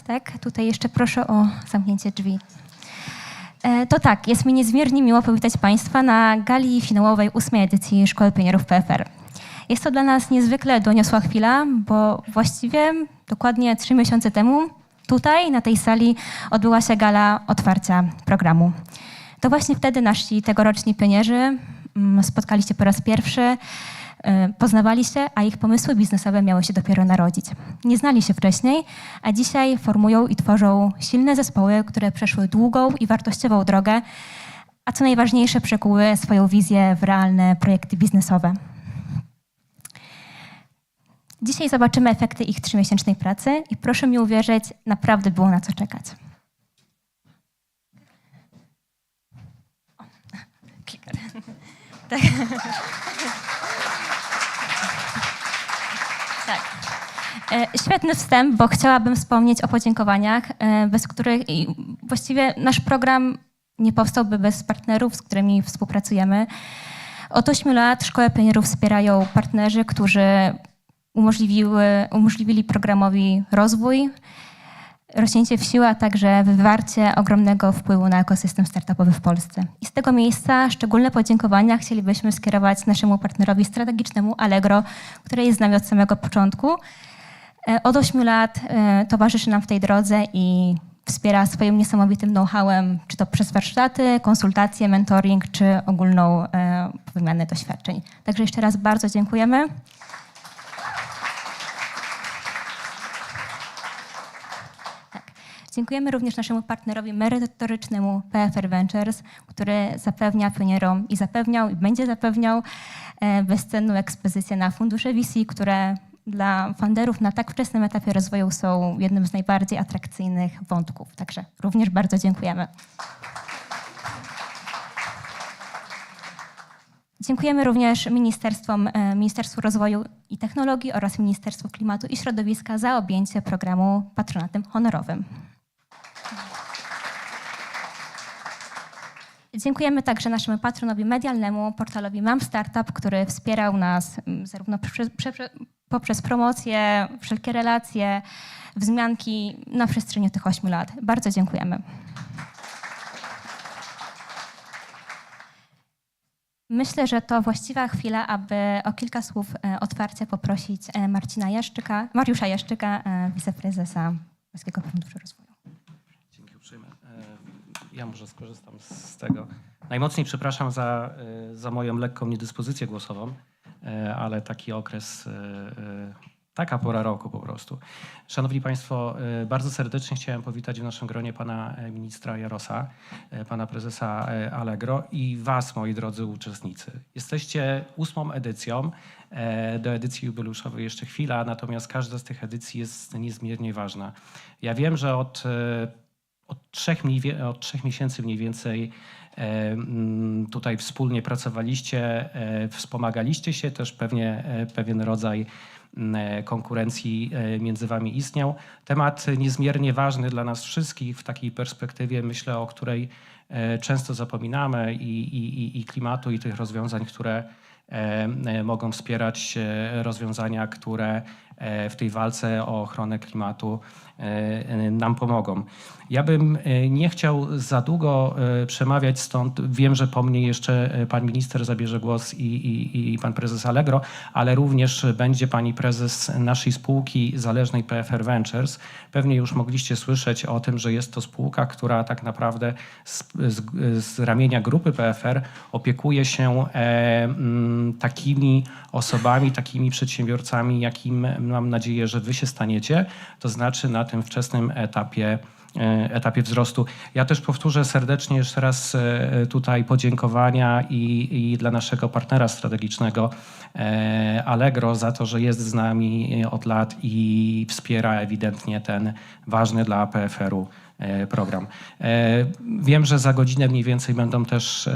Tak? Tutaj jeszcze proszę o zamknięcie drzwi. To tak, jest mi niezmiernie miło powitać Państwa na Gali Finałowej 8. edycji Szkoły Pionierów PFR. Jest to dla nas niezwykle doniosła chwila, bo właściwie dokładnie 3 miesiące temu tutaj, na tej sali, odbyła się gala otwarcia programu. To właśnie wtedy nasi tegoroczni pionierzy spotkali się po raz pierwszy, poznawali się, a ich pomysły biznesowe miały się dopiero narodzić. Nie znali się wcześniej, a dzisiaj formują i tworzą silne zespoły, które przeszły długą i wartościową drogę, a co najważniejsze, przekuły swoją wizję w realne projekty biznesowe. Dzisiaj zobaczymy efekty ich 3-miesięcznej pracy i proszę mi uwierzyć, naprawdę było na co czekać. Kliker. Tak. Tak. Świetny wstęp, bo chciałabym wspomnieć o podziękowaniach, bez których właściwie nasz program nie powstałby bez partnerów, z którymi współpracujemy. Od 8 lat Szkołę Pionierów wspierają partnerzy, którzy umożliwili programowi rozwój, rośnięcie w siłę, a także wywarcie ogromnego wpływu na ekosystem startupowy w Polsce. I z tego miejsca szczególne podziękowania chcielibyśmy skierować naszemu partnerowi strategicznemu Allegro, które jest z nami od samego początku. Od 8 lat towarzyszy nam w tej drodze i wspiera swoim niesamowitym know-howem, czy to przez warsztaty, konsultacje, mentoring, czy ogólną wymianę doświadczeń. Także jeszcze raz bardzo dziękujemy. Dziękujemy również naszemu partnerowi merytorycznemu PFR Ventures, który zapewnia pionierom i zapewniał i będzie zapewniał bezcenną ekspozycję na fundusze VC, które dla funderów na tak wczesnym etapie rozwoju są jednym z najbardziej atrakcyjnych wątków. Także również bardzo dziękujemy. Dziękujemy również Ministerstwu Rozwoju i Technologii oraz Ministerstwu Klimatu i Środowiska za objęcie programu patronatem honorowym. Dziękujemy także naszemu patronowi medialnemu, portalowi Mam Startup, który wspierał nas zarówno poprzez promocję, wszelkie relacje, wzmianki na przestrzeni tych 8 lat. Bardzo dziękujemy. Myślę, że to właściwa chwila, aby o kilka słów otwarcia poprosić Mariusza Jaszczyka, wiceprezesa Polskiego Funduszu Rozwoju. Dzięki uprzejme. Ja może skorzystam z tego. Najmocniej przepraszam za moją lekką niedyspozycję głosową, ale taki okres, taka pora roku po prostu. Szanowni Państwo, bardzo serdecznie chciałem powitać w naszym gronie pana ministra Jarosa, pana prezesa Allegro i was, moi drodzy uczestnicy. Jesteście 8. edycją. Do edycji jubileuszowej jeszcze chwila, natomiast każda z tych edycji jest niezmiernie ważna. Ja wiem, że od 3 miesięcy mniej więcej tutaj wspólnie pracowaliście, wspomagaliście się, też pewien rodzaj konkurencji między wami istniał. Temat niezmiernie ważny dla nas wszystkich w takiej perspektywie, myślę, o której często zapominamy i klimatu, i tych rozwiązań, które mogą wspierać rozwiązania, które w tej walce o ochronę klimatu nam pomogą. Ja bym nie chciał za długo przemawiać, stąd wiem, że po mnie jeszcze pan minister zabierze głos i pan prezes Allegro, ale również będzie pani prezes naszej spółki zależnej PFR Ventures. Pewnie już mogliście słyszeć o tym, że jest to spółka, która tak naprawdę z ramienia grupy PFR opiekuje się takimi osobami, takimi przedsiębiorcami, jakim mam nadzieję, że wy się staniecie, to znaczy na tym wczesnym etapie wzrostu. Ja też powtórzę serdecznie jeszcze raz tutaj podziękowania i dla naszego partnera strategicznego Allegro za to, że jest z nami od lat i wspiera ewidentnie ten ważny dla PFR-u program. Wiem, że za godzinę mniej więcej będą też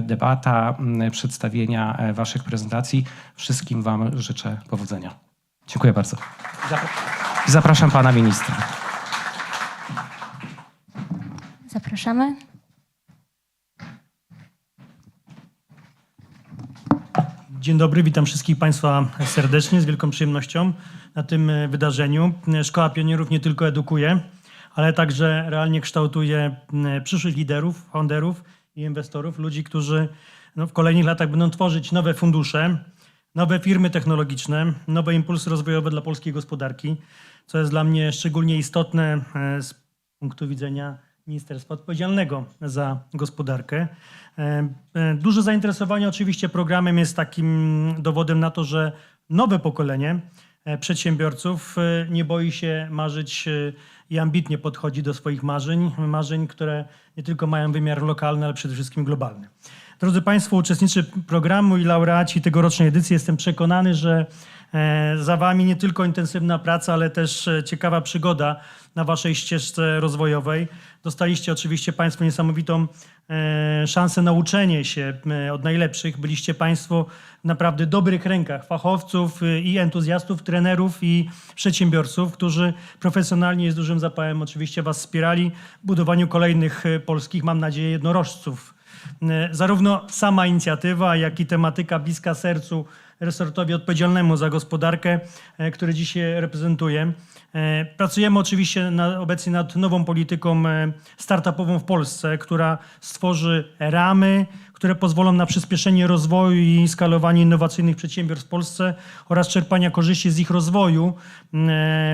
debata, przedstawienia waszych prezentacji. Wszystkim wam życzę powodzenia. Dziękuję bardzo. Zapraszam pana ministra. Zapraszamy. Dzień dobry, witam wszystkich Państwa serdecznie, z wielką przyjemnością na tym wydarzeniu. Szkoła Pionierów nie tylko edukuje, ale także realnie kształtuje przyszłych liderów, founderów i inwestorów, ludzi, którzy w kolejnych latach będą tworzyć nowe fundusze, nowe firmy technologiczne, nowe impulsy rozwojowe dla polskiej gospodarki, co jest dla mnie szczególnie istotne z punktu widzenia ministerstwa odpowiedzialnego za gospodarkę. Duże zainteresowanie oczywiście programem jest takim dowodem na to, że nowe pokolenie przedsiębiorców nie boi się marzyć i ambitnie podchodzi do swoich marzeń, które nie tylko mają wymiar lokalny, ale przede wszystkim globalny. Drodzy Państwo, uczestnicy programu i laureaci tegorocznej edycji, jestem przekonany, że za Wami nie tylko intensywna praca, ale też ciekawa przygoda na Waszej ścieżce rozwojowej. Dostaliście oczywiście Państwo niesamowitą szansę na uczenie się od najlepszych. Byliście Państwo w naprawdę dobrych rękach fachowców i entuzjastów, trenerów i przedsiębiorców, którzy profesjonalnie i z dużym zapałem oczywiście Was wspierali w budowaniu kolejnych polskich, mam nadzieję, jednorożców. Zarówno sama inicjatywa, jak i tematyka bliska sercu resortowi odpowiedzialnemu za gospodarkę, który dzisiaj reprezentuję. Pracujemy oczywiście obecnie nad nową polityką startupową w Polsce, która stworzy ramy, które pozwolą na przyspieszenie rozwoju i skalowanie innowacyjnych przedsiębiorstw w Polsce oraz czerpania korzyści z ich rozwoju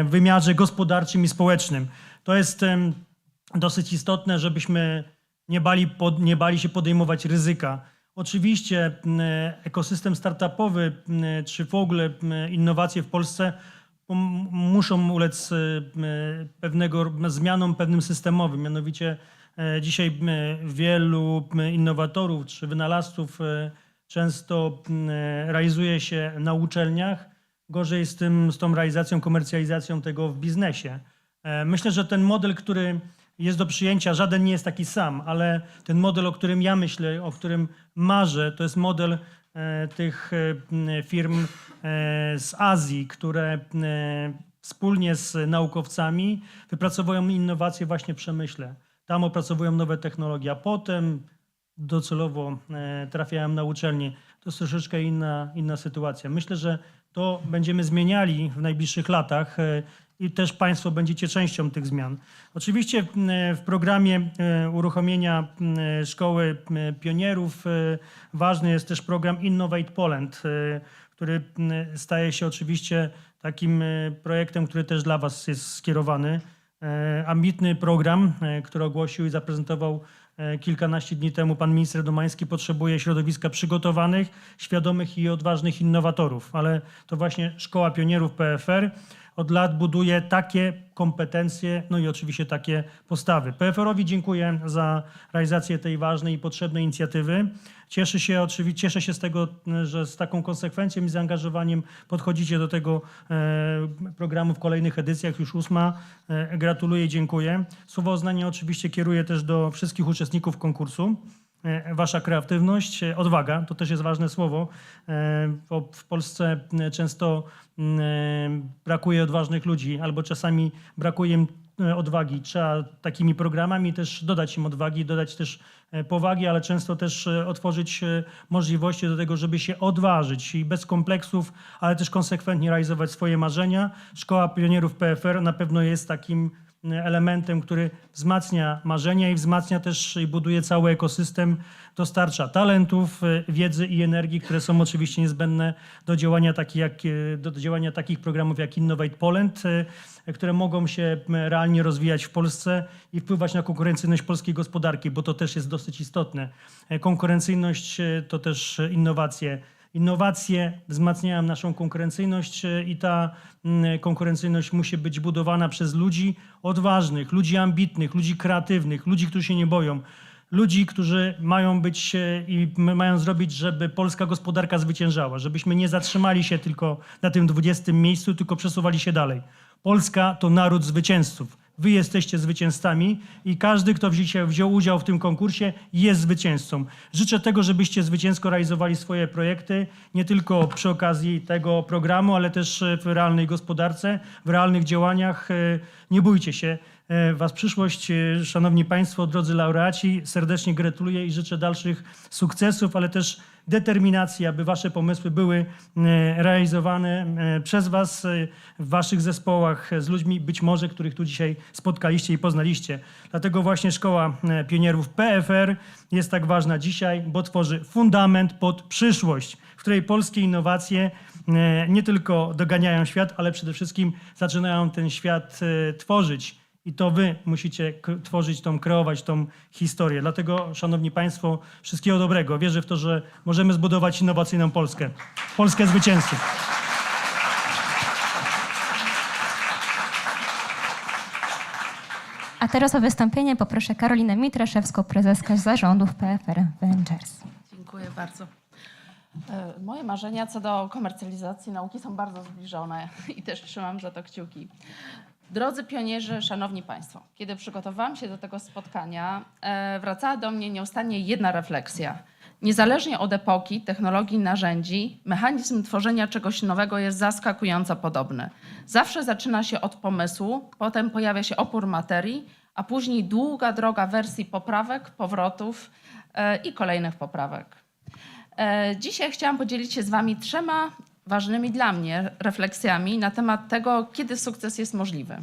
w wymiarze gospodarczym i społecznym. To jest dosyć istotne, żebyśmy nie bali się podejmować ryzyka. Oczywiście ekosystem startupowy, czy w ogóle innowacje w Polsce muszą ulec zmianom pewnym systemowym. Mianowicie dzisiaj wielu innowatorów czy wynalazców często realizuje się na uczelniach. Gorzej z tą realizacją, komercjalizacją tego w biznesie. Myślę, że ten model, który jest do przyjęcia, żaden nie jest taki sam, ale ten model, o którym ja myślę, o którym marzę, to jest model tych firm z Azji, które wspólnie z naukowcami wypracowują innowacje właśnie w przemyśle. Tam opracowują nowe technologie, a potem docelowo trafiają na uczelnię. To jest troszeczkę inna sytuacja. Myślę, że to będziemy zmieniali w najbliższych latach i też Państwo będziecie częścią tych zmian. Oczywiście w programie uruchomienia Szkoły Pionierów ważny jest też program Innovate Poland, który staje się oczywiście takim projektem, który też dla Was jest skierowany. Ambitny program, który ogłosił i zaprezentował kilkanaście dni temu pan minister Domański potrzebuje środowiska przygotowanych, świadomych i odważnych innowatorów. Ale to właśnie Szkoła Pionierów PFR od lat buduje takie kompetencje, no i oczywiście takie postawy. PFR-owi dziękuję za realizację tej ważnej i potrzebnej inicjatywy. Cieszę się z tego, że z taką konsekwencją i zaangażowaniem podchodzicie do tego programu w kolejnych edycjach, już 8. Gratuluję i dziękuję. Słowo uznania oczywiście kieruję też do wszystkich uczestników konkursu. Wasza kreatywność, odwaga, to też jest ważne słowo, bo w Polsce często brakuje odważnych ludzi, albo czasami brakuje im odwagi. Trzeba takimi programami też dodać im odwagi, dodać też powagi, ale często też otworzyć możliwości do tego, żeby się odważyć i bez kompleksów, ale też konsekwentnie realizować swoje marzenia. Szkoła Pionierów PFR na pewno jest takim elementem, który wzmacnia marzenia i wzmacnia też i buduje cały ekosystem, dostarcza talentów, wiedzy i energii, które są oczywiście niezbędne do działania takich programów jak Innovate Poland, które mogą się realnie rozwijać w Polsce i wpływać na konkurencyjność polskiej gospodarki, bo to też jest dosyć istotne. Konkurencyjność to też innowacje. Innowacje wzmacniają naszą konkurencyjność i ta konkurencyjność musi być budowana przez ludzi odważnych, ludzi ambitnych, ludzi kreatywnych, ludzi, którzy się nie boją. Ludzi, którzy mają być i mają zrobić, żeby polska gospodarka zwyciężała, żebyśmy nie zatrzymali się tylko na tym 20. miejscu, tylko przesuwali się dalej. Polska to naród zwycięzców. Wy jesteście zwycięzcami i każdy, kto wziął udział w tym konkursie, jest zwycięzcą. Życzę tego, żebyście zwycięsko realizowali swoje projekty, nie tylko przy okazji tego programu, ale też w realnej gospodarce, w realnych działaniach. Nie bójcie się. Was przyszłość, szanowni państwo, drodzy laureaci, serdecznie gratuluję i życzę dalszych sukcesów, ale też determinacji, aby wasze pomysły były realizowane przez was w waszych zespołach z ludźmi, być może, których tu dzisiaj spotkaliście i poznaliście. Dlatego właśnie Szkoła Pionierów PFR jest tak ważna dzisiaj, bo tworzy fundament pod przyszłość, w której polskie innowacje nie tylko doganiają świat, ale przede wszystkim zaczynają ten świat tworzyć. I to wy musicie tworzyć kreować tą historię. Dlatego, szanowni państwo, wszystkiego dobrego. Wierzę w to, że możemy zbudować innowacyjną Polskę. Polskę zwycięzców. A teraz o wystąpienie poproszę Karolinę Mitraszewską, prezeskę zarządów PFR Ventures. Dziękuję bardzo. Moje marzenia co do komercjalizacji nauki są bardzo zbliżone i też trzymam za to kciuki. Drodzy pionierzy, szanowni państwo, kiedy przygotowałam się do tego spotkania, wracała do mnie nieustannie jedna refleksja. Niezależnie od epoki, technologii, narzędzi, mechanizm tworzenia czegoś nowego jest zaskakująco podobny. Zawsze zaczyna się od pomysłu, potem pojawia się opór materii, a później długa droga wersji poprawek, powrotów i kolejnych poprawek. Dzisiaj chciałam podzielić się z wami 3 ważnymi dla mnie refleksjami na temat tego, kiedy sukces jest możliwy.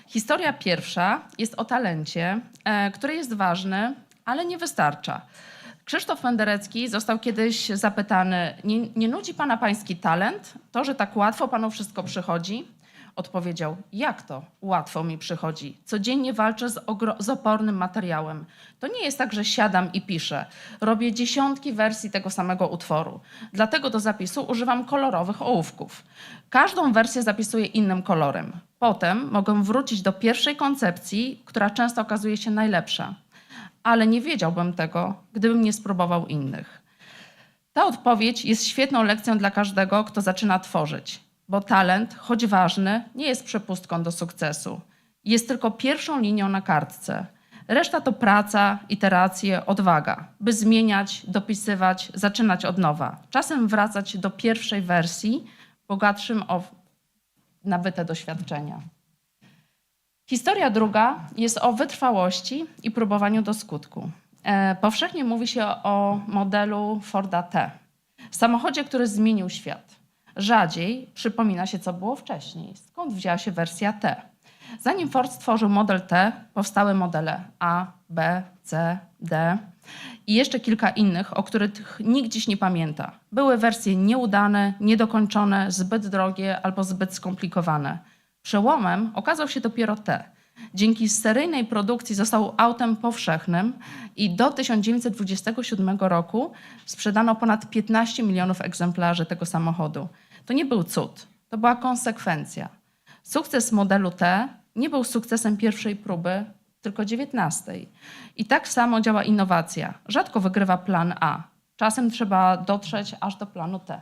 Historia pierwsza jest o talencie, który jest ważny, ale nie wystarcza. Krzysztof Penderecki został kiedyś zapytany, nie nudzi pana pański talent? To, że tak łatwo panu wszystko przychodzi? Odpowiedział, jak to łatwo mi przychodzi? Codziennie walczę z opornym materiałem. To nie jest tak, że siadam i piszę. Robię dziesiątki wersji tego samego utworu. Dlatego do zapisu używam kolorowych ołówków. Każdą wersję zapisuję innym kolorem. Potem mogę wrócić do pierwszej koncepcji, która często okazuje się najlepsza. Ale nie wiedziałbym tego, gdybym nie spróbował innych. Ta odpowiedź jest świetną lekcją dla każdego, kto zaczyna tworzyć. Bo talent, choć ważny, nie jest przepustką do sukcesu. Jest tylko pierwszą linią na kartce. Reszta to praca, iteracje, odwaga, by zmieniać, dopisywać, zaczynać od nowa. Czasem wracać do pierwszej wersji, bogatszym o nabyte doświadczenia. Historia druga jest o wytrwałości i próbowaniu do skutku. Powszechnie mówi się o modelu Forda T. Samochodzie, który zmienił świat. Rzadziej przypomina się, co było wcześniej. Skąd wzięła się wersja T? Zanim Ford stworzył model T, powstały modele A, B, C, D i jeszcze kilka innych, o których nikt dziś nie pamięta. Były wersje nieudane, niedokończone, zbyt drogie albo zbyt skomplikowane. Przełomem okazał się dopiero T. Dzięki seryjnej produkcji został autem powszechnym i do 1927 roku sprzedano ponad 15 milionów egzemplarzy tego samochodu. To nie był cud, to była konsekwencja. Sukces modelu T nie był sukcesem pierwszej próby, tylko 19. I tak samo działa innowacja. Rzadko wygrywa plan A. Czasem trzeba dotrzeć aż do planu T.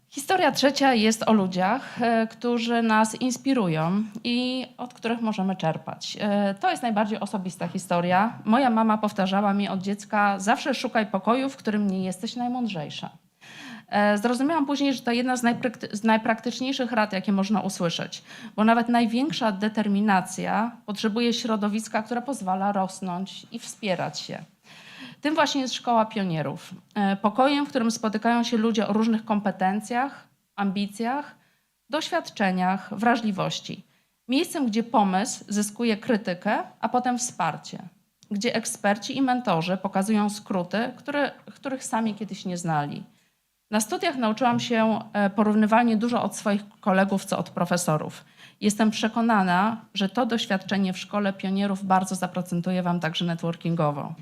Historia trzecia jest o ludziach, którzy nas inspirują i od których możemy czerpać. To jest najbardziej osobista historia. Moja mama powtarzała mi od dziecka: zawsze szukaj pokoju, w którym nie jesteś najmądrzejsza. Zrozumiałam później, że to jedna z najpraktyczniejszych rad, jakie można usłyszeć, bo nawet największa determinacja potrzebuje środowiska, które pozwala rosnąć i wspierać się. Tym właśnie jest Szkoła Pionierów. Pokojem, w którym spotykają się ludzie o różnych kompetencjach, ambicjach, doświadczeniach, wrażliwości. Miejscem, gdzie pomysł zyskuje krytykę, a potem wsparcie. Gdzie eksperci i mentorzy pokazują skróty, których sami kiedyś nie znali. Na studiach nauczyłam się porównywalnie dużo od swoich kolegów, co od profesorów. Jestem przekonana, że to doświadczenie w Szkole Pionierów bardzo zaprocentuje wam także networkingowo.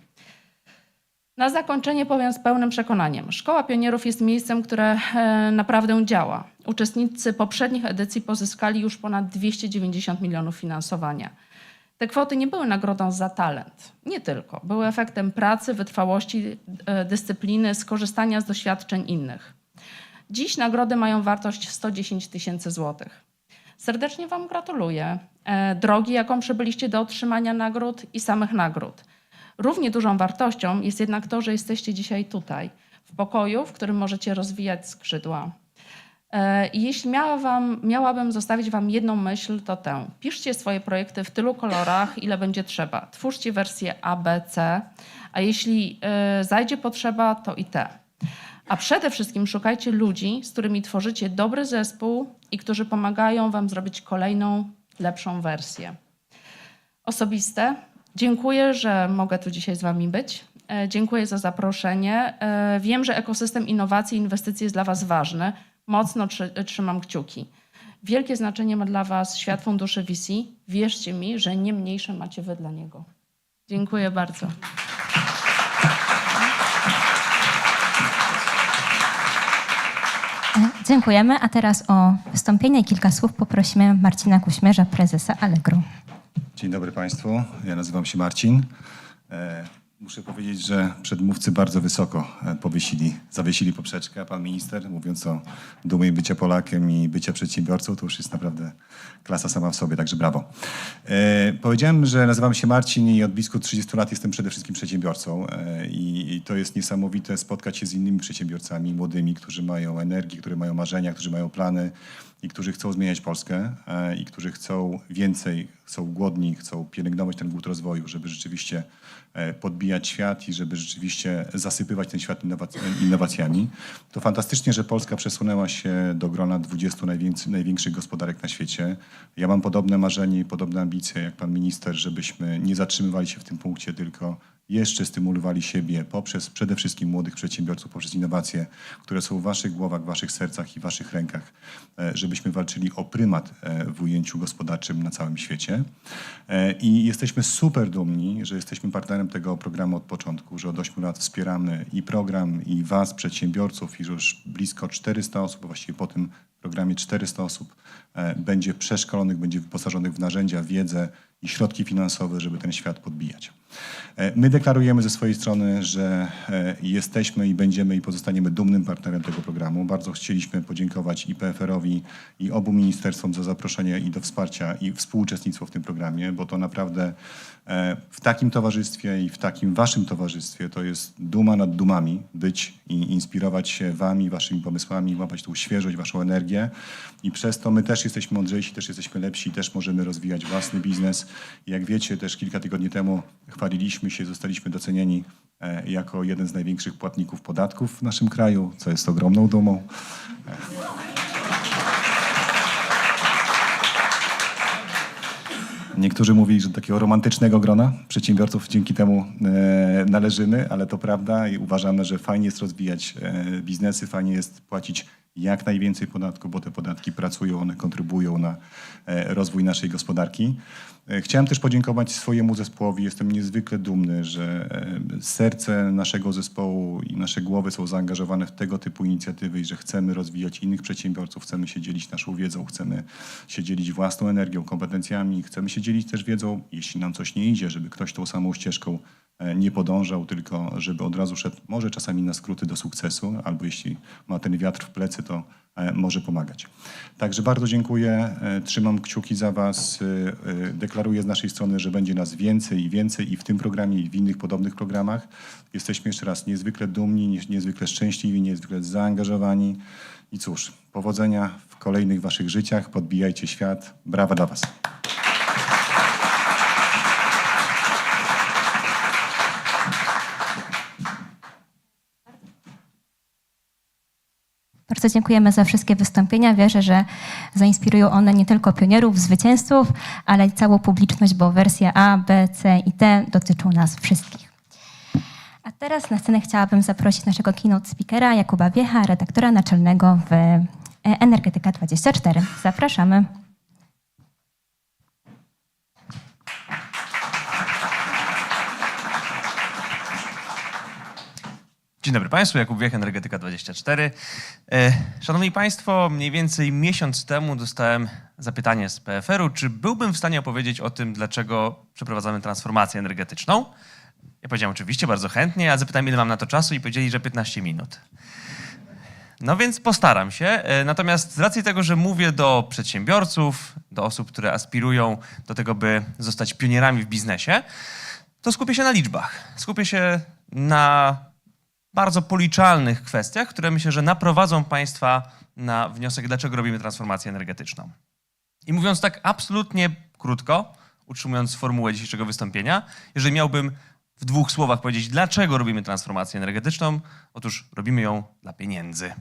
Na zakończenie powiem z pełnym przekonaniem. Szkoła Pionierów jest miejscem, które naprawdę działa. Uczestnicy poprzednich edycji pozyskali już ponad 290 milionów finansowania. Te kwoty nie były nagrodą za talent. Nie tylko. Były efektem pracy, wytrwałości, dyscypliny, skorzystania z doświadczeń innych. Dziś nagrody mają wartość 110 tysięcy złotych. Serdecznie wam gratuluję drogi, jaką przebyliście do otrzymania nagród i samych nagród. Równie dużą wartością jest jednak to, że jesteście dzisiaj tutaj, w pokoju, w którym możecie rozwijać skrzydła. I jeśli miałabym zostawić wam jedną myśl, to tę. Piszcie swoje projekty w tylu kolorach, ile będzie trzeba. Twórzcie wersję A, B, C, a jeśli zajdzie potrzeba, to i T. A przede wszystkim szukajcie ludzi, z którymi tworzycie dobry zespół i którzy pomagają wam zrobić kolejną, lepszą wersję. Osobiste. Dziękuję, że mogę tu dzisiaj z wami być. Dziękuję za zaproszenie. Wiem, że ekosystem innowacji i inwestycji jest dla was ważny. Mocno trzymam kciuki. Wielkie znaczenie ma dla was świat funduszy VC. Wierzcie mi, że nie mniejsze macie wy dla niego. Dziękuję bardzo. Dziękujemy, a teraz o wystąpienie i kilka słów poprosimy Marcina Kuśmierza, prezesa Allegro. Dzień dobry Państwu, ja nazywam się Marcin. Muszę powiedzieć, że przedmówcy bardzo wysoko zawiesili poprzeczkę, a pan minister, mówiąc o dumie bycia Polakiem i bycia przedsiębiorcą, to już jest naprawdę klasa sama w sobie, także brawo. Powiedziałem, że nazywam się Marcin i od blisko 30 lat jestem przede wszystkim przedsiębiorcą i to jest niesamowite spotkać się z innymi przedsiębiorcami, młodymi, którzy mają energię, którzy mają marzenia, którzy mają plany i którzy chcą zmieniać Polskę i którzy chcą więcej, są głodni, chcą pielęgnować ten głód rozwoju, żeby rzeczywiście podbijać świat i żeby rzeczywiście zasypywać ten świat innowacjami. To fantastycznie, że Polska przesunęła się do grona 20 największych gospodarek na świecie. Ja mam podobne marzenie i podobne ambicje jak pan minister, żebyśmy nie zatrzymywali się w tym punkcie, tylko jeszcze stymulowali siebie poprzez przede wszystkim młodych przedsiębiorców, poprzez innowacje, które są w waszych głowach, w waszych sercach i w waszych rękach, żebyśmy walczyli o prymat w ujęciu gospodarczym na całym świecie. I jesteśmy super dumni, że jesteśmy partnerem tego programu od początku, że od 8 lat wspieramy i program, i was, przedsiębiorców, i że już blisko 400 osób, a właściwie po tym programie 400 osób będzie przeszkolonych, będzie wyposażonych w narzędzia, wiedzę i środki finansowe, żeby ten świat podbijać. My deklarujemy ze swojej strony, że jesteśmy i będziemy i pozostaniemy dumnym partnerem tego programu. Bardzo chcieliśmy podziękować i PFR-owi, i obu ministerstwom za zaproszenie i do wsparcia i współuczestnictwo w tym programie, bo to naprawdę w takim towarzystwie i w takim waszym towarzystwie to jest duma nad dumami być i inspirować się wami, waszymi pomysłami, łapać tą świeżość, waszą energię i przez to my też jesteśmy mądrzejsi, też jesteśmy lepsi, też możemy rozwijać własny biznes. I jak wiecie, też kilka tygodni temu chwaliliśmy się, zostaliśmy docenieni jako jeden z największych płatników podatków w naszym kraju, co jest ogromną dumą. Niektórzy mówili, że do takiego romantycznego grona przedsiębiorców dzięki temu należymy, ale to prawda i uważamy, że fajnie jest rozwijać biznesy, fajnie jest płacić jak najwięcej podatków, bo te podatki pracują, one kontrybuują na rozwój naszej gospodarki. Chciałem też podziękować swojemu zespołowi. Jestem niezwykle dumny, że serce naszego zespołu i nasze głowy są zaangażowane w tego typu inicjatywy i że chcemy rozwijać innych przedsiębiorców, chcemy się dzielić naszą wiedzą, chcemy się dzielić własną energią, kompetencjami, chcemy się dzielić też wiedzą, jeśli nam coś nie idzie, żeby ktoś tą samą ścieżką nie podążał, tylko żeby od razu szedł może czasami na skróty do sukcesu, albo jeśli ma ten wiatr w plecy, to może pomagać. Także bardzo dziękuję, trzymam kciuki za Was, deklaruję z naszej strony, że będzie nas więcej i więcej i w tym programie i w innych podobnych programach. Jesteśmy jeszcze raz niezwykle dumni, niezwykle szczęśliwi, niezwykle zaangażowani i cóż, powodzenia w kolejnych Waszych życiach, podbijajcie świat, brawa dla Was. Bardzo dziękujemy za wszystkie wystąpienia. Wierzę, że zainspirują one nie tylko pionierów, zwycięzców, ale i całą publiczność, bo wersja A, B, C i D dotyczą nas wszystkich. A teraz na scenę chciałabym zaprosić naszego keynote speakera Jakuba Wiecha, redaktora naczelnego w Energetyka24. Zapraszamy. Dzień dobry Państwu, Jakub Wiech, Energetyka24. Szanowni Państwo, mniej więcej miesiąc temu dostałem zapytanie z PFR-u, czy byłbym w stanie opowiedzieć o tym, dlaczego przeprowadzamy transformację energetyczną. Ja powiedziałem oczywiście, bardzo chętnie, a zapytałem, ile mam na to czasu i powiedzieli, że 15 minut. No więc postaram się, natomiast z racji tego, że mówię do przedsiębiorców, do osób, które aspirują do tego, by zostać pionierami w biznesie, to skupię się na liczbach, skupię się na bardzo policzalnych kwestiach, które myślę, że naprowadzą Państwa na wniosek, dlaczego robimy transformację energetyczną. I mówiąc tak absolutnie krótko, utrzymując formułę dzisiejszego wystąpienia, jeżeli miałbym w 2 słowach powiedzieć, dlaczego robimy transformację energetyczną, otóż robimy ją dla pieniędzy.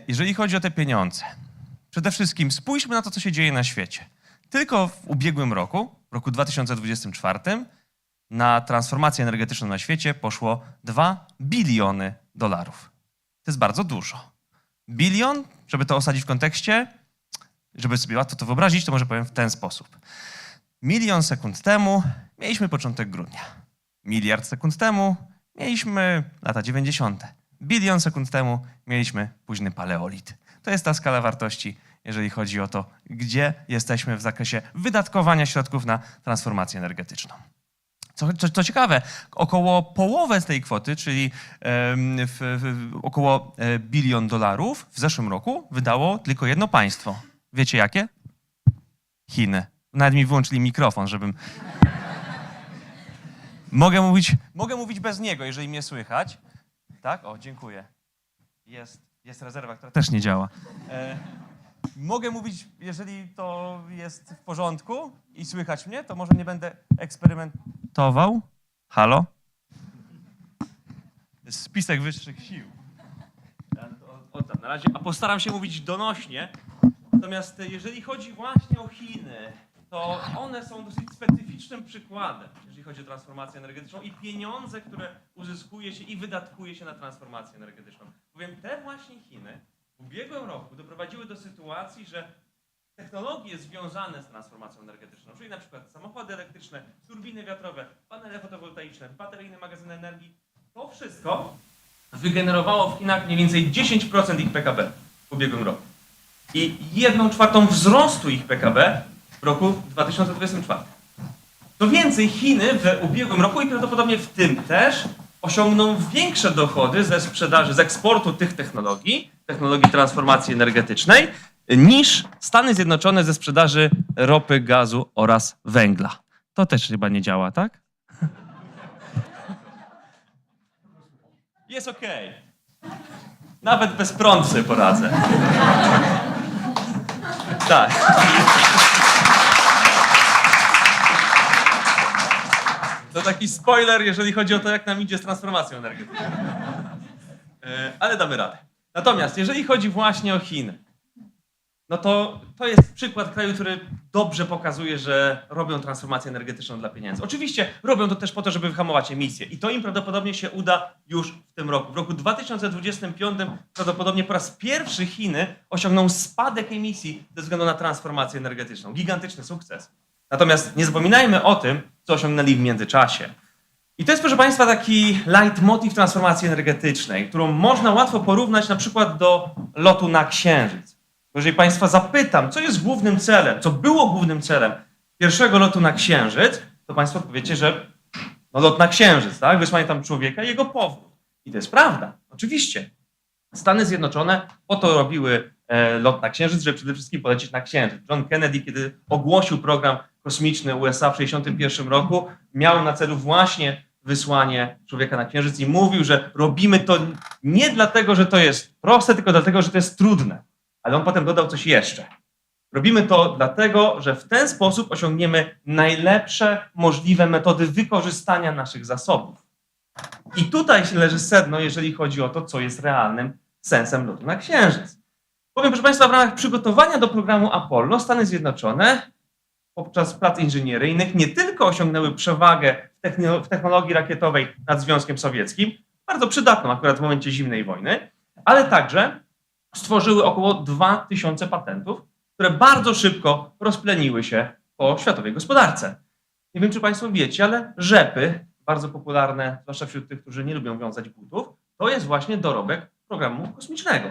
Jeżeli chodzi o te pieniądze, przede wszystkim spójrzmy na to, co się dzieje na świecie. Tylko w ubiegłym roku, w roku 2024, na transformację energetyczną na świecie poszło $2 biliony. To jest bardzo dużo. Bilion, żeby to osadzić w kontekście, żeby sobie łatwo to wyobrazić, to może powiem w ten sposób. 1 000 000 sekund temu mieliśmy początek grudnia. 1 000 000 000 sekund temu mieliśmy lata 90. 1 bilion sekund temu mieliśmy późny paleolit. To jest ta skala wartości, jeżeli chodzi o to, gdzie jesteśmy w zakresie wydatkowania środków na transformację energetyczną. Co ciekawe, około połowę z tej kwoty, czyli około $1 bilion w zeszłym roku wydało tylko jedno państwo. Wiecie jakie? Chiny. Nawet mi wyłączyli mikrofon, żebym... Mogę mówić bez niego, jeżeli mnie słychać. Tak? O, dziękuję. Jest rezerwa, która też nie działa. Mogę mówić, jeżeli to jest w porządku i słychać mnie, to może nie będę eksperymentował. Halo? Spisek wyższych sił. Ja oddam na razie, a postaram się mówić donośnie. Natomiast jeżeli chodzi właśnie o Chiny, to one są dosyć specyficznym przykładem, jeżeli chodzi o transformację energetyczną i pieniądze, które uzyskuje się i wydatkuje się na transformację energetyczną. Bowiem te właśnie Chiny w ubiegłym roku doprowadziły do sytuacji, że technologie związane z transformacją energetyczną, czyli na przykład samochody elektryczne, turbiny wiatrowe, panele fotowoltaiczne, bateryjne magazyny energii, to wszystko wygenerowało w Chinach mniej więcej 10% ich PKB w ubiegłym roku. I 1/4 wzrostu ich PKB w roku 2024. Co więcej, Chiny w ubiegłym roku i prawdopodobnie w tym też osiągną większe dochody ze sprzedaży, z eksportu tych technologii transformacji energetycznej, niż Stany Zjednoczone ze sprzedaży ropy, gazu oraz węgla. To też chyba nie działa, tak? Jest okej. Nawet bez prądu sobie poradzę. Tak. To taki spoiler, jeżeli chodzi o to, jak nam idzie z transformacją energetyczną. Ale damy radę. Natomiast jeżeli chodzi właśnie o Chiny, no to jest przykład kraju, który dobrze pokazuje, że robią transformację energetyczną dla pieniędzy. Oczywiście robią to też po to, żeby wyhamować emisję i to im prawdopodobnie się uda już w tym roku. W roku 2025 prawdopodobnie po raz pierwszy Chiny osiągną spadek emisji ze względu na transformację energetyczną. Gigantyczny sukces. Natomiast nie zapominajmy o tym, co osiągnęli w międzyczasie. I to jest, proszę Państwa, taki leitmotiv transformacji energetycznej, którą można łatwo porównać na przykład do lotu na Księżyc. Jeżeli Państwa zapytam, co jest głównym celem, co było głównym celem pierwszego lotu na Księżyc, to Państwo powiecie, że lot na Księżyc, tak? Wysłanie tam człowieka i jego powrót. I to jest prawda, oczywiście. Stany Zjednoczone po to robiły lot na Księżyc, żeby przede wszystkim polecieć na Księżyc. John Kennedy, kiedy ogłosił program kosmiczny USA w 1961 roku, miał na celu właśnie wysłanie człowieka na Księżyc i mówił, że robimy to nie dlatego, że to jest proste, tylko dlatego, że to jest trudne. Ale on potem dodał coś jeszcze. Robimy to dlatego, że w ten sposób osiągniemy najlepsze możliwe metody wykorzystania naszych zasobów. I tutaj leży sedno, jeżeli chodzi o to, co jest realnym sensem lotu na Księżyc. Powiem, proszę Państwa, w ramach przygotowania do programu Apollo Stany Zjednoczone podczas prac inżynieryjnych nie tylko osiągnęły przewagę w technologii rakietowej nad Związkiem Sowieckim, bardzo przydatną akurat w momencie zimnej wojny, ale także stworzyły około 2000 patentów, które bardzo szybko rozpleniły się po światowej gospodarce. Nie wiem, czy Państwo wiecie, ale rzepy, bardzo popularne, zwłaszcza wśród tych, którzy nie lubią wiązać butów, to jest właśnie dorobek programu kosmicznego.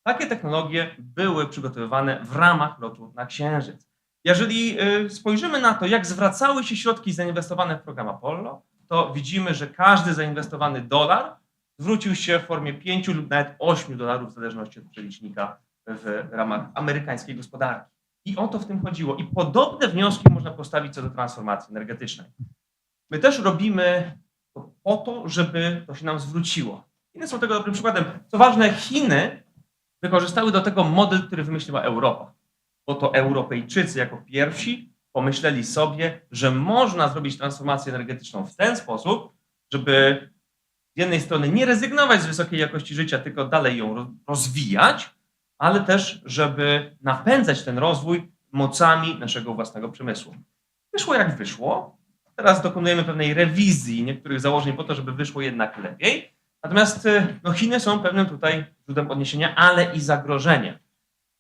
Takie technologie były przygotowywane w ramach lotu na Księżyc. Jeżeli spojrzymy na to, jak zwracały się środki zainwestowane w program Apollo, to widzimy, że każdy zainwestowany dolar zwrócił się w formie 5 lub nawet 8 dolarów w zależności od przelicznika w ramach amerykańskiej gospodarki. I o to w tym chodziło. I podobne wnioski można postawić co do transformacji energetycznej. My też robimy to po to, żeby to się nam zwróciło. Chiny są tego dobrym przykładem. Co ważne, Chiny wykorzystały do tego model, który wymyśliła Europa. Bo to Europejczycy jako pierwsi pomyśleli sobie, że można zrobić transformację energetyczną w ten sposób, żeby z jednej strony nie rezygnować z wysokiej jakości życia, tylko dalej ją rozwijać, ale też, żeby napędzać ten rozwój mocami naszego własnego przemysłu. Wyszło jak wyszło. Teraz dokonujemy pewnej rewizji niektórych założeń po to, żeby wyszło jednak lepiej. Natomiast Chiny są pewnym tutaj źródłem odniesienia, ale i zagrożenia.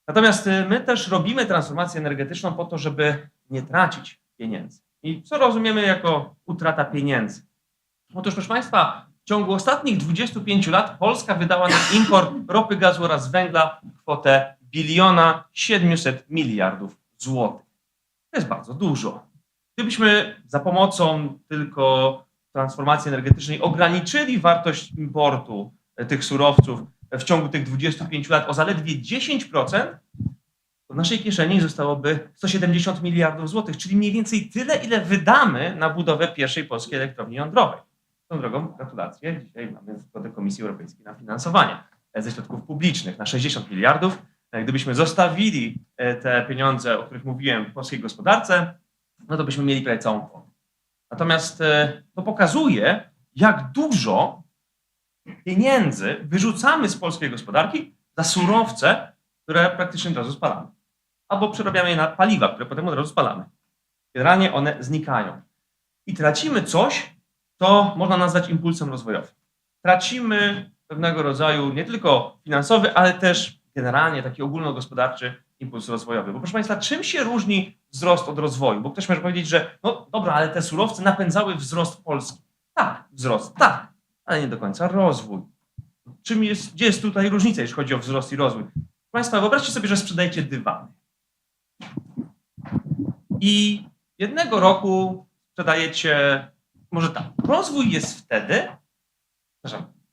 Natomiast my też robimy transformację energetyczną po to, żeby nie tracić pieniędzy. I co rozumiemy jako utrata pieniędzy? Otóż, proszę Państwa, w ciągu ostatnich 25 lat Polska wydała na import ropy, gazu oraz węgla kwotę 1 700 miliardów złotych. To jest bardzo dużo. Gdybyśmy za pomocą tylko transformacji energetycznej ograniczyli wartość importu tych surowców w ciągu tych 25 lat o zaledwie 10%, to w naszej kieszeni zostałoby 170 miliardów złotych, czyli mniej więcej tyle, ile wydamy na budowę pierwszej polskiej elektrowni jądrowej. Tą drogą gratulacje. Dzisiaj mamy zgodę Komisji Europejskiej na finansowanie ze środków publicznych na 60 miliardów. Gdybyśmy zostawili te pieniądze, o których mówiłem, w polskiej gospodarce, no to byśmy mieli prawie całą kwotę. Natomiast to pokazuje, jak dużo pieniędzy wyrzucamy z polskiej gospodarki za surowce, które praktycznie od razu spalamy. Albo przerabiamy je na paliwa, które potem od razu spalamy. Generalnie one znikają. I tracimy coś, co można nazwać impulsem rozwojowym. Tracimy pewnego rodzaju nie tylko finansowy, ale też generalnie taki ogólnogospodarczy impuls rozwojowy. Bo proszę Państwa, czym się różni wzrost od rozwoju? Bo ktoś może powiedzieć, że no dobra, ale te surowce napędzały wzrost Polski. Tak, wzrost, tak, ale nie do końca rozwój. Gdzie jest tutaj różnica, jeśli chodzi o wzrost i rozwój? Proszę Państwa, wyobraźcie sobie, że sprzedajecie dywany. I jednego roku sprzedajecie, może tak, rozwój jest wtedy,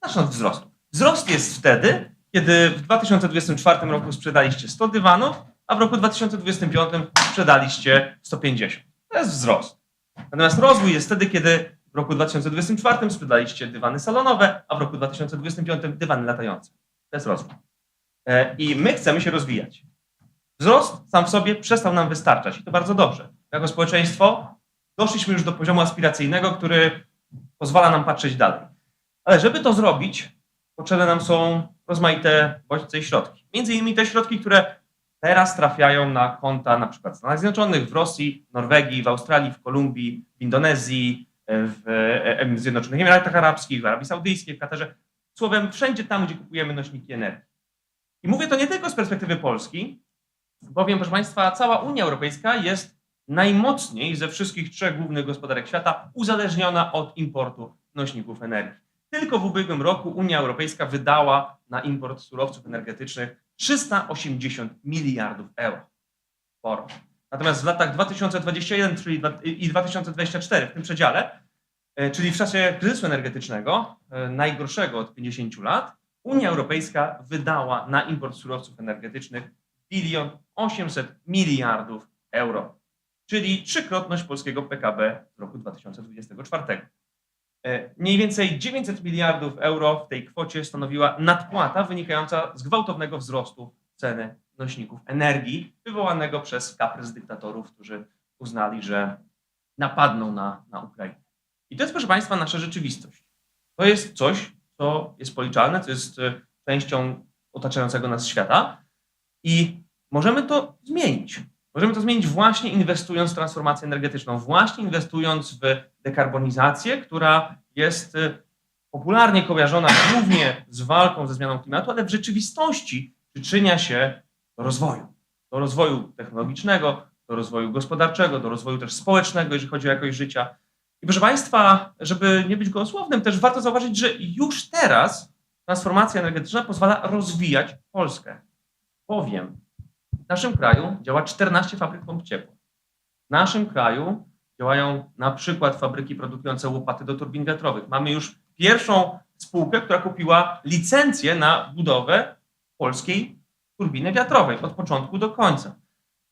zacznę od wzrostu. Wzrost jest wtedy, kiedy w 2024 roku sprzedaliście 100 dywanów, a w roku 2025 sprzedaliście 150. To jest wzrost. Natomiast rozwój jest wtedy, kiedy w roku 2024 sprzedaliście dywany salonowe, a w roku 2025 dywany latające. To jest rozwój. I my chcemy się rozwijać. Wzrost sam w sobie przestał nam wystarczać i to bardzo dobrze. Jako społeczeństwo doszliśmy już do poziomu aspiracyjnego, który pozwala nam patrzeć dalej. Ale żeby to zrobić, potrzebne nam są rozmaite bodźce i środki. Między innymi te środki, które teraz trafiają na konta na przykład w Stanach Zjednoczonych, w Rosji, w Norwegii, w Australii, w Kolumbii, w Indonezji, w Zjednoczonych Emiratach Arabskich, w Arabii Saudyjskiej, w Katarze. Słowem, wszędzie tam, gdzie kupujemy nośniki energii. I mówię to nie tylko z perspektywy Polski, bowiem, proszę Państwa, cała Unia Europejska jest najmocniej ze wszystkich 3 głównych gospodarek świata uzależniona od importu nośników energii. Tylko w ubiegłym roku Unia Europejska wydała na import surowców energetycznych 380 miliardów euro. Sporo. Natomiast w latach 2021 i 2024, w tym przedziale, czyli w czasie kryzysu energetycznego, najgorszego od 50 lat, Unia Europejska wydała na import surowców energetycznych 1 800 miliardów euro, czyli 3-krotność polskiego PKB z roku 2024. Mniej więcej 900 miliardów euro w tej kwocie stanowiła nadpłata wynikająca z gwałtownego wzrostu ceny nośników energii wywołanego przez kaprys dyktatorów, którzy uznali, że napadną na Ukrainę. I to jest, proszę Państwa, nasza rzeczywistość. To jest coś, co jest policzalne, co jest częścią otaczającego nas świata i możemy to zmienić. Możemy to zmienić właśnie inwestując w transformację energetyczną, właśnie inwestując w dekarbonizację, która jest popularnie kojarzona głównie z walką ze zmianą klimatu, ale w rzeczywistości przyczynia się do rozwoju technologicznego, do rozwoju gospodarczego, do rozwoju też społecznego, jeżeli chodzi o jakość życia. I proszę Państwa, żeby nie być gołosłownym, też warto zauważyć, że już teraz transformacja energetyczna pozwala rozwijać Polskę. Bowiem w naszym kraju działa 14 fabryk pomp ciepła. W naszym kraju działają na przykład fabryki produkujące łopaty do turbin wiatrowych. Mamy już pierwszą spółkę, która kupiła licencję na budowę polskiej turbiny wiatrowej od początku do końca.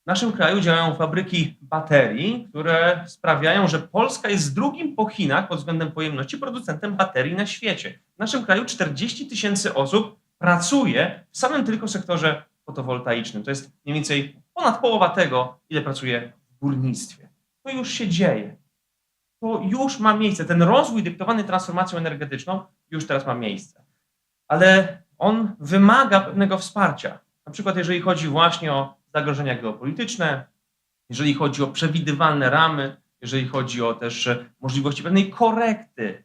W naszym kraju działają fabryki baterii, które sprawiają, że Polska jest drugim po Chinach pod względem pojemności producentem baterii na świecie. W naszym kraju 40 000 osób pracuje w samym tylko sektorze fotowoltaicznym. To jest mniej więcej ponad połowa tego, ile pracuje w górnictwie. To już się dzieje. To już ma miejsce. Ten rozwój dyktowany transformacją energetyczną już teraz ma miejsce. Ale on wymaga pewnego wsparcia. Na przykład jeżeli chodzi właśnie o zagrożenia geopolityczne, jeżeli chodzi o przewidywalne ramy, jeżeli chodzi o też możliwości pewnej korekty,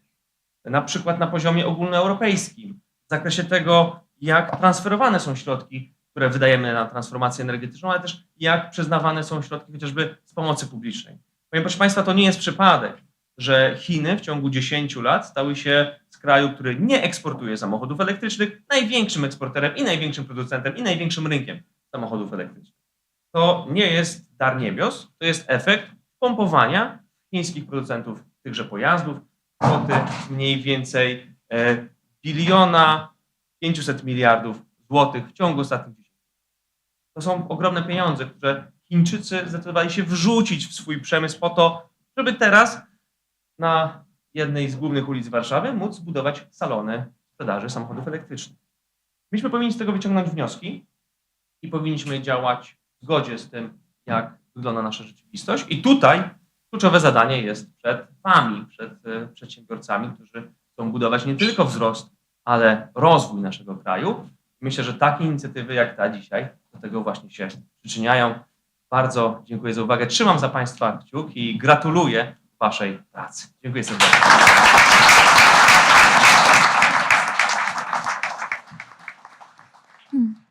na przykład na poziomie ogólnoeuropejskim, w zakresie tego, jak transferowane są środki, które wydajemy na transformację energetyczną, ale też jak przyznawane są środki chociażby z pomocy publicznej. Powiem, proszę Państwa, to nie jest przypadek, że Chiny w ciągu 10 lat stały się z kraju, który nie eksportuje samochodów elektrycznych, największym eksporterem i największym producentem i największym rynkiem samochodów elektrycznych. To nie jest dar niebios, to jest efekt pompowania chińskich producentów tychże pojazdów, kwoty mniej więcej 1 500 miliardów złotych w ciągu ostatnich 10 lat. To są ogromne pieniądze, które Chińczycy zdecydowali się wrzucić w swój przemysł po to, żeby teraz na jednej z głównych ulic Warszawy móc zbudować salony sprzedaży samochodów elektrycznych. Myśmy powinni z tego wyciągnąć wnioski i powinniśmy działać w zgodzie z tym, jak wygląda nasza rzeczywistość. I tutaj kluczowe zadanie jest przed Wami, przed przedsiębiorcami, którzy chcą budować nie tylko wzrost, ale rozwój naszego kraju. Myślę, że takie inicjatywy jak ta dzisiaj do tego właśnie się przyczyniają. Bardzo dziękuję za uwagę. Trzymam za Państwa kciuki i gratuluję Waszej pracy. Dziękuję serdecznie.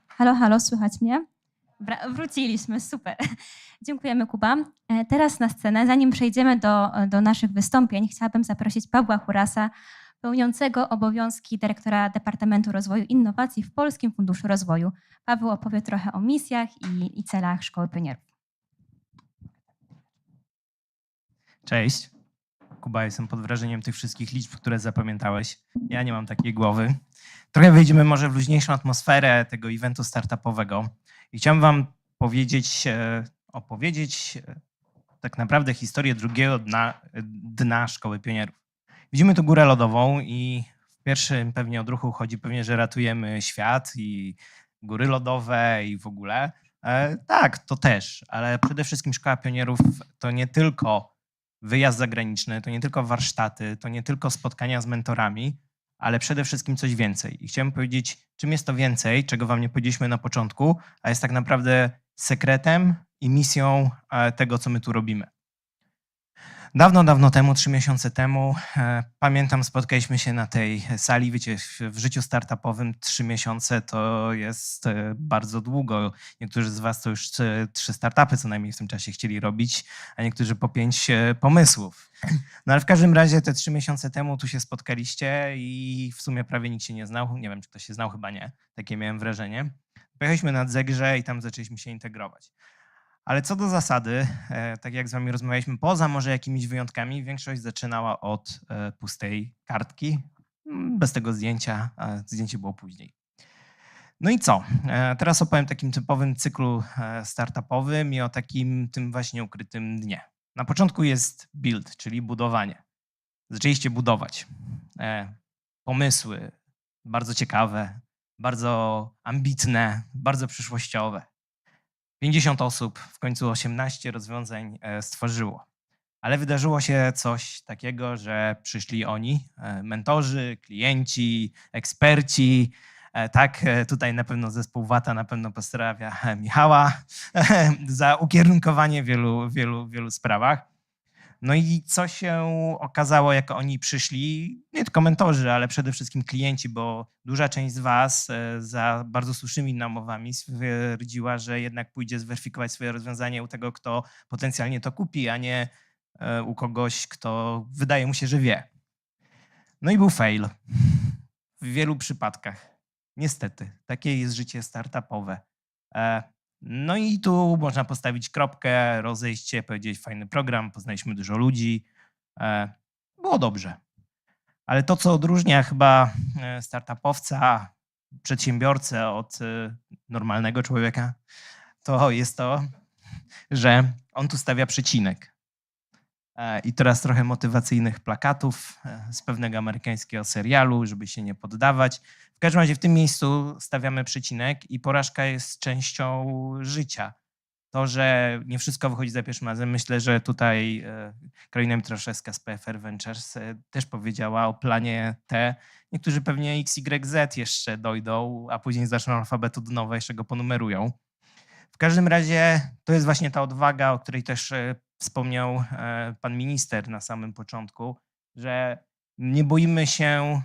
Halo, halo, słychać mnie? Wróciliśmy, super. Dziękujemy, Kuba. Teraz na scenę, zanim przejdziemy do naszych wystąpień, chciałabym zaprosić Pawła Hurasa, pełniącego obowiązki dyrektora Departamentu Rozwoju i Innowacji w Polskim Funduszu Rozwoju. Paweł opowie trochę o misjach i celach Szkoły Pionierów. Cześć. Kuba, jestem pod wrażeniem tych wszystkich liczb, które zapamiętałeś. Ja nie mam takiej głowy. Trochę wejdziemy może w luźniejszą atmosferę tego eventu startupowego. I chciałem Wam opowiedzieć tak naprawdę historię drugiego dna Szkoły Pionierów. Widzimy tu górę lodową i w pierwszym pewnie odruchu chodzi pewnie, że ratujemy świat i góry lodowe i w ogóle. Tak, to też, ale przede wszystkim Szkoła Pionierów to nie tylko wyjazd zagraniczny, to nie tylko warsztaty, to nie tylko spotkania z mentorami, ale przede wszystkim coś więcej. I chciałem powiedzieć, czym jest to więcej, czego Wam nie powiedzieliśmy na początku, a jest tak naprawdę sekretem i misją tego, co my tu robimy. Dawno, dawno temu, 3 miesiące temu, pamiętam, spotkaliśmy się na tej sali. Wiecie, w życiu startupowym 3 miesiące to jest bardzo długo. Niektórzy z was to już 3 startupy co najmniej w tym czasie chcieli robić, a niektórzy po 5 pomysłów. No ale w każdym razie te 3 miesiące temu tu się spotkaliście i w sumie prawie nikt się nie znał. Nie wiem, czy ktoś się znał, chyba nie. Takie miałem wrażenie. Pojechaliśmy na Zegrze i tam zaczęliśmy się integrować. Ale co do zasady, tak jak z wami rozmawialiśmy, poza może jakimiś wyjątkami, większość zaczynała od pustej kartki, bez tego zdjęcia, a zdjęcie było później. No i co? Teraz opowiem o takim typowym cyklu startupowym i o takim tym właśnie ukrytym dnie. Na początku jest build, czyli budowanie. Zaczęliście budować. Pomysły bardzo ciekawe, bardzo ambitne, bardzo przyszłościowe. 50 osób, w końcu 18 rozwiązań stworzyło. Ale wydarzyło się coś takiego, że przyszli oni, mentorzy, klienci, eksperci. Tak, tutaj na pewno zespół Wata na pewno pozdrawia Michała za ukierunkowanie w wielu sprawach. No i co się okazało, jak oni przyszli, nie tylko mentorzy, ale przede wszystkim klienci, bo duża część z was za bardzo słusznymi namowami stwierdziła, że jednak pójdzie zweryfikować swoje rozwiązanie u tego, kto potencjalnie to kupi, a nie u kogoś, kto wydaje mu się, że wie. No i był fail w wielu przypadkach. Niestety, takie jest życie startupowe. No i tu można postawić kropkę, rozejść się, powiedzieć fajny program, poznaliśmy dużo ludzi, było dobrze. Ale to, co odróżnia chyba startupowca, przedsiębiorcę od normalnego człowieka, to jest to, że on tu stawia przecinek. I teraz trochę motywacyjnych plakatów z pewnego amerykańskiego serialu, żeby się nie poddawać. W każdym razie w tym miejscu stawiamy przecinek i porażka jest częścią życia. To, że nie wszystko wychodzi za pierwszym razem. Myślę, że tutaj Karolina Mitroszewska z PFR Ventures też powiedziała o planie T. Niektórzy pewnie X, Y, Z jeszcze dojdą, a później zaczną alfabetu od nowa, jeszcze go ponumerują. W każdym razie to jest właśnie ta odwaga, o której też wspomniał pan minister na samym początku, że nie boimy się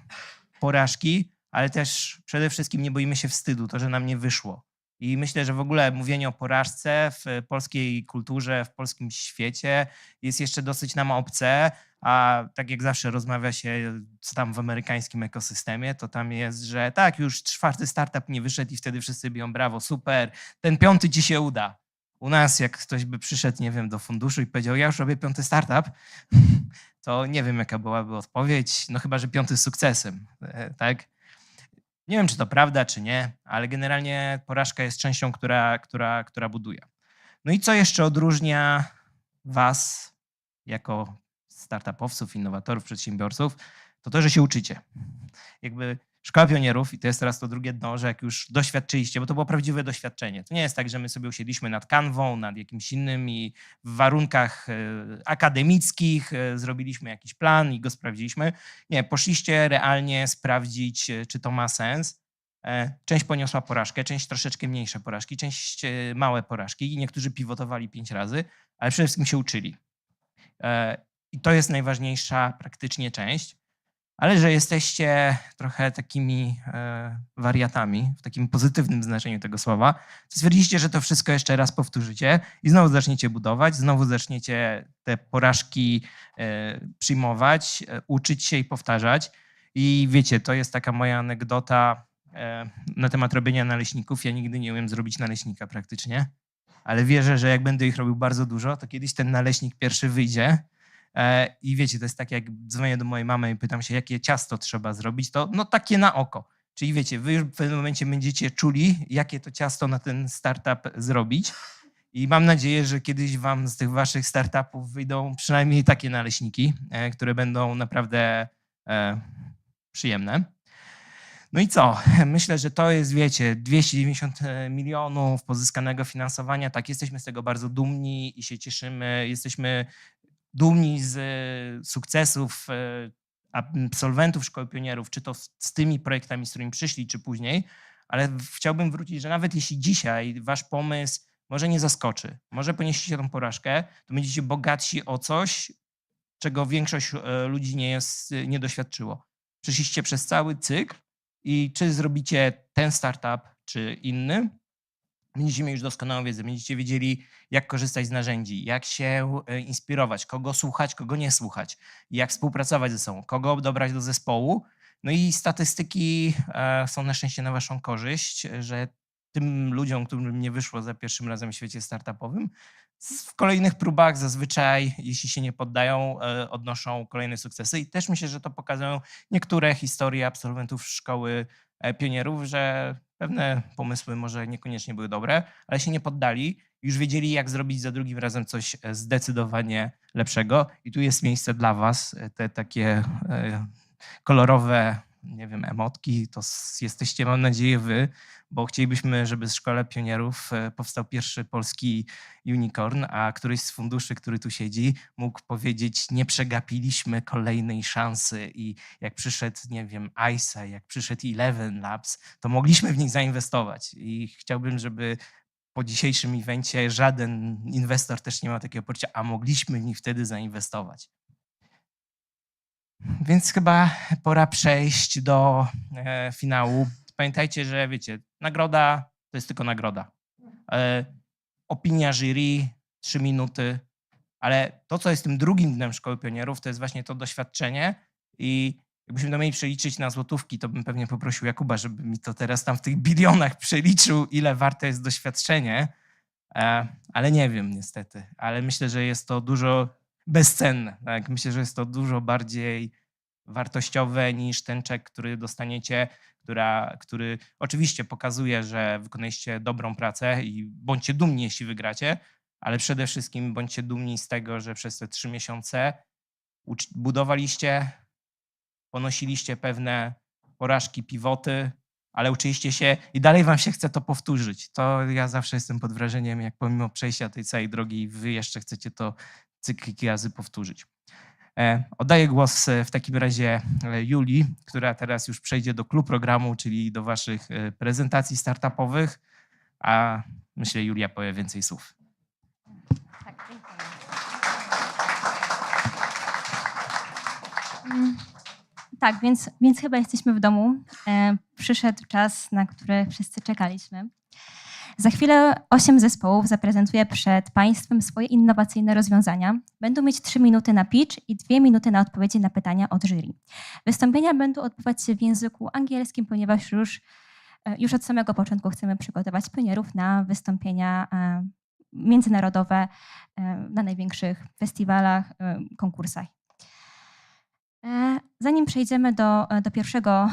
porażki, ale też przede wszystkim nie boimy się wstydu, to, że nam nie wyszło. I myślę, że w ogóle mówienie o porażce w polskiej kulturze, w polskim świecie jest jeszcze dosyć nam obce, a tak jak zawsze rozmawia się, co tam w amerykańskim ekosystemie, to tam jest, że tak, już 4. startup nie wyszedł i wtedy wszyscy biją brawo, super, ten 5. ci się uda. U nas, jak ktoś by przyszedł, nie wiem, do funduszu i powiedział, ja już robię 5. startup, to nie wiem, jaka byłaby odpowiedź, no chyba, że 5. z sukcesem, tak? Nie wiem, czy to prawda, czy nie, ale generalnie porażka jest częścią, która buduje. No i co jeszcze odróżnia was jako startupowców, innowatorów, przedsiębiorców, to to, że się uczycie. Jakby Szkoła Pionierów, i to jest teraz to drugie dno, że jak już doświadczyliście, bo to było prawdziwe doświadczenie. To nie jest tak, że my sobie usiedliśmy nad kanwą, nad jakimś innym i w warunkach akademickich zrobiliśmy jakiś plan i go sprawdziliśmy. Nie, poszliście realnie sprawdzić, czy to ma sens. Część poniosła porażkę, część troszeczkę mniejsze porażki, część małe porażki i niektórzy pivotowali 5 razy, ale przede wszystkim się uczyli. I to jest najważniejsza praktycznie część. Ale że jesteście trochę takimi wariatami, w takim pozytywnym znaczeniu tego słowa, to stwierdziliście, że to wszystko jeszcze raz powtórzycie i znowu zaczniecie budować, znowu zaczniecie te porażki przyjmować, uczyć się i powtarzać. I wiecie, to jest taka moja anegdota na temat robienia naleśników. Ja nigdy nie umiem zrobić naleśnika praktycznie, ale wierzę, że jak będę ich robił bardzo dużo, to kiedyś ten naleśnik pierwszy wyjdzie. I wiecie, to jest tak, jak dzwonię do mojej mamy i pytam się, jakie ciasto trzeba zrobić, to no takie na oko. Czyli wiecie, wy już w pewnym momencie będziecie czuli, jakie to ciasto na ten startup zrobić. I mam nadzieję, że kiedyś wam z tych waszych startupów wyjdą przynajmniej takie naleśniki, które będą naprawdę przyjemne. No i co? Myślę, że to jest, wiecie, 290 milionów pozyskanego finansowania. Tak, jesteśmy z tego bardzo dumni i się cieszymy. Jesteśmy dumni z sukcesów absolwentów Szkoły Pionierów, czy to z tymi projektami, z którymi przyszli, czy później, ale chciałbym wrócić, że nawet jeśli dzisiaj wasz pomysł może nie zaskoczy, może ponieśliście tą porażkę, to będziecie bogatsi o coś, czego większość ludzi nie doświadczyło. Przeszliście przez cały cykl i czy zrobicie ten startup, czy inny, będziecie mieli już doskonałą wiedzę, będziecie wiedzieli, jak korzystać z narzędzi, jak się inspirować, kogo słuchać, kogo nie słuchać, jak współpracować ze sobą, kogo dobrać do zespołu. No i statystyki są na szczęście na waszą korzyść, że tym ludziom, którym nie wyszło za pierwszym razem w świecie startupowym, w kolejnych próbach zazwyczaj, jeśli się nie poddają, odnoszą kolejne sukcesy. I też myślę, że to pokazują niektóre historie absolwentów Szkoły Pionierów, że pewne pomysły może niekoniecznie były dobre, ale się nie poddali, już wiedzieli, jak zrobić za drugim razem coś zdecydowanie lepszego. I tu jest miejsce dla was, te takie kolorowe, nie wiem, emotki, to jesteście, mam nadzieję, wy, bo chcielibyśmy, żeby w Szkole Pionierów powstał pierwszy polski unicorn, a któryś z funduszy, który tu siedzi, mógł powiedzieć, nie przegapiliśmy kolejnej szansy i jak przyszedł, nie wiem, ICE, jak przyszedł Eleven Labs, to mogliśmy w nich zainwestować i chciałbym, żeby po dzisiejszym evencie żaden inwestor też nie miał takiego poczucia, a mogliśmy w nich wtedy zainwestować. Więc chyba pora przejść do finału. Pamiętajcie, że wiecie, nagroda to jest tylko nagroda. Opinia jury, 3 minuty, ale to, co jest tym drugim dnem Szkoły Pionierów, to jest właśnie to doświadczenie i jakbyśmy to mieli przeliczyć na złotówki, to bym pewnie poprosił Jakuba, żeby mi to teraz tam w tych bilionach przeliczył, ile warte jest doświadczenie, ale nie wiem niestety, ale myślę, że jest to dużo bezcenne. Tak? Myślę, że jest to dużo bardziej wartościowe niż ten czek, który dostaniecie, który oczywiście pokazuje, że wykonaliście dobrą pracę i bądźcie dumni, jeśli wygracie, ale przede wszystkim bądźcie dumni z tego, że przez te 3 miesiące budowaliście, ponosiliście pewne porażki, pivoty, ale uczyliście się i dalej wam się chce to powtórzyć. To ja zawsze jestem pod wrażeniem, jak pomimo przejścia tej całej drogi wy jeszcze chcecie to cykl razy powtórzyć. Oddaję głos w takim razie Julii, która teraz już przejdzie do clue programu, czyli do waszych prezentacji startupowych, a myślę, Julia powie więcej słów. Tak, dziękuję. Tak, więc chyba jesteśmy w domu. Przyszedł czas, na który wszyscy czekaliśmy. Za chwilę 8 zespołów zaprezentuje przed Państwem swoje innowacyjne rozwiązania. Będą mieć 3 minuty na pitch i 2 minuty na odpowiedzi na pytania od jury. Wystąpienia będą odbywać się w języku angielskim, ponieważ już od samego początku chcemy przygotować pionierów na wystąpienia międzynarodowe na największych festiwalach, konkursach. Zanim przejdziemy do pierwszego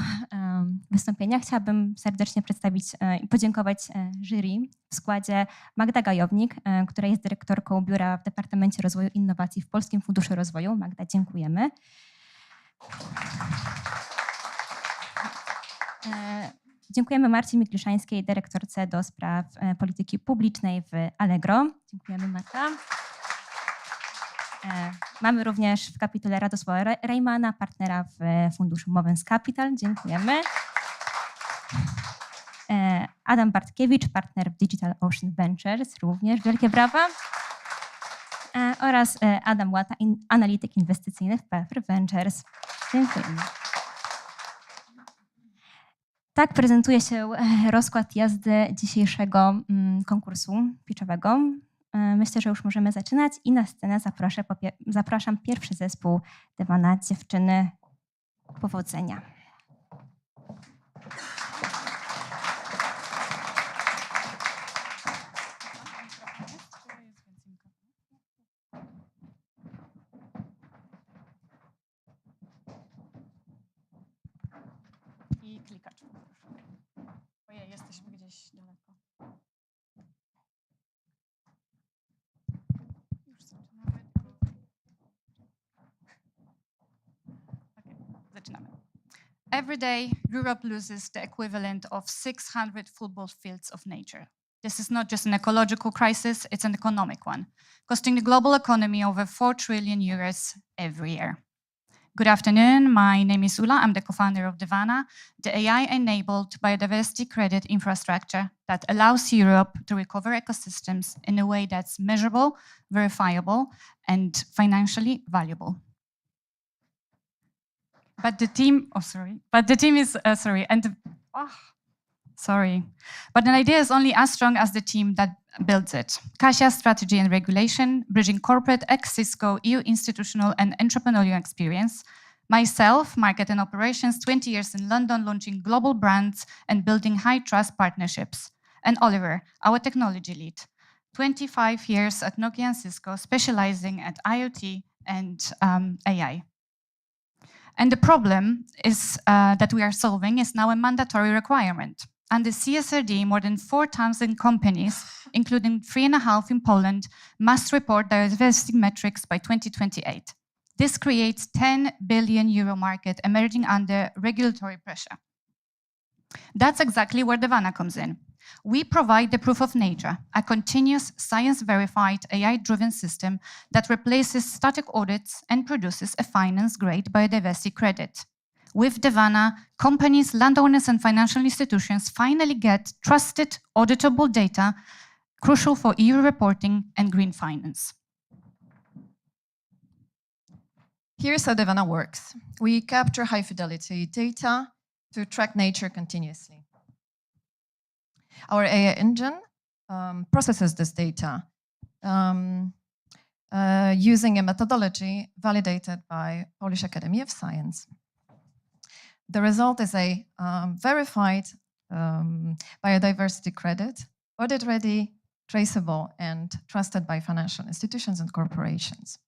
wystąpienia, chciałabym serdecznie przedstawić i podziękować jury w składzie Magda Gajownik, która jest dyrektorką biura w Departamencie Rozwoju i Innowacji w Polskim Funduszu Rozwoju. Magda, dziękujemy. Dziękujemy Marcie Mikliszańskiej, dyrektorce do spraw polityki publicznej w Allegro. Dziękujemy, Marta. Mamy również w kapitule Radosława Rejmana, partnera w funduszu Movens Capital. Dziękujemy. Adam Bartkiewicz, partner w Digital Ocean Ventures, również wielkie brawa. Oraz Adam Łata, analityk inwestycyjny w PFR Ventures. Dziękujemy. Tak prezentuje się rozkład jazdy dzisiejszego konkursu pitchowego. Myślę, że już możemy zaczynać i na scenę zapraszam pierwszy zespół Dywana Dziewczyny. Powodzenia. I klikacz. Ojej, jesteśmy gdzieś daleko. Już zaczynamy. Okay, zaczynamy. Every day, Europe loses the equivalent of 600 football fields of nature. This is not just an ecological crisis, it's an economic one, costing the global economy over 4 trillion euros every year. Good afternoon. My name is Ula. I'm the co-founder of Devana, the AI-enabled biodiversity credit infrastructure that allows Europe to recover ecosystems in a way that's measurable, verifiable, and financially valuable. But the team But an idea is only as strong as the team that builds it. Kasia, strategy and regulation, bridging corporate, ex-Cisco, EU institutional and entrepreneurial experience. Myself, market and operations, 20 years in London, launching global brands and building high-trust partnerships. And Oliver, our technology lead, 25 years at Nokia and Cisco, specializing at IoT and AI. And the problem is that we are solving is now a mandatory requirement. Under CSRD, more than 4,000 companies, including 3.5 in Poland, must report diversity metrics by 2028. This creates €10 billion market emerging under regulatory pressure. That's exactly where Devana comes in. We provide the proof of nature, a continuous science-verified AI-driven system that replaces static audits and produces a finance-grade biodiversity credit. With Devana, companies, landowners, and financial institutions finally get trusted, auditable data, crucial for EU reporting and green finance. Here's how Devana works. We capture high-fidelity data to track nature continuously. Our AI engine processes this data using a methodology validated by Polish Academy of Science. The result is a verified biodiversity credit, audit-ready, traceable, and trusted by financial institutions and corporations.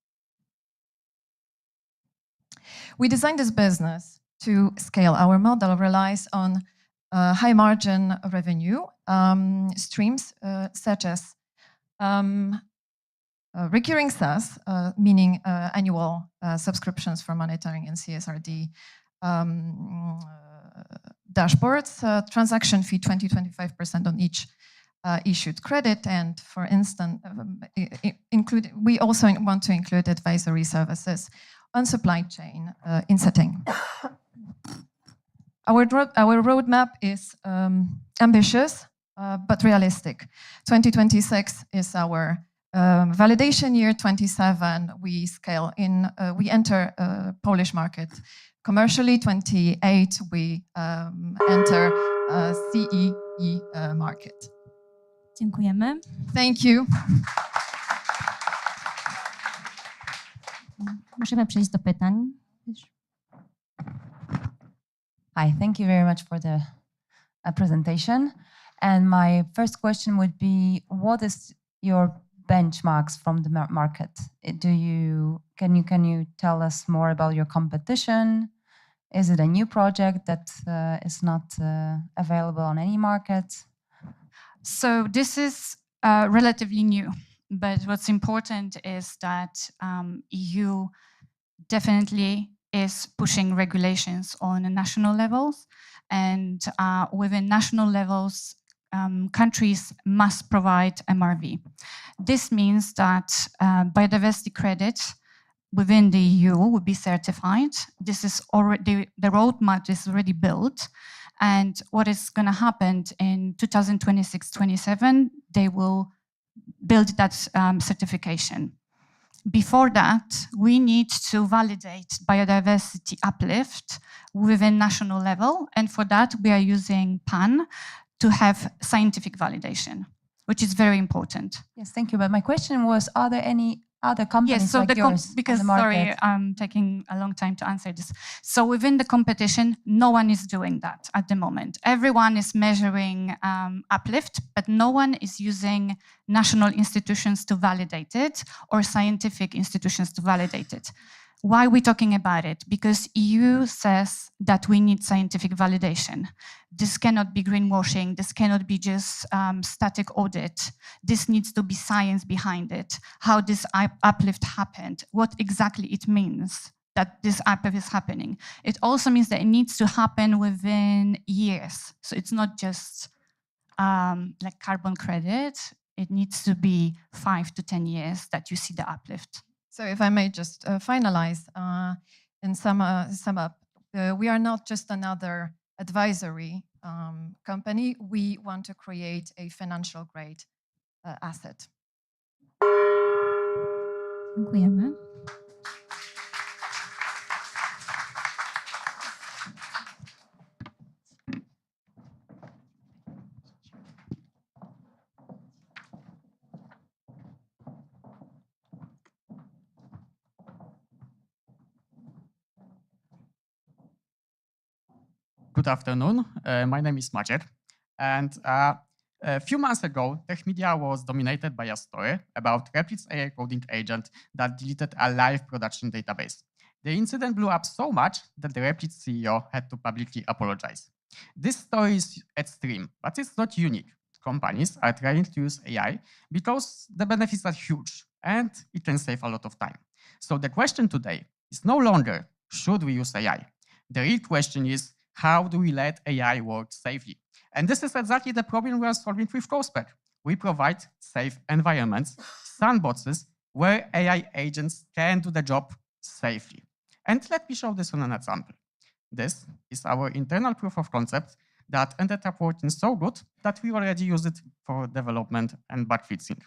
We designed this business to scale. Our model relies on high-margin revenue streams such as recurring SaaS, meaning annual subscriptions for monitoring and CSRD dashboards, transaction fee 20-25% on each issued credit, and for instance, we also want to include advisory services on supply chain in setting. Our roadmap is ambitious but realistic. 2026 is our validation year. 27 we scale in. We enter Polish market commercially. 28 we enter CEE market. Dziękujemy. Thank you. Możemy przejść do pytań. Hi, thank you very much for the presentation. And my first question would be, what is your benchmarks from the market? Can you tell us more about your competition? Is it a new project that is not available on any market? So this is relatively new, but what's important is that EU definitely is pushing regulations on national levels, and within national levels, countries must provide MRV. This means that biodiversity credit within the EU will be certified. This is already, the roadmap is already built, and what is going to happen in 2026-27, they will build that certification. Before that, we need to validate biodiversity uplift within national level, and for that we are using PAN to have scientific validation, which is very important. Yes, thank you. But my question was, are there any other companies yes, so like yours because on the market? sorry, I'm taking a long time to answer this. So within the competition, no one is doing that at the moment. Everyone is measuring uplift, but no one is using national institutions to validate it or scientific institutions to validate it. Why are we talking about it? Because EU says that we need scientific validation. This cannot be greenwashing. This cannot be just static audit. This needs to be science behind it. How this uplift happened, what exactly it means that this uplift is happening. It also means that it needs to happen within years. So it's not just like carbon credit. It needs to be 5 to 10 years that you see the uplift. So if I may just finalize, in sum up, we are not just another advisory company. We want to create a financial grade asset. Dziękujemy. Good afternoon. My name is Maciek, and a few months ago, tech media was dominated by a story about Replit's AI coding agent that deleted a live production database. The incident blew up so much that the Replit CEO had to publicly apologize. This story is extreme, but it's not unique. Companies are trying to use AI because the benefits are huge and it can save a lot of time. So the question today is no longer, should we use AI? The real question is, how do we let AI work safely? And this is exactly the problem we are solving with CoSpec. We provide safe environments, sandboxes, where AI agents can do the job safely. And let me show this on an example. This is our internal proof of concept that ended up working so good that we already use it for development and bug fixing.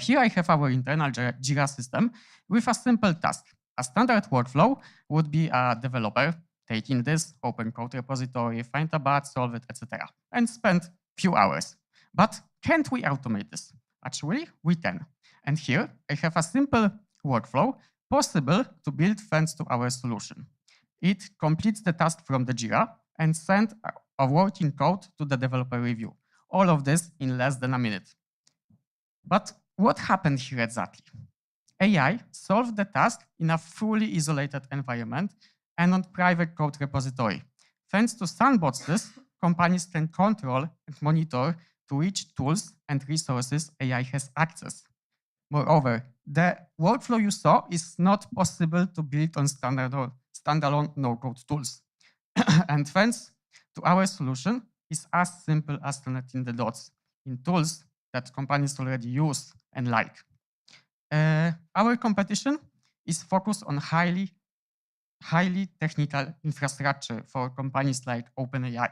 Here I have our internal Jira system with a simple task. A standard workflow would be a developer taking this open code repository, find a bug, solve it, etc., and spend few hours. But can't we automate this? Actually, we can. And here I have a simple workflow possible to build thanks to our solution. It completes the task from the Jira and sends a working code to the developer review. All of this in less than a minute. But what happened here exactly? AI solved the task in a fully isolated environment and on private code repository. Thanks to sandboxes, companies can control and monitor to which tools and resources AI has access. Moreover, the workflow you saw is not possible to build on standalone no-code tools. And thanks to our solution, it's as simple as connecting the dots in tools that companies already use and like. Our competition is focused on highly technical infrastructure for companies like OpenAI.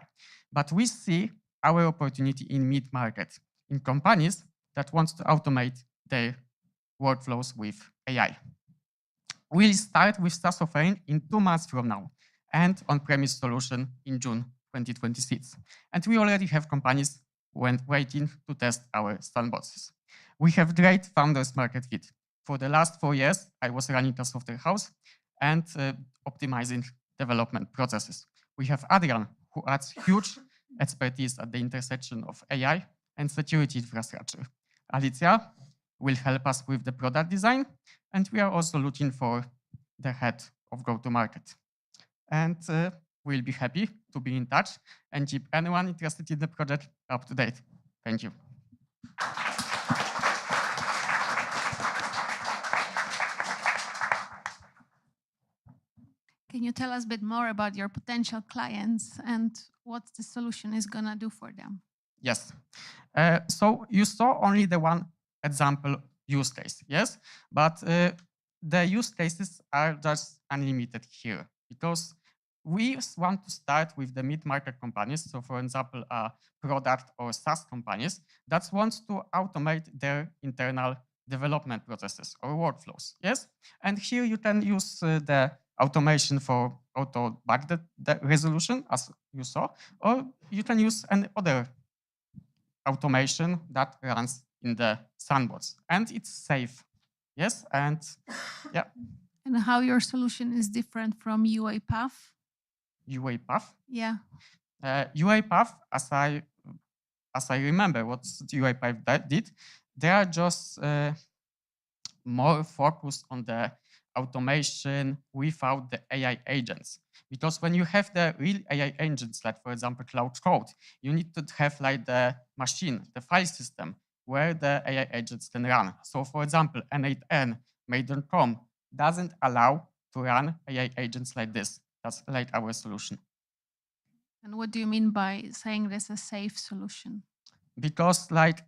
But we see our opportunity in mid-market, in companies that want to automate their workflows with AI. We'll start with SaaS offering in 2 months from now and on-premise solution in June 2026. And we already have companies waiting to test our sandboxes. We have great founders market fit. For the last 4 years, I was running a software house and optimizing development processes. We have Adrian, who adds huge expertise at the intersection of AI and security infrastructure. Alicia will help us with the product design, and we are also looking for the head of go-to-market. And we'll be happy to be in touch and keep anyone interested in the project up to date. Thank you. Can you tell us a bit more about your potential clients and what the solution is going to do for them? Yes. So you saw only the one example use case, yes? But the use cases are just unlimited here because we want to start with the mid-market companies. So for example, product or SaaS companies that want to automate their internal development processes or workflows, yes? And here you can use the automation for auto bug the resolution, as you saw, or you can use any other automation that runs in the sandbox, and it's safe, yes, and yeah. And how your solution is different from UiPath? UiPath? Yeah. UiPath, as I remember what UiPath did, they are just more focused on the automation without the AI agents. Because when you have the real AI agents, like for example, Cloud Code, you need to have like the machine, the file system, where the AI agents can run. So for example, N8N, Maid.com doesn't allow to run AI agents like this. That's like our solution. And what do you mean by saying this is a safe solution? Because like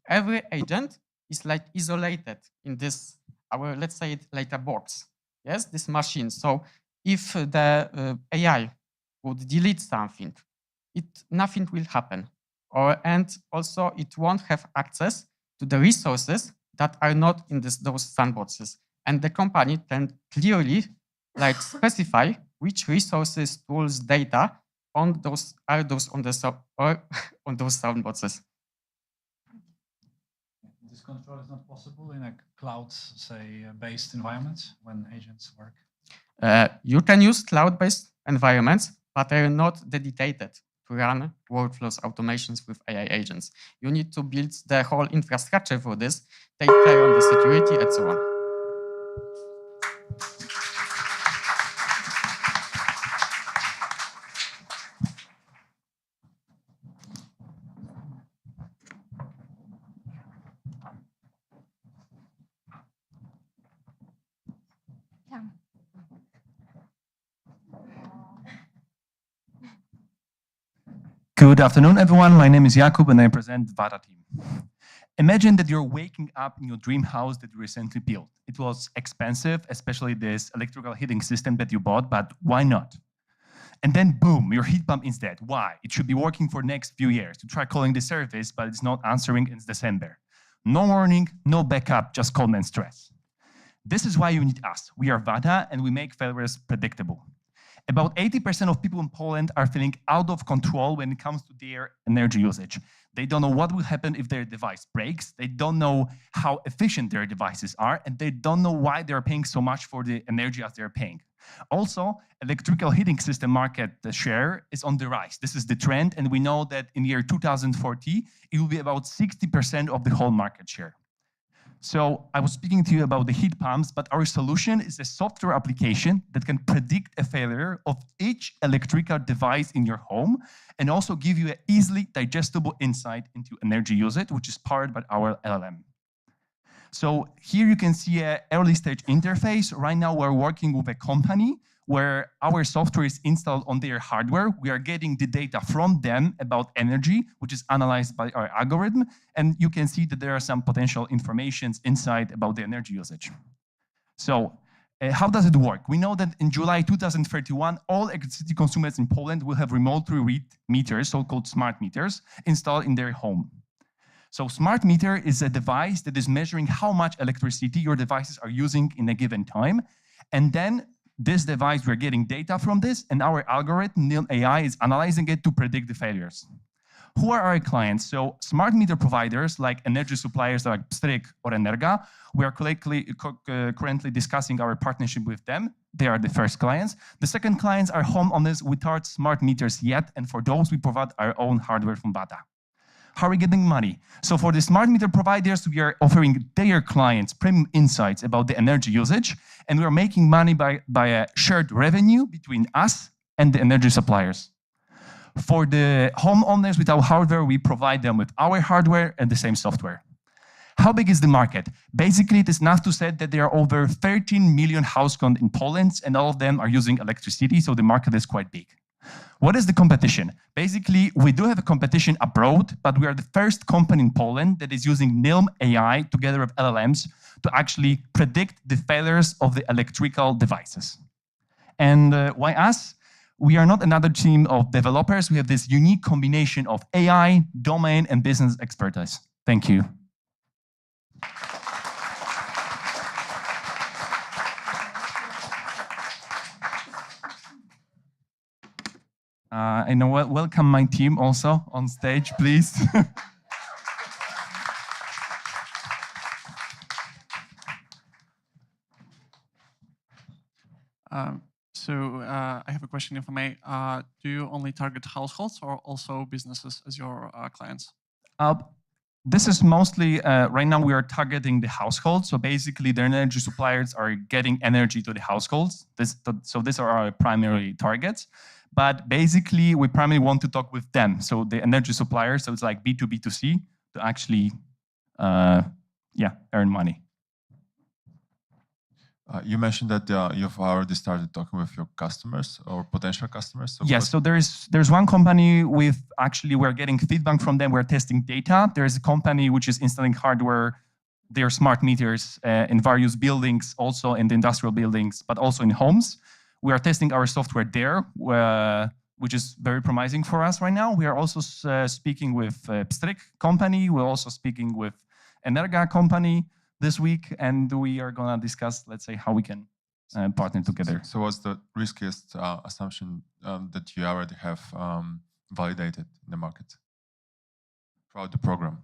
every agent is like isolated in this our, let's say it like a box. Yes, this machine. So if the AI would delete something, nothing will happen. And also it won't have access to the resources that are not in those sandboxes. And the company can clearly specify which resources, tools, data on those on those sandboxes. This control is not possible in a cloud, say, based environment when agents work. You can use cloud-based environments, but they are not dedicated to run workflows, automations with AI agents. You need to build the whole infrastructure for this, take care on the security, and so on. Good afternoon, everyone. My name is Jakub, and I present the VADA team. Imagine that you're waking up in your dream house that you recently built. It was expensive, especially this electrical heating system that you bought, but why not? And then boom, your heat pump is dead. Why? It should be working for the next few years. You try calling the service, but it's not answering. It's December. No warning, no backup, just cold and stress. This is why you need us. We are VADA, and we make failures predictable. About 80% of people in Poland are feeling out of control when it comes to their energy usage. They don't know what will happen if their device breaks. They don't know how efficient their devices are, and they don't know why they're paying so much for the energy as they're paying. Also, electrical heating system market share is on the rise. This is the trend, and we know that in year 2040, it will be about 60% of the whole market share. So I was speaking to you about the heat pumps, but our solution is a software application that can predict a failure of each electrical device in your home and also give you an easily digestible insight into energy usage, which is powered by our LLM. So here you can see an early stage interface. Right now we're working with a company where our software is installed on their hardware. We are getting the data from them about energy, which is analyzed by our algorithm. And you can see that there are some potential informations inside about the energy usage. So how does it work? We know that in July 2031, all electricity consumers in Poland will have remotely read meters, so-called smart meters, installed in their home. So smart meter is a device that is measuring how much electricity your devices are using in a given time. And then this device, we're getting data from this, and our algorithm, NIL AI, is analyzing it to predict the failures. Who are our clients? So smart meter providers like energy suppliers like Trzy or Energa, we are currently discussing our partnership with them. They are the first clients. The second clients are homeowners without smart meters yet, and for those, we provide our own hardware from VADA. How are we getting money? So for the smart meter providers, we are offering their clients premium insights about the energy usage, and we are making money by a shared revenue between us and the energy suppliers. For the homeowners without hardware, we provide them with our hardware and the same software. How big is the market? Basically, it is enough to say that there are over 13 million households in Poland, and all of them are using electricity, so the market is quite big. What is the competition? Basically, we do have a competition abroad, but we are the first company in Poland that is using NIL AI together with LLMs to actually predict the failures of the electrical devices. And why us? We are not another team of developers. We have this unique combination of AI, domain, and business expertise. Thank you. And welcome my team also on stage, please. I have a question, if I may. Do you only target households or also businesses as your clients? This is mostly, right now we are targeting the households. So basically the energy suppliers are getting energy to the households. So these are our primary targets. But basically we primarily want to talk with them. So the energy suppliers, so it's like B2B2C to actually, earn money. You mentioned that you've already started talking with your customers or potential customers. So yes, so there's one company with actually we're getting feedback from them. We're testing data. There's a company which is installing hardware their smart meters in various buildings, also in the industrial buildings, but also in homes. We are testing our software there, which is very promising for us right now. We are also speaking with Pstryk company. We're also speaking with Energa company this week, and we are going to discuss, let's say, how we can partner together. So what's the riskiest assumption that you already have validated in the market throughout the program?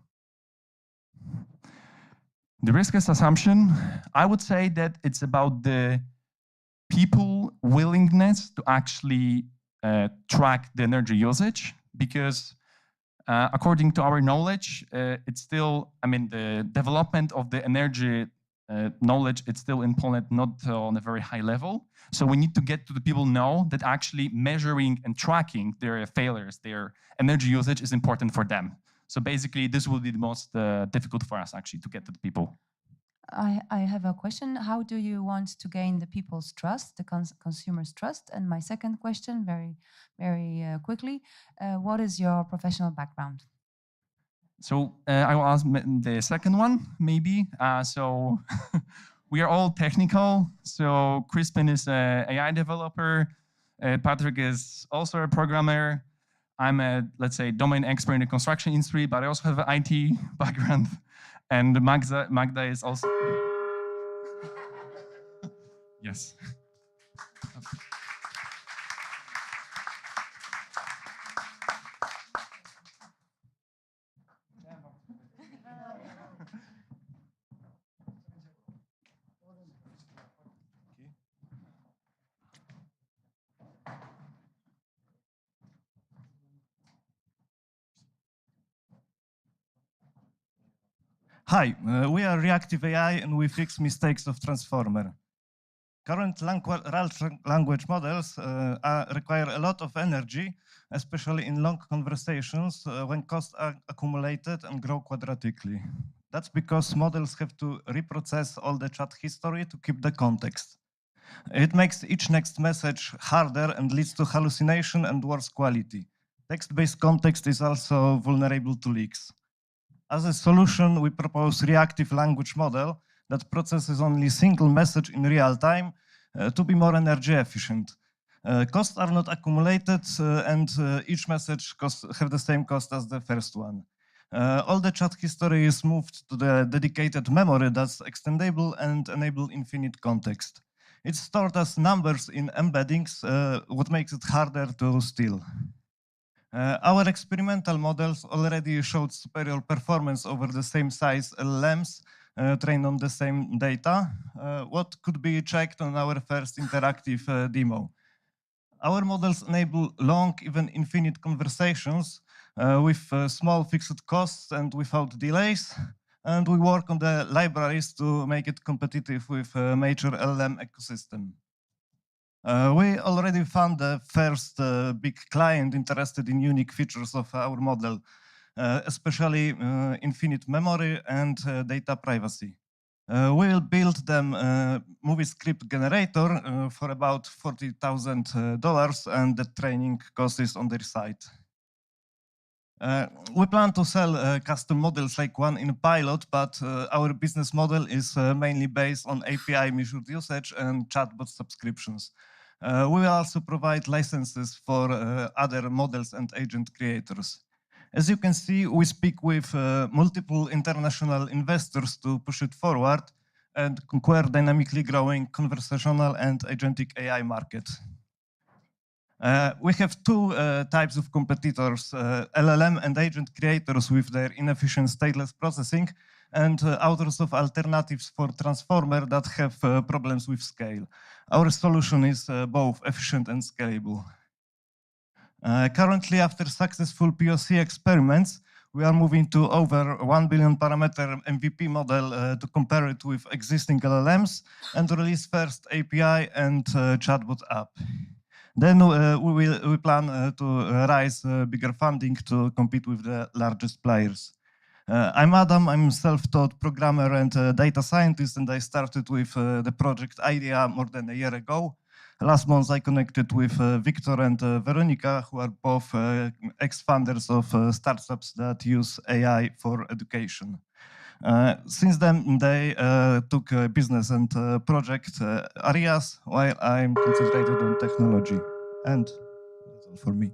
The riskiest assumption, I would say that it's about the people willingness to actually track the energy usage, because according to our knowledge, it's still, I mean, the development of the energy knowledge, it's still in Poland not on a very high level. So we need to get to the people know that actually measuring and tracking their failures, their energy usage is important for them. So basically, this will be the most difficult for us actually to get to the people. I have a question. How do you want to gain the people's trust, the consumers' trust? And my second question, very quickly, what is your professional background? So I will ask the second one, maybe. So we are all technical. So Crispin is an AI developer. Patrick is also a programmer. I'm a, let's say, domain expert in the construction industry, but I also have an IT background. And Magda is also... Yes. Hi, we are Reactive AI and we fix mistakes of transformer. Current language models require a lot of energy, especially in long conversations when costs are accumulated and grow quadratically. That's because models have to reprocess all the chat history to keep the context. It makes each next message harder and leads to hallucination and worse quality. Text-based context is also vulnerable to leaks. As a solution, we propose reactive language model that processes only single message in real time to be more energy efficient. Costs are not accumulated and each message have the same cost as the first one. All the chat history is moved to the dedicated memory that's extendable and enable infinite context. It's stored as numbers in embeddings, what makes it harder to steal. Our experimental models already showed superior performance over the same size LLMs trained on the same data, what could be checked on our first interactive demo. Our models enable long, even infinite conversations with small fixed costs and without delays, and we work on the libraries to make it competitive with a major LLM ecosystem. We already found the first big client interested in unique features of our model, especially infinite memory and data privacy. We will build them movie script generator for about $40,000, and the training cost is on their site. We plan to sell custom models like one in a pilot, but our business model is mainly based on API measured usage and chatbot subscriptions. We will also provide licenses for other models and agent creators. As you can see, we speak with multiple international investors to push it forward and conquer dynamically growing conversational and agentic AI market. We have two types of competitors, LLM and agent creators with their inefficient stateless processing, and authors of alternatives for transformer that have problems with scale. Our solution is both efficient and scalable. Currently, after successful POC experiments, we are moving to over 1 billion parameter MVP model to compare it with existing LLMs and release first API and chatbot app. Then we plan to raise bigger funding to compete with the largest players. I'm Adam, I'm a self-taught programmer and data scientist, and I started with the project idea more than a year ago. Last month I connected with Victor and Veronica, who are both ex-founders of startups that use AI for education. Since then, they took business and project areas, while I'm concentrated on technology. And that's all for me.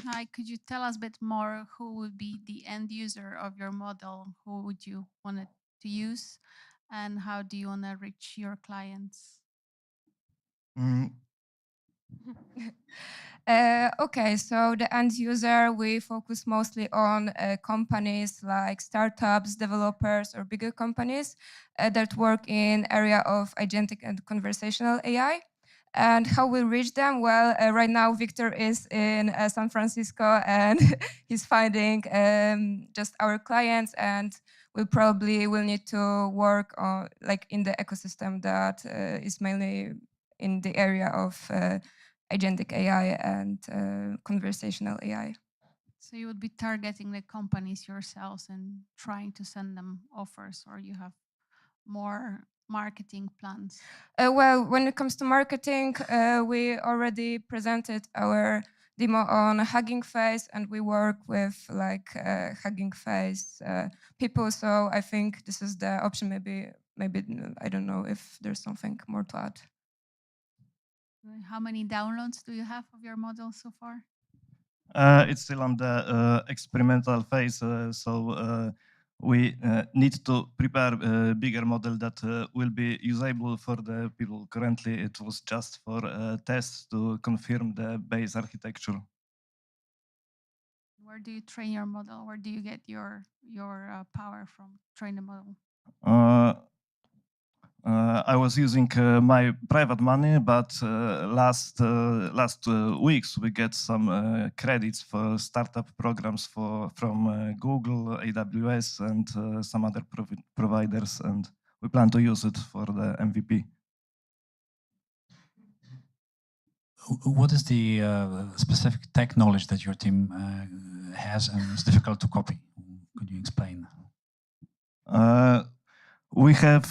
Hi, could you tell us a bit more who would be the end user of your model? Who would you want it to use? And how do you want to reach your clients? Okay, so the end user, we focus mostly on companies like startups, developers, or bigger companies that work in area of agentic and conversational AI. And how we reach them? Well, right now Victor is in San Francisco and he's finding just our clients, and we probably will need to work on like in the ecosystem that is mainly in the area of agentic AI and conversational AI. So you would be targeting the companies yourselves and trying to send them offers, or you have more marketing plans? Well, when it comes to marketing, we already presented our demo on Hugging Face, and we work with like Hugging Face people. So I think this is the option. Maybe I don't know if there's something more to add. How many downloads do you have of your model so far? It's still on the experimental phase, so we need to prepare a bigger model that will be usable for the people. Currently, it was just for tests to confirm the base architecture. Where do you train your model? Where do you get your power from? Train the model. I was using my private money, but last weeks we get some credits for startup programs from Google, AWS, and some other providers, and we plan to use it for the MVP. What is the specific tech knowledge that your team has and is difficult to copy? Could you explain? We have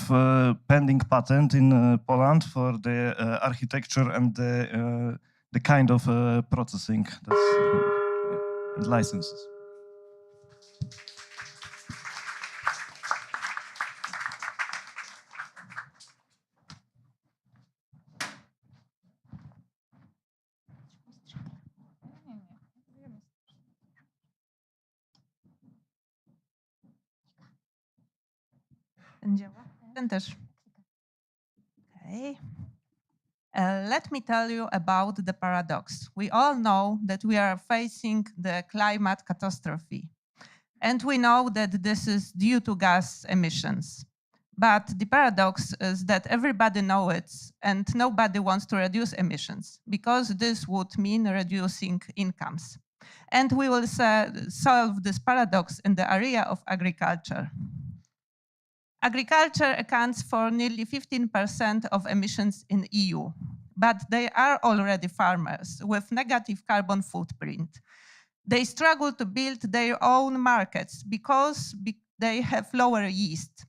pending patent in Poland for the architecture and the kind of processing that's and licenses. Ten działa? Ten też. Okay. Let me tell you about the paradox. We all know that we are facing the climate catastrophe. And we know that this is due to gas emissions. But the paradox is that everybody knows it and nobody wants to reduce emissions, because this would mean reducing incomes. And we will solve this paradox in the area of agriculture. Agriculture accounts for nearly 15% of emissions in EU, but they are already farmers with negative carbon footprint. They struggle to build their own markets because they have lower yield.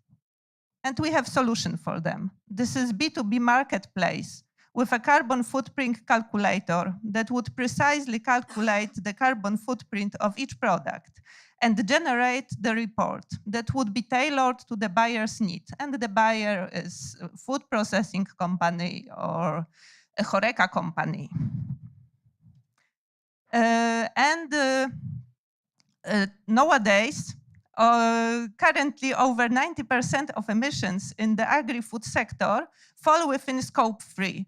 And we have a solution for them. This is B2B marketplace with a carbon footprint calculator that would precisely calculate the carbon footprint of each product and generate the report that would be tailored to the buyer's need. And the buyer is a food processing company or a HoReCa company. Nowadays, currently over 90% of emissions in the agri-food sector fall within scope 3,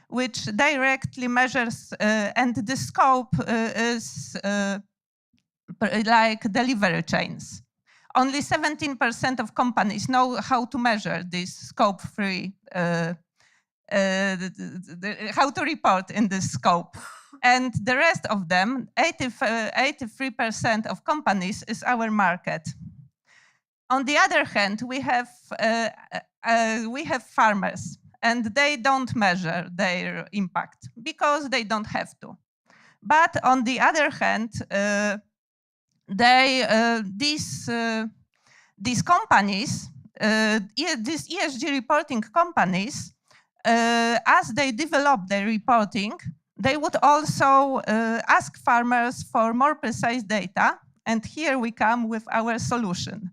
which directly measures, and the scope is like delivery chains. Only 17% of companies know how to measure this scope 3, how to report in this scope. And the rest of them, 83% of companies, is our market. On the other hand, we have farmers, and they don't measure their impact because they don't have to. But on the other hand, these companies, these ESG reporting companies, as they develop their reporting, They would also ask farmers for more precise data. And here we come with our solution.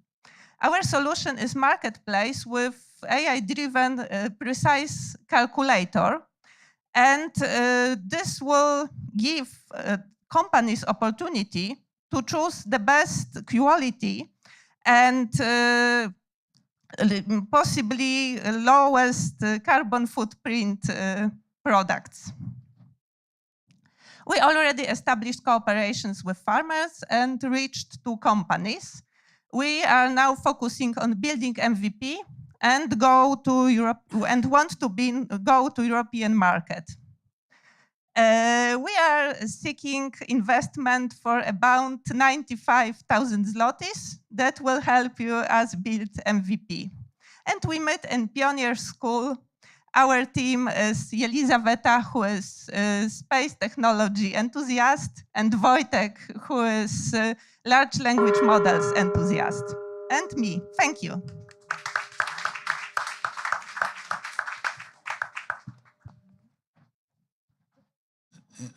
Our solution is marketplace with AI-driven precise calculator. And this will give companies opportunity to choose the best quality and possibly lowest carbon footprint products. We already established cooperations with farmers and reached 2 companies. We are now focusing on building MVP and go to Europe and want to go to European market. We are seeking investment for about 95,000 zlotys that will help us build MVP. And we met in Pioneer School. Our team is Jelizaveta, who is a space technology enthusiast, and Wojtek, who is a large language models enthusiast, and me. Thank you.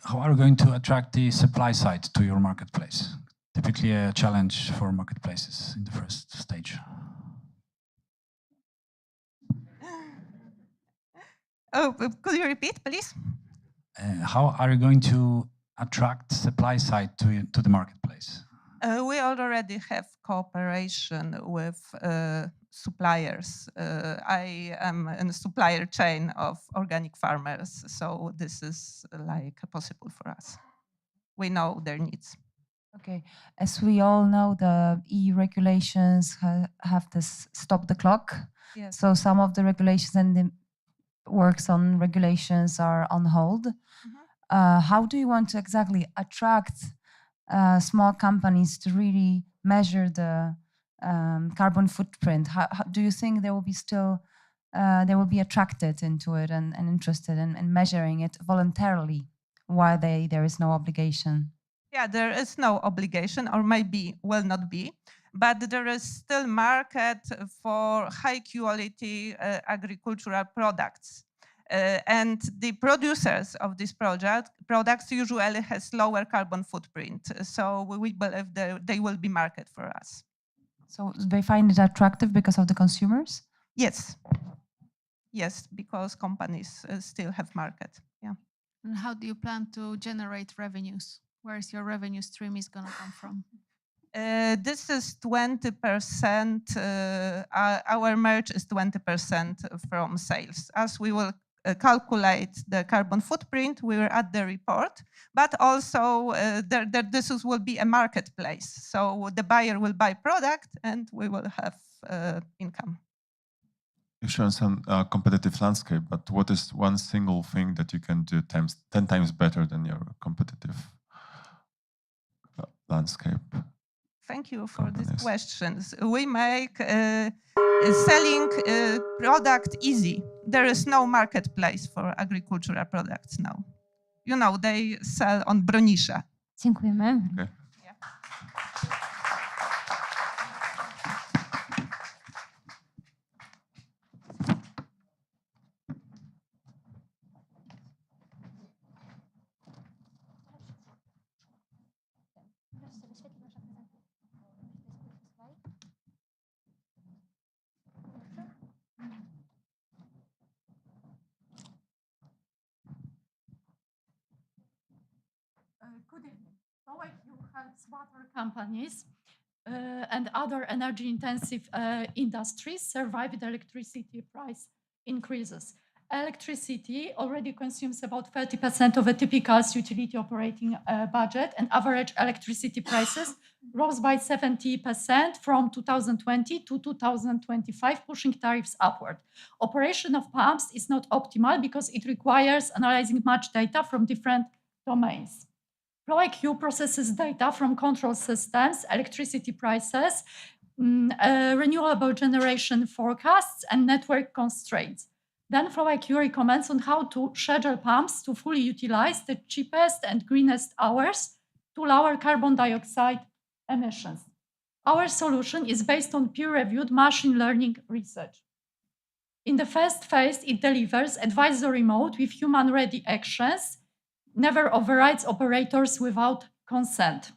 How are you going to attract the supply side to your marketplace? Typically a challenge for marketplaces in the first stage. Oh, could you repeat, please? How are you going to attract supply side to the marketplace? We already have cooperation with suppliers. I am in a supplier chain of organic farmers, so this is like possible for us. We know their needs. Okay, as we all know, the EU regulations have this stop the clock. Yes. So some of the regulations and the works on regulations are on hold. How do you want to exactly attract small companies to really measure the carbon footprint? How do you think they will be still they will be attracted into it and interested in measuring it voluntarily while there is no obligation? Yeah, there is no obligation, or maybe will not be, but there is still market for high quality agricultural products. And the producers of these products usually has lower carbon footprint. So we believe they will be market for us. So they find it attractive because of the consumers? Yes. Yes, because companies still have market. Yeah. And how do you plan to generate revenues? Where is your revenue stream is going to come from? This is 20%. Our merch is 20% from sales. As we will calculate the carbon footprint, we will add the report, but also this will be a marketplace. So the buyer will buy product and we will have income. You've shown some competitive landscape, but what is one single thing that you can do 10 times better than your competitive landscape? Thank you for these questions. We make selling product easy. There is no marketplace for agricultural products now. You know, they sell on Bronisha. Dziękujemy. Okay. Good evening. OIQ helps water companies and other energy-intensive industries survive the electricity price increases. Electricity already consumes about 30% of a typical utility operating budget, and average electricity prices rose by 70% from 2020 to 2025, pushing tariffs upward. Operation of pumps is not optimal because it requires analyzing much data from different domains. ProIQ processes data from control systems, electricity prices, renewable generation forecasts, and network constraints. Then ProIQ recommends on how to schedule pumps to fully utilize the cheapest and greenest hours to lower carbon dioxide emissions. Our solution is based on peer-reviewed machine learning research. In the first phase, it delivers advisory mode with human-ready actions never overrides operators without consent.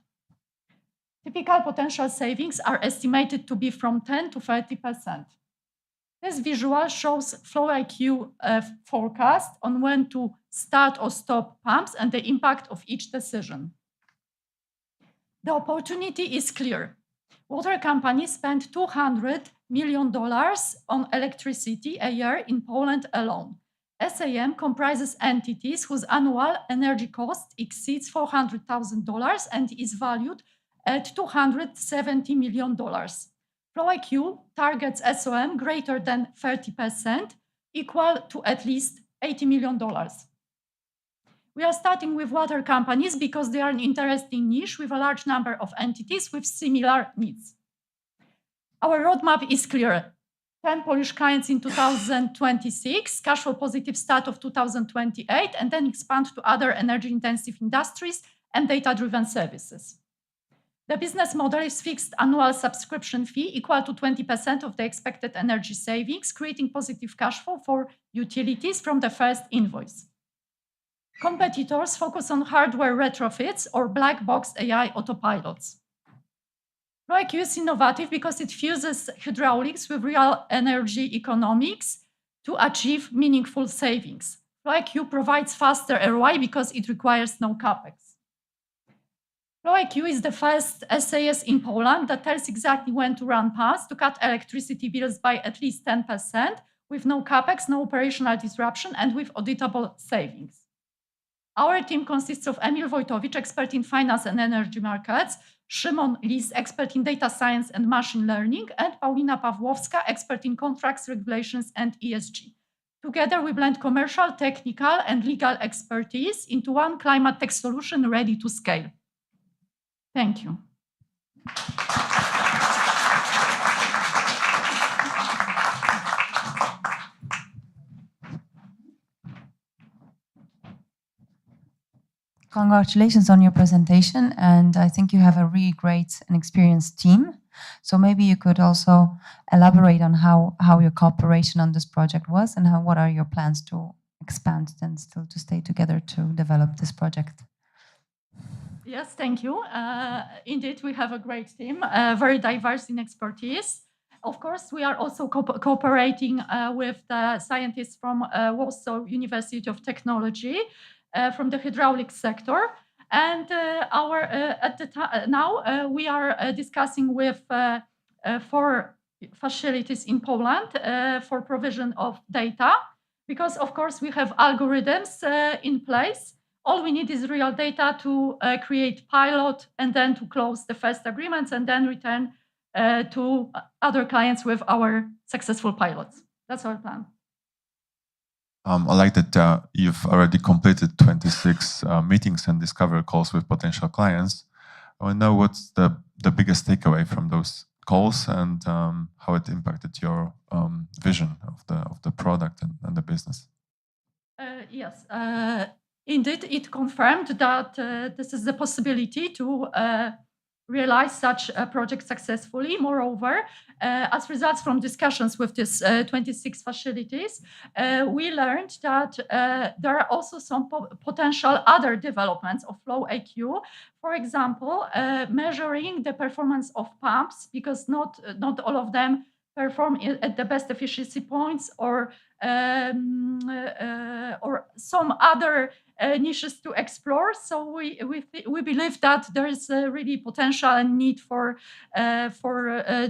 Typical potential savings are estimated to be from 10 to 30%. This visual shows FlowIQ forecast on when to start or stop pumps and the impact of each decision. The opportunity is clear. Water companies spend $200 million on electricity a year in Poland alone. SAM comprises entities whose annual energy cost exceeds $400,000 and is valued at $270 million. FlowIQ targets SOM greater than 30%, equal to at least $80 million. We are starting with water companies because they are an interesting niche with a large number of entities with similar needs. Our roadmap is clear. 10 Polish clients in 2026, cash flow positive start of 2028, and then expand to other energy-intensive industries and data-driven services. The business model is fixed annual subscription fee equal to 20% of the expected energy savings, creating positive cash flow for utilities from the first invoice. Competitors focus on hardware retrofits or black box AI autopilots. FlowIQ is innovative because it fuses hydraulics with real energy economics to achieve meaningful savings. FlowIQ provides faster ROI because it requires no CapEx. FlowIQ is the first SAS in Poland that tells exactly when to run pumps to cut electricity bills by at least 10% with no CapEx, no operational disruption, and with auditable savings. Our team consists of Emil Wojtowicz, expert in finance and energy markets, Szymon Lis, expert in data science and machine learning, and Paulina Pawłowska, expert in contracts, regulations, and ESG. Together, we blend commercial, technical, and legal expertise into one climate tech solution ready to scale. Thank you. Congratulations on your presentation, and I think you have a really great and experienced team. So maybe you could also elaborate on how your cooperation on this project was and what are your plans to expand and still to stay together to develop this project. Yes, thank you. Indeed, we have a great team, very diverse in expertise. Of course, we are also cooperating with the scientists from Warsaw University of Technology, from the hydraulic sector. And now we are discussing with 4 facilities in Poland for provision of data, because of course we have algorithms in place. All we need is real data to create pilot and then to close the first agreements and then return to other clients with our successful pilots. That's our plan. I like that you've already completed 26 meetings and discovery calls with potential clients. I want to know what's the biggest takeaway from those calls and how it impacted your vision of the product and the business. Yes, indeed, it confirmed that this is the possibility to realize such a project successfully. Moreover, as results from discussions with these 26 facilities, we learned that there are also some potential other developments of FlowIQ. For example, measuring the performance of pumps, because not all of them perform at the best efficiency points, or some other niches to explore. So we believe that there is really potential and need for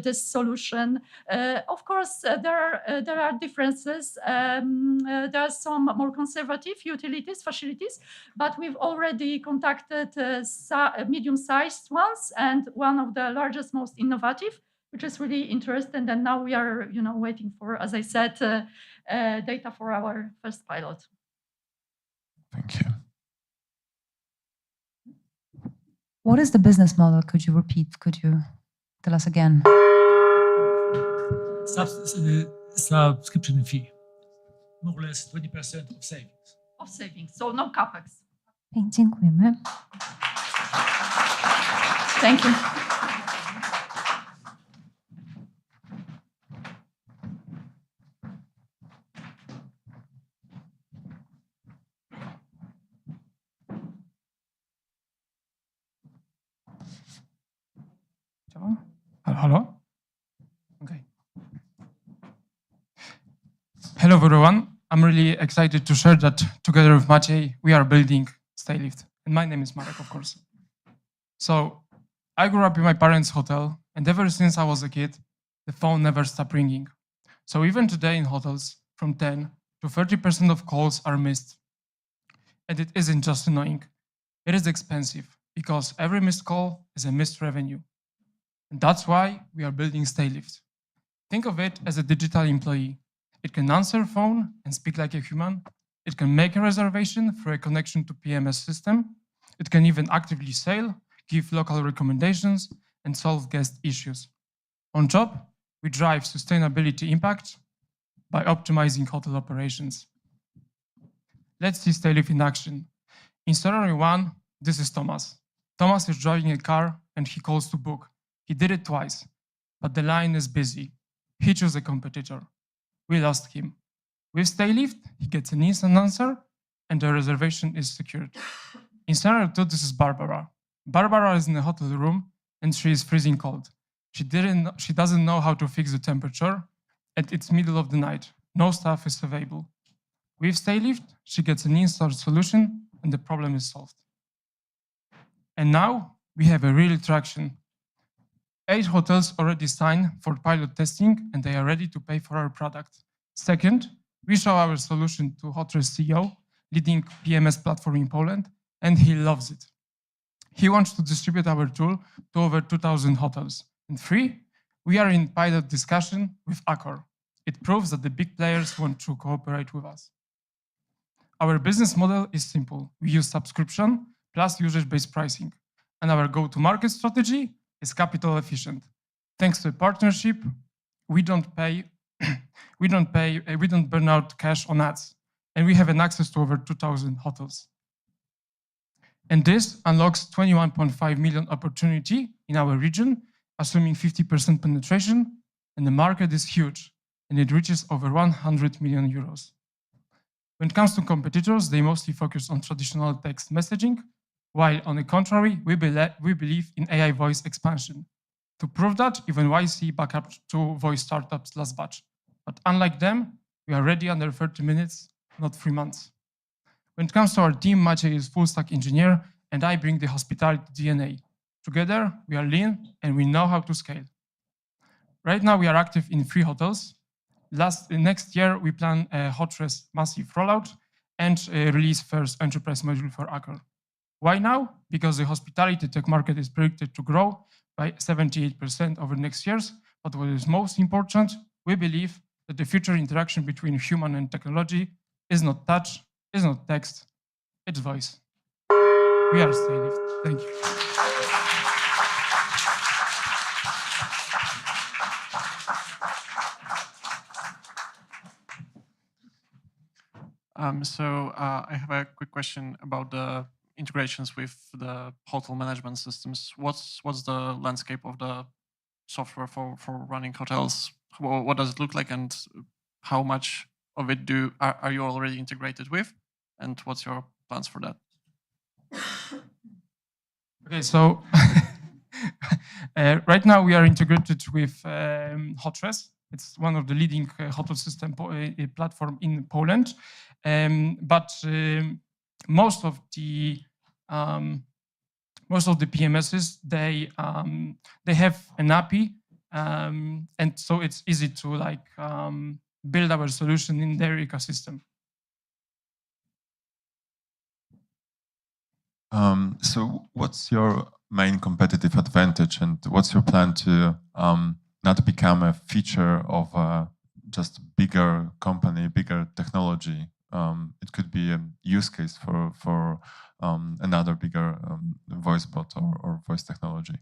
this solution. Of course, there are differences. There are some more conservative utilities, facilities, but we've already contacted medium-sized ones and one of the largest, most innovative, which is really interesting. And now we are, waiting for, as I said, data for our first pilot. Thank you. What is the business model? Could you repeat? Could you tell us again? Subscription fee, more or less 20% of savings. Of savings, so no CapEx. Dziękujemy. Thank you. Hello? Okay. Hello, everyone. I'm really excited to share that together with Maciej, we are building Staylift. And my name is Marek, of course. So I grew up in my parents' hotel, and ever since I was a kid, the phone never stopped ringing. So even today in hotels, from 10 to 30% of calls are missed. And it isn't just annoying. It is expensive because every missed call is a missed revenue. And that's why we are building Staylift. Think of it as a digital employee. It can answer phone and speak like a human. It can make a reservation through a connection to PMS system. It can even actively sail, give local recommendations, and solve guest issues. On job, we drive sustainability impact by optimizing hotel operations. Let's see Staylift in action. In scenario 1, this is Thomas. Thomas is driving a car and he calls to book. He did it twice, but the line is busy. He chose a competitor. We lost him. With Staylift, he gets an instant answer and the reservation is secured. In scenario 2, this is Barbara. Barbara is in a hotel room and she is freezing cold. She doesn't know how to fix the temperature, and it's middle of the night. No staff is available. With Staylift, she gets an instant solution and the problem is solved. And now we have a real traction. 8 hotels already signed for pilot testing and they are ready to pay for our product. Second, we show our solution to Hotel's CEO, leading PMS platform in Poland, and he loves it. He wants to distribute our tool to over 2,000 hotels. And 3, we are in pilot discussion with Accor. It proves that the big players want to cooperate with us. Our business model is simple. We use subscription plus usage-based pricing. And our go-to-market strategy is capital efficient. Thanks to a partnership, we don't burn out cash on ads. And we have an access to over 2,000 hotels. And this unlocks 21.5 million opportunity in our region, assuming 50% penetration, and the market is huge, and it reaches over 100 million euros. When it comes to competitors, they mostly focus on traditional text messaging, while on the contrary, we believe in AI voice expansion. To prove that, even YC back up to voice startups last batch. But unlike them, we are ready under 30 minutes, not 3 months. When it comes to our team, Maciej is full stack engineer, and I bring the hospitality DNA. Together, we are lean and we know how to scale. Right now, we are active in 3 hotels. Next year, we plan a Hotres massive rollout and release first enterprise module for Accor. Why now? Because the hospitality tech market is predicted to grow by 78% over the next years. But what is most important, we believe that the future interaction between human and technology is not touch, is not text, it's voice. We are Staylift. Thank you. I have a quick question about the integrations with the hotel management systems. What's the landscape of the software for running hotels? What does it look like, and how much of it are you already integrated with, and what's your plans for that? Okay, so right now we are integrated with Hotres. It's one of the leading hotel system platform in Poland. But most of the PMSs they have an API, and so it's easy to build our solution in their ecosystem. So what's your main competitive advantage, and what's your plan to not become a feature of just bigger company, bigger technology? It could be a use case for another bigger voice bot or voice technology.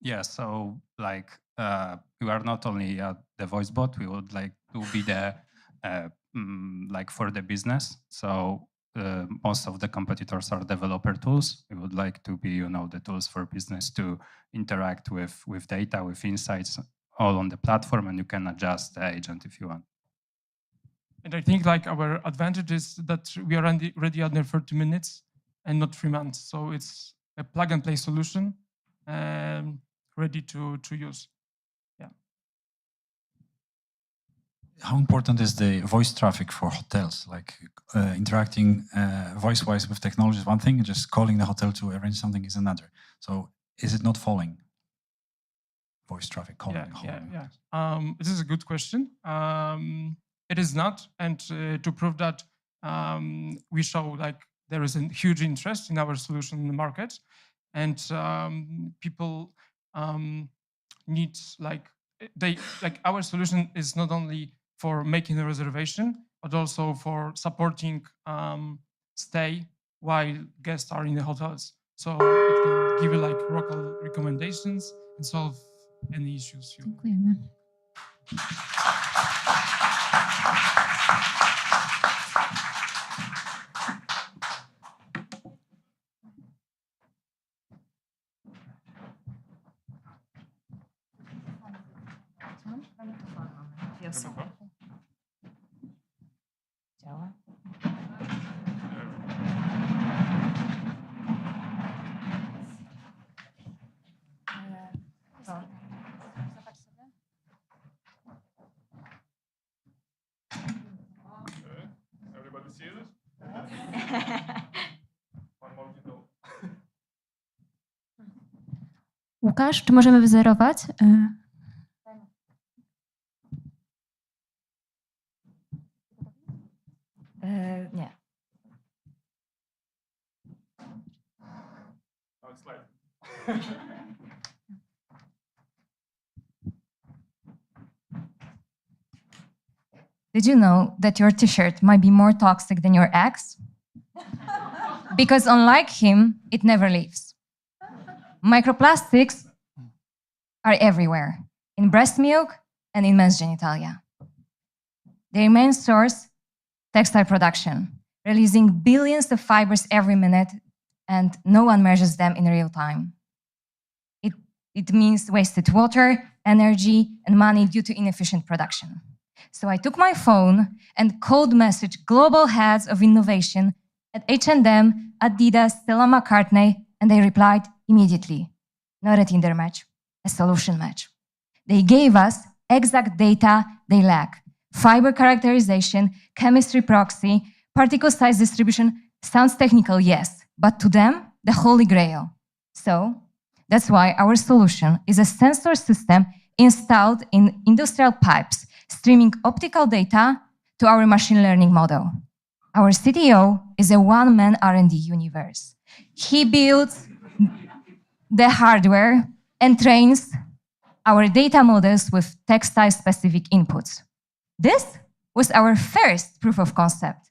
Yeah, so we are not only the voice bot, we would like to be the for the business. So most of the competitors are developer tools. We would like to be, the tools for business to interact with data, with insights, all on the platform, and you can adjust the agent if you want. And I think our advantage is that we are ready under 30 minutes and not 3 months. So it's a plug-and-play solution ready to use. Yeah. How important is the voice traffic for hotels? Like interacting voice-wise with technology is one thing, just calling the hotel to arrange something is another. So is it not falling? Voice traffic, calling. This is a good question. It is not, and to prove that, we show like there is a huge interest in our solution in the market, and people need our solution is not only for making a reservation, but also for supporting stay while guests are in the hotels. So it can give you like local recommendations and solve any issues. Dziękujemy. Działa. Everybody see this? Łukasz, czy możemy wyzerować? Nie. Did you know that your t-shirt might be more toxic than your ex? Because unlike him, it never leaves. Microplastics are everywhere, in breast milk and in men's genitalia. Their main source, textile production, releasing billions of fibers every minute, and no one measures them in real time. It means wasted water, energy, and money due to inefficient production. So I took my phone and cold messaged global heads of innovation at H&M, Adidas, Stella McCartney, and they replied immediately. Not a Tinder match, a solution match. They gave us exact data they lack. Fiber characterization, chemistry proxy, particle size distribution. Sounds technical, yes, but to them, the holy grail. So that's why our solution is a sensor system installed in industrial pipes, streaming optical data to our machine learning model. Our CTO is a one-man R&D universe. He builds the hardware and trains our data models with textile-specific inputs. This was our first proof of concept.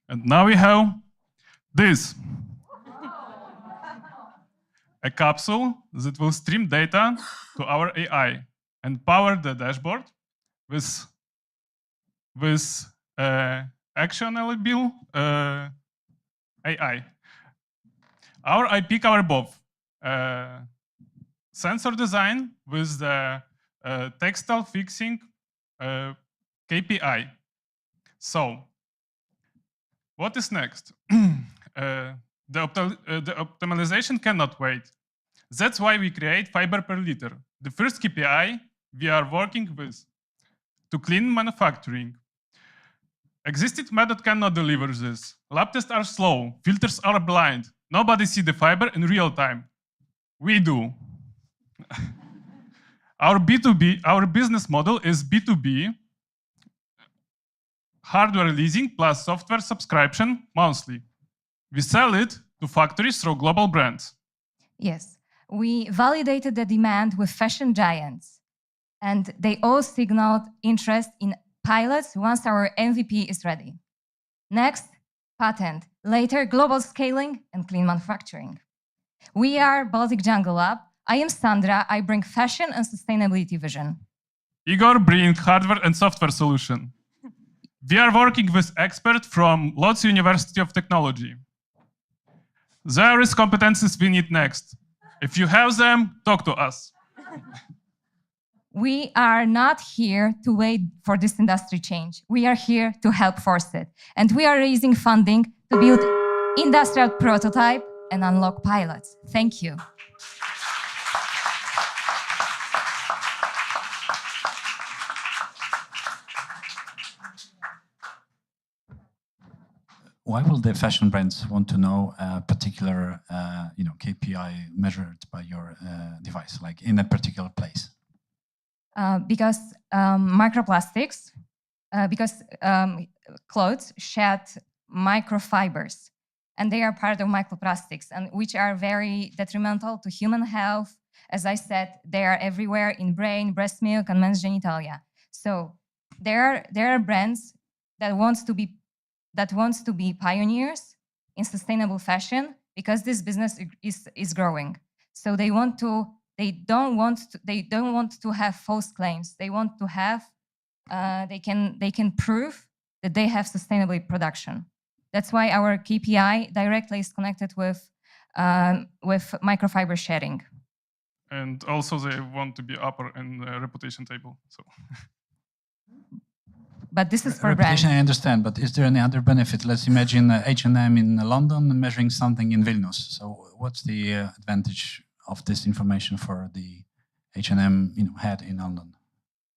And now we have this. A capsule that will stream data to our AI and power the dashboard with actionable AI. Our IP cover both sensor design with the textile fixing KPI. So, what is next? The optimization cannot wait. That's why we create fiber per liter. The first KPI we are working with to clean manufacturing. Existing method cannot deliver this. Lab tests are slow, filters are blind. Nobody see the fiber in real time. We do. Our business model is B2B, hardware leasing plus software subscription monthly. We sell it to factories through global brands. Yes, we validated the demand with fashion giants, and they all signaled interest in pilots once our MVP is ready. Next, patent. Later, global scaling and clean manufacturing. We are Baltic Jungle Lab. I am Sandra. I bring fashion and sustainability vision. Igor brings hardware and software solution. We are working with experts from Lodz University of Technology. There is competencies we need next. If you have them, talk to us. We are not here to wait for this industry change. We are here to help force it. And we are raising funding to build industrial prototype and unlock pilots. Thank you. Why will the fashion brands want to know a particular, KPI measured by your device, like in a particular place? Because microplastics, because clothes shed microfibers, and they are part of microplastics, and which are very detrimental to human health. As I said, they are everywhere in brain, breast milk, and men's genitalia. So there are brands that wants to be pioneers in sustainable fashion because this business is growing. So they don't want to have false claims. They want to have they can prove that they have sustainable production. That's why our KPI directly is connected with microfiber sharing. And also they want to be upper in the reputation table. So. But this is for reputation, brands. I understand, but is there any other benefit? Let's imagine H&M in London measuring something in Vilnius. So what's the advantage of this information for the H&M head in London?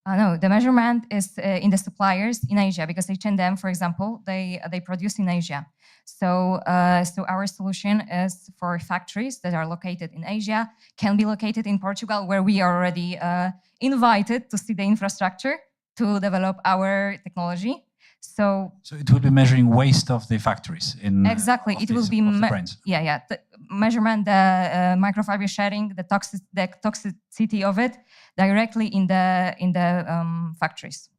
No, the measurement is in the suppliers in Asia, because H&M, for example, they produce in Asia. So our solution is for factories that are located in Asia, can be located in Portugal, where we are already invited to see the infrastructure to develop our technology. So it will be measuring waste of the factories in exactly. It will be brands. The measurement, the microfiber sharing, the toxicity of it directly in the factories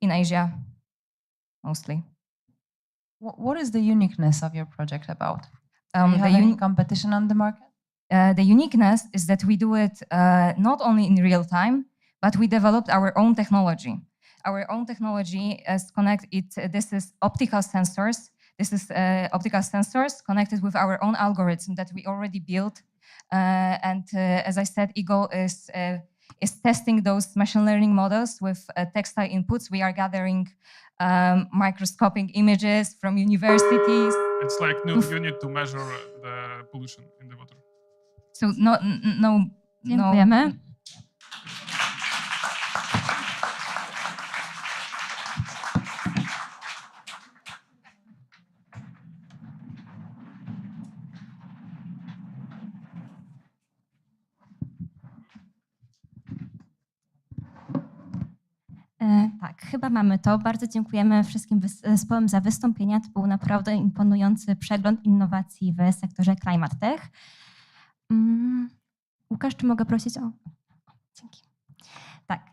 in Asia, mostly. What is the uniqueness of your project about? Do you The have any competition on the market? The uniqueness is that we do it not only in real time, but we developed our own technology. Our own technology is this is optical sensors. This is optical sensors connected with our own algorithm that we already built. As I said, Eagle is testing those machine learning models with textile inputs. We are gathering microscopic images from universities. It's like you need to measure the pollution in the water. So no. Dziękujemy. Tak, chyba mamy to. Bardzo dziękujemy wszystkim zespołom za wystąpienia. To był naprawdę imponujący przegląd innowacji w sektorze Climate Tech. Łukasz, czy mogę prosić o... Dzięki. Tak,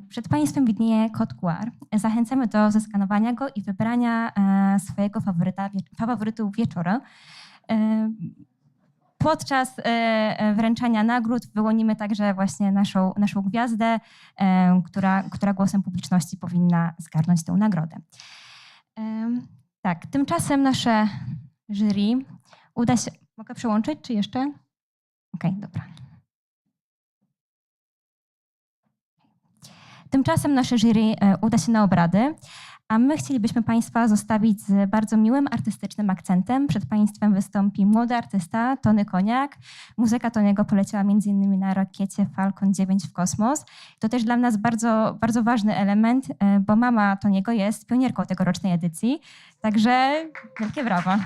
przed Państwem widnieje kod QR. Zachęcamy do zeskanowania go i wybrania swojego faworytu wieczoru. Podczas wręczania nagród wyłonimy także właśnie naszą gwiazdę, która głosem publiczności powinna zgarnąć tę nagrodę. Tak, tymczasem nasze jury uda się... Mogę przełączyć, czy jeszcze? Okej, dobra. Tymczasem nasze jury uda się na obrady, a my chcielibyśmy Państwa zostawić z bardzo miłym artystycznym akcentem. Przed Państwem wystąpi młody artysta Tony Koniak. Muzyka Tony'ego poleciała m.in. na rakiecie Falcon 9 w kosmos. To też dla nas bardzo, bardzo ważny element, bo mama Tony'ego jest pionierką tegorocznej edycji. Także wielkie brawa.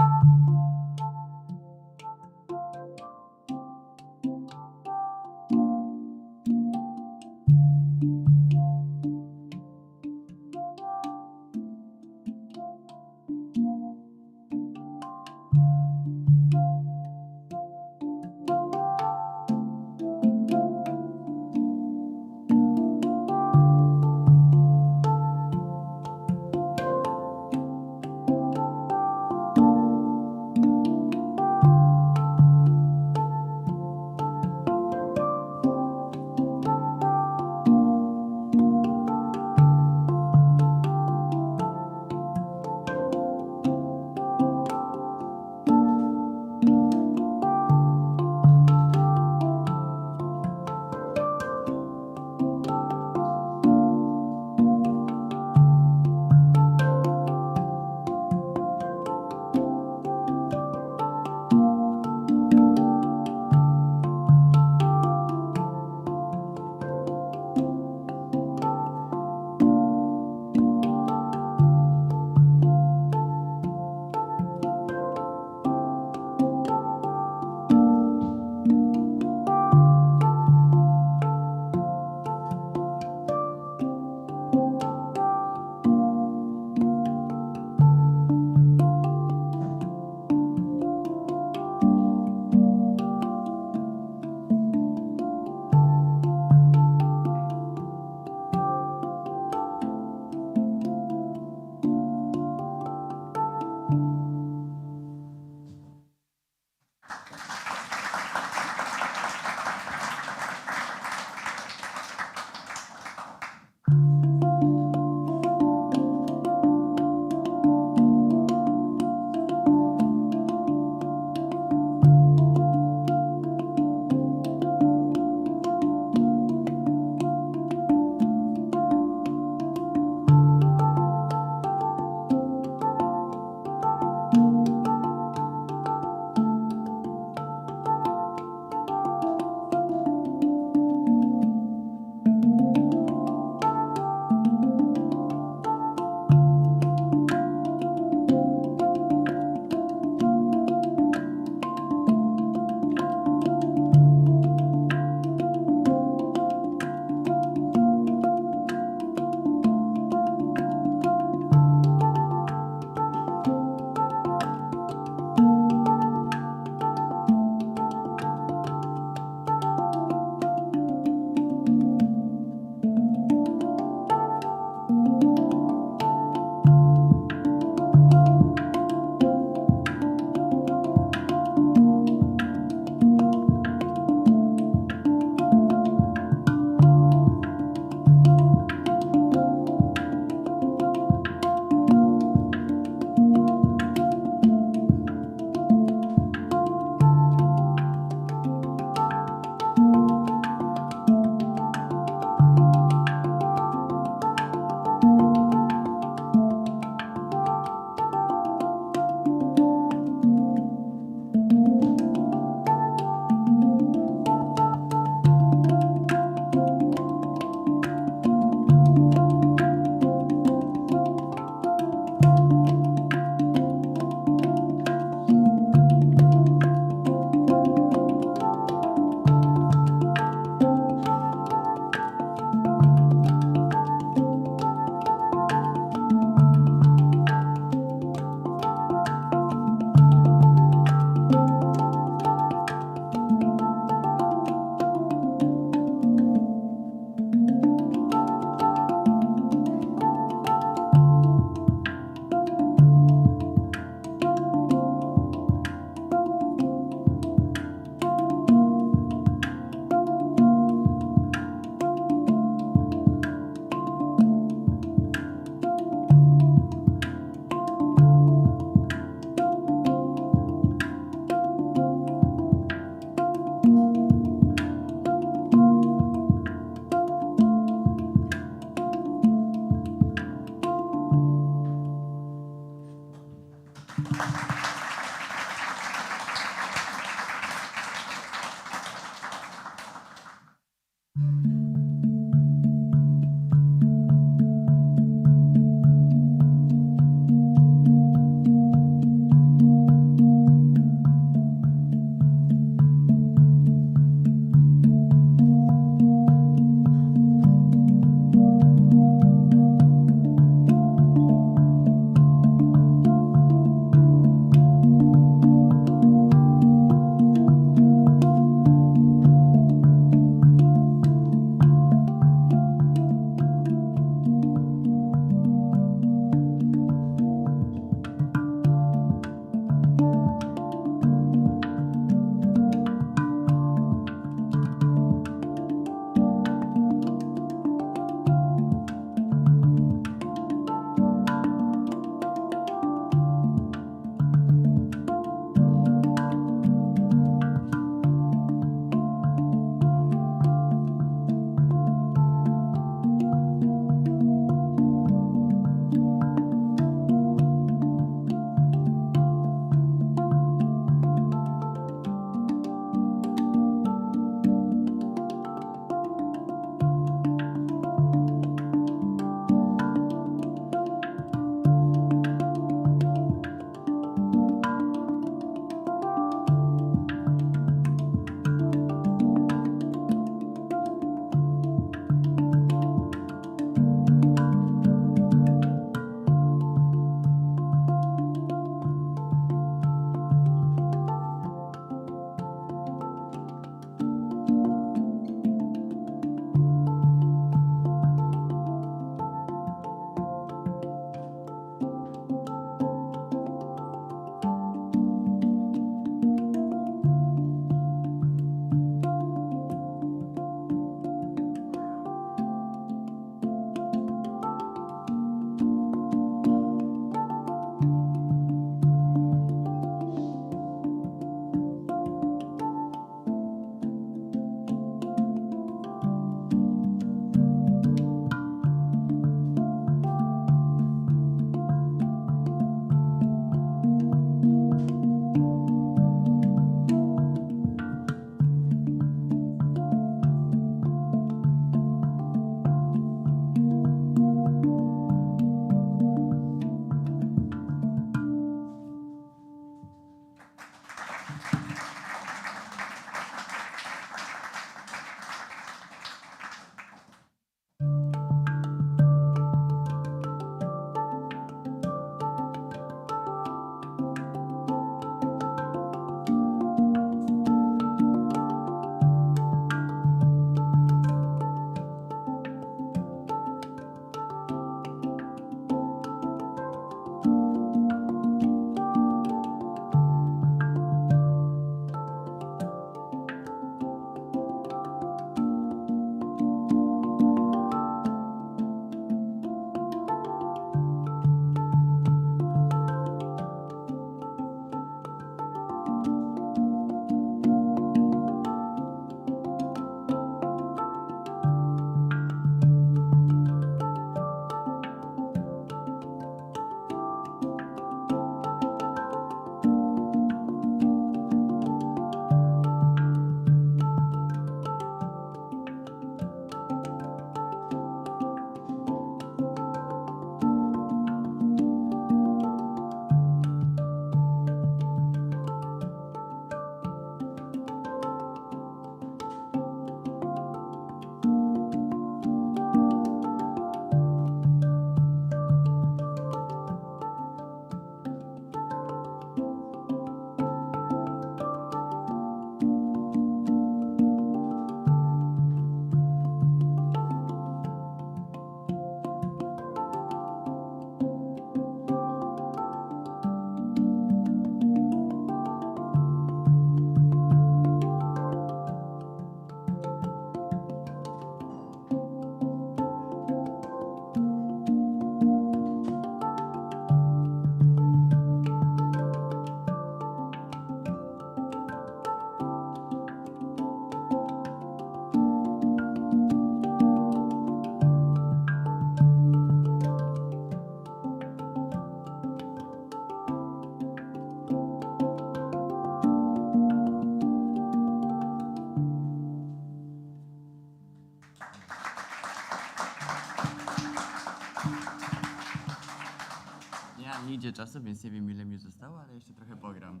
limicie czasu, więc nie wiem, ile mi zostało, ale jeszcze trochę pogram.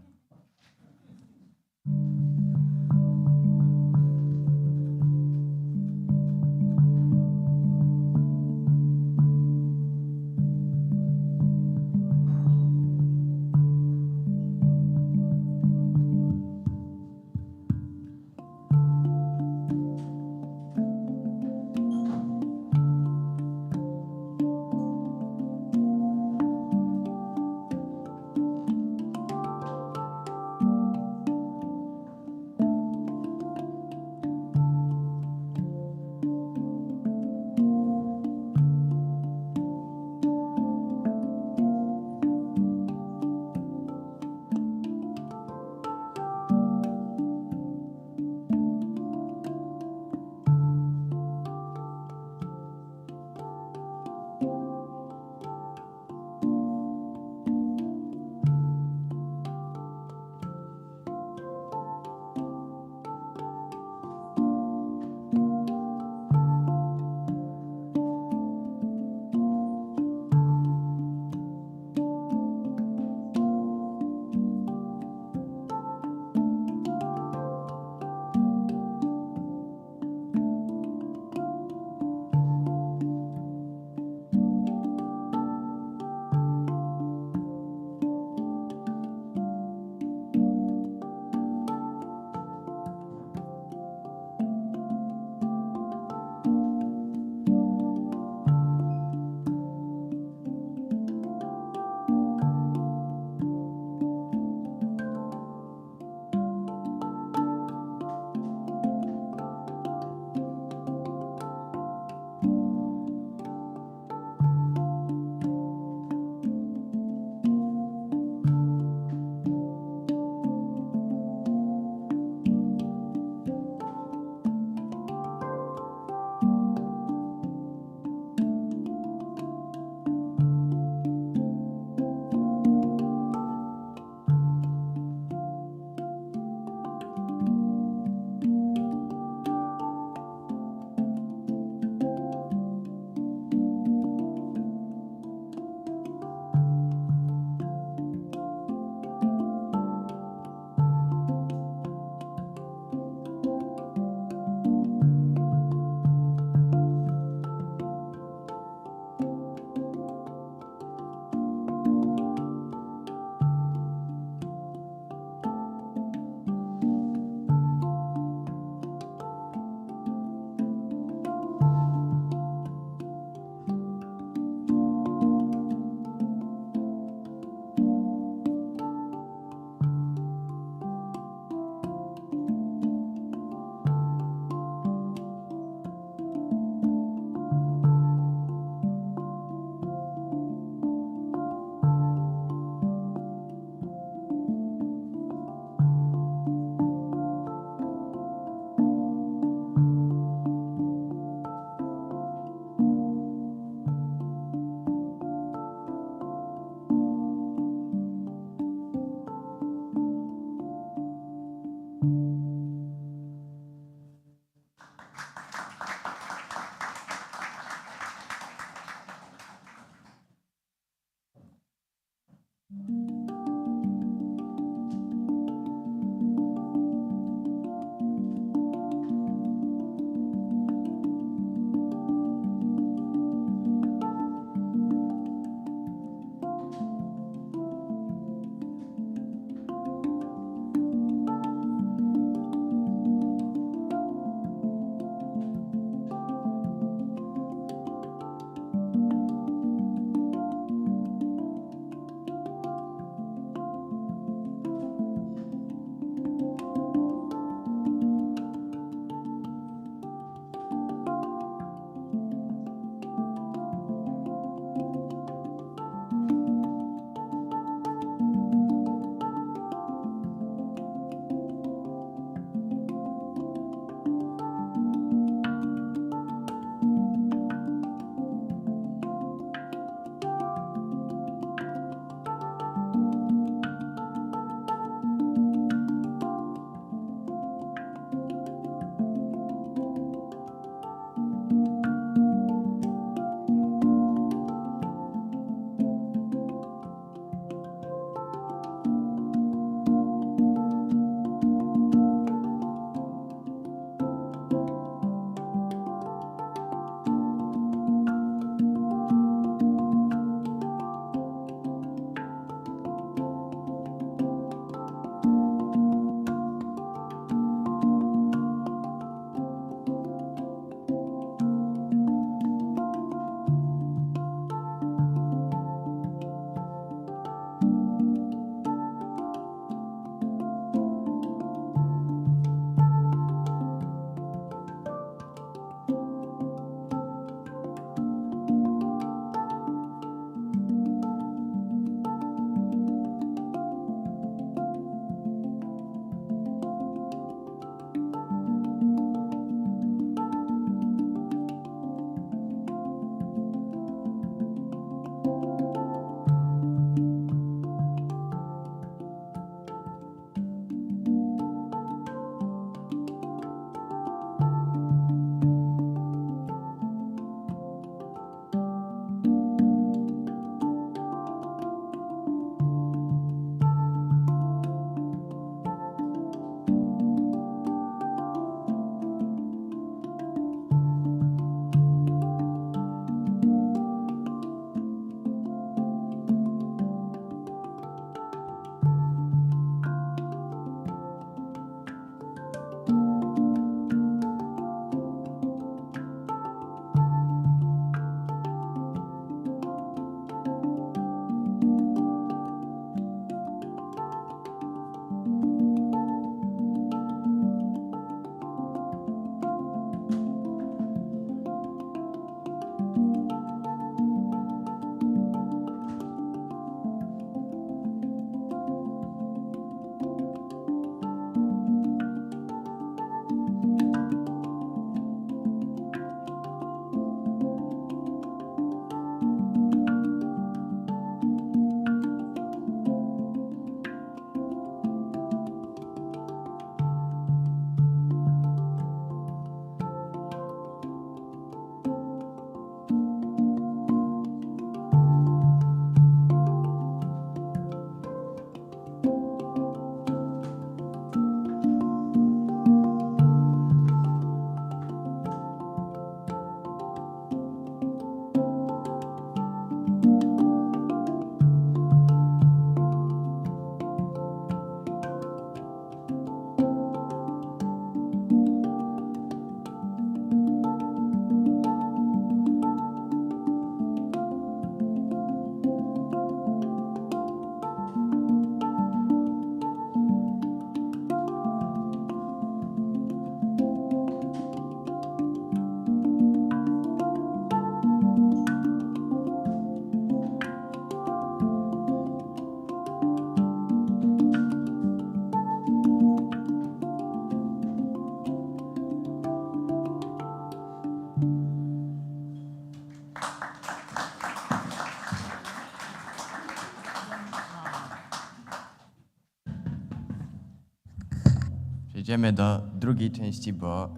przejdziemy do drugiej części, bo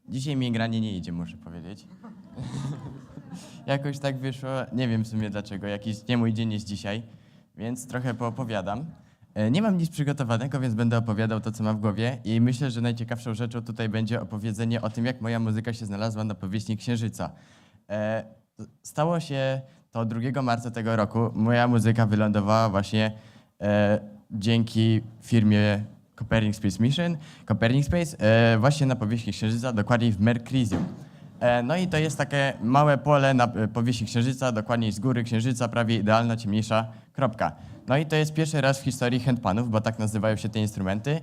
dzisiaj mi granie nie idzie, muszę powiedzieć. Jakoś tak wyszło, nie wiem w sumie dlaczego, jakiś nie mój dzień jest dzisiaj, więc trochę poopowiadam. Nie mam nic przygotowanego, więc będę opowiadał to, co mam w głowie i myślę, że najciekawszą rzeczą tutaj będzie opowiedzenie o tym, jak moja muzyka się znalazła na powierzchni Księżyca. Stało się to 2 marca tego roku. Moja muzyka wylądowała właśnie dzięki firmie Copernic Space właśnie na powierzchni Księżyca, dokładniej w Merkurium. No i to jest takie małe pole na powierzchni Księżyca, dokładniej z góry Księżyca, prawie idealna, ciemniejsza kropka. No i to jest pierwszy raz w historii handpanów, bo tak nazywają się te instrumenty,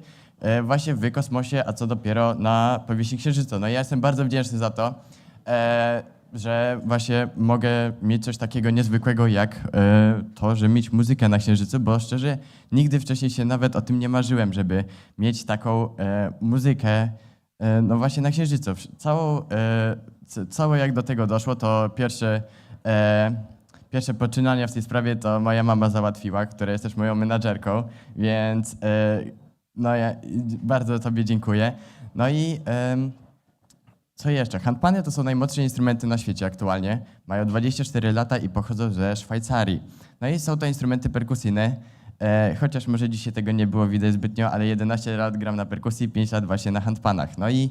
właśnie w kosmosie, a co dopiero na powierzchni Księżyca. No i ja jestem bardzo wdzięczny za to, że właśnie mogę mieć coś takiego niezwykłego jak to, że mieć muzykę na Księżycu, bo szczerze nigdy wcześniej się nawet o tym nie marzyłem, żeby mieć taką muzykę no właśnie na Księżycu. Całe jak do tego doszło, to pierwsze poczynania w tej sprawie to moja mama załatwiła, która jest też moją menadżerką, więc no ja bardzo tobie dziękuję. No i co jeszcze? Handpany to są najmłodsze instrumenty na świecie aktualnie. Mają 24 lata i pochodzą ze Szwajcarii. No i są to instrumenty perkusyjne, chociaż może dzisiaj tego nie było widać zbytnio, ale 11 lat gram na perkusji, 5 lat właśnie na handpanach. No i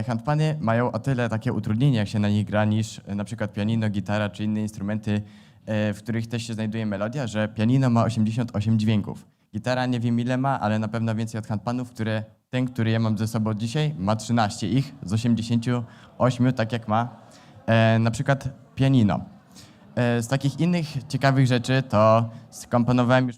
handpany mają o tyle takie utrudnienia, jak się na nich gra, niż na przykład pianino, gitara czy inne instrumenty, w których też się znajduje melodia, że pianino ma 88 dźwięków. Gitara nie wiem ile ma, ale na pewno więcej od handpanów, ten, który ja mam ze sobą dzisiaj, ma 13 ich z 88, tak jak ma na przykład pianino. Z takich innych ciekawych rzeczy to skomponowałem już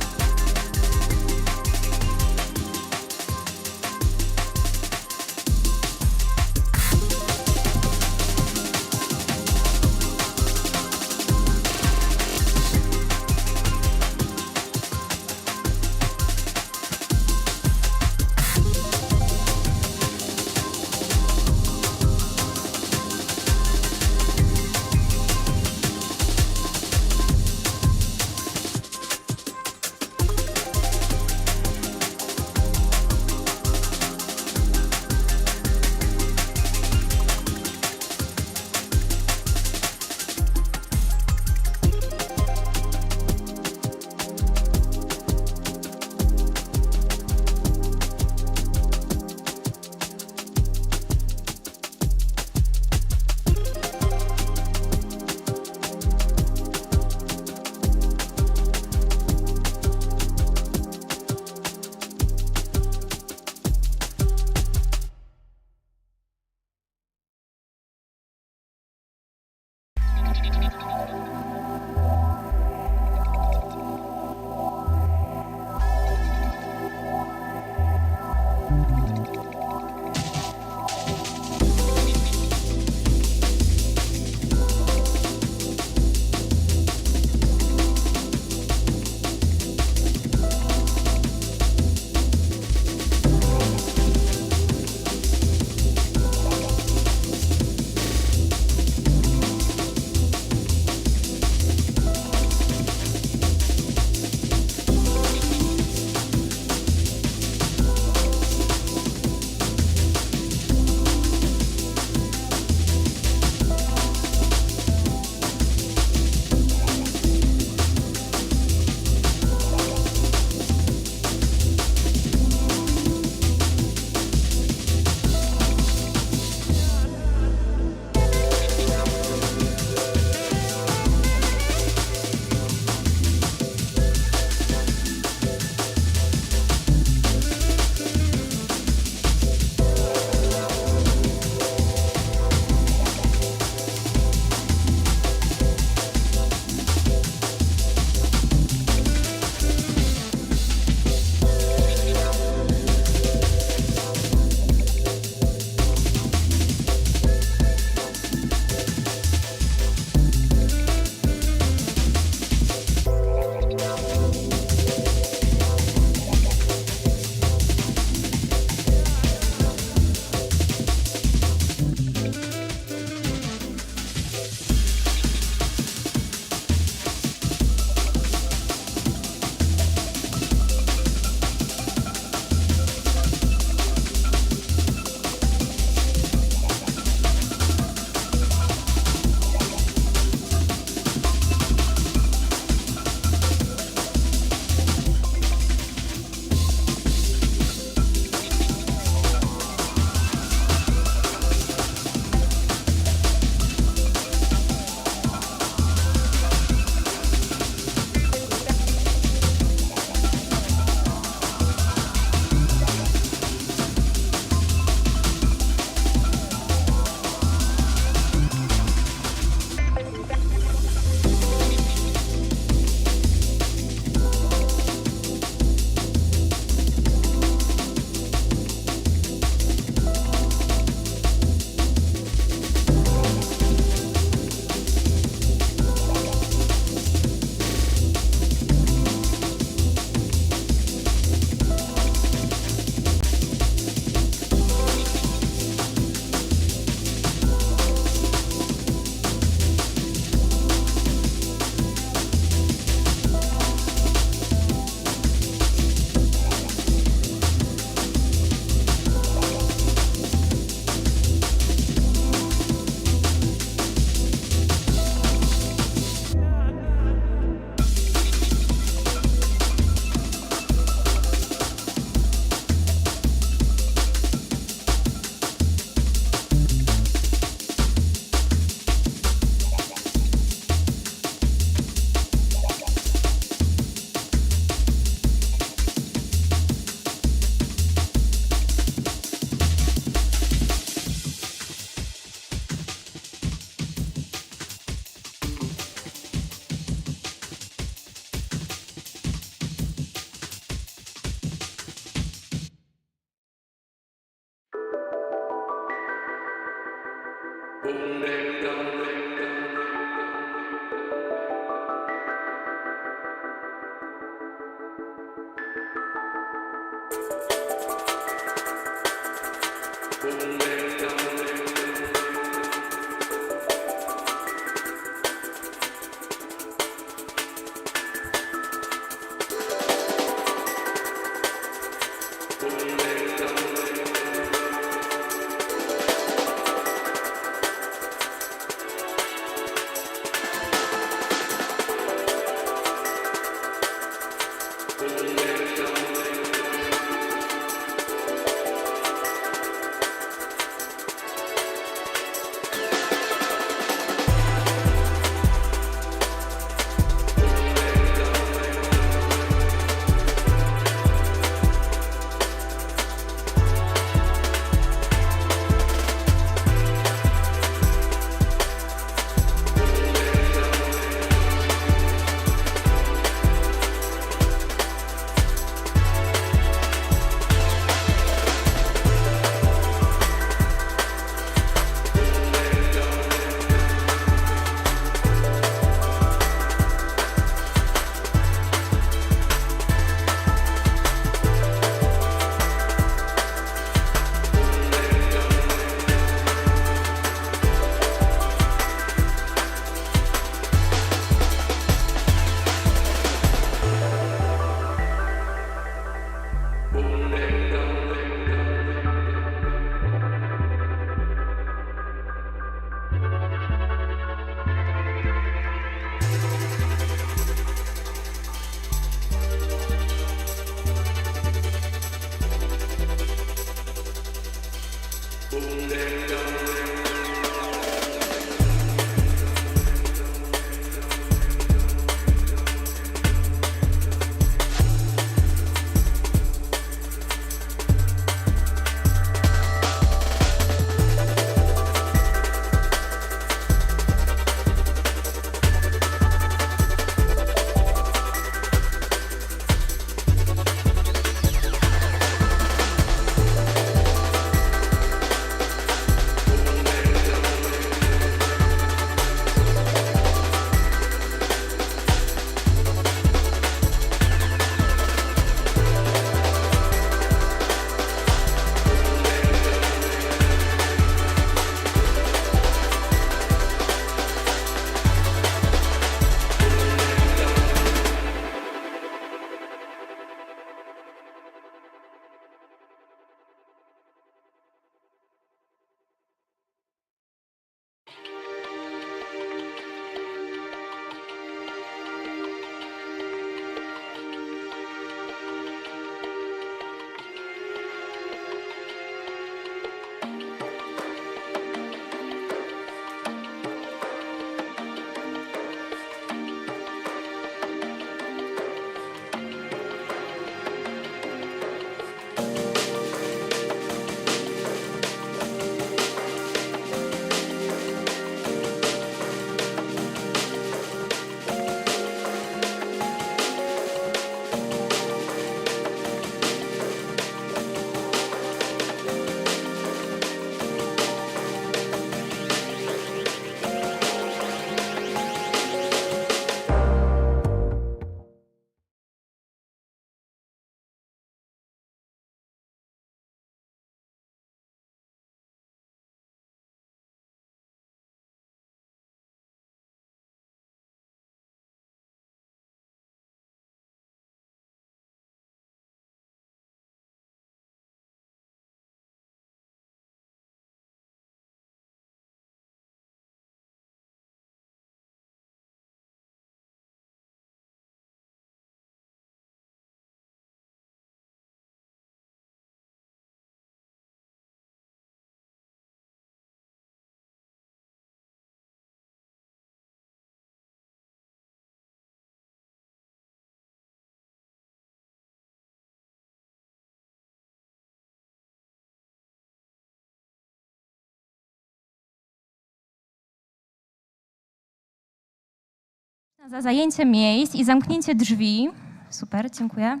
Za zajęcie miejsc i zamknięcie drzwi. Super, dziękuję.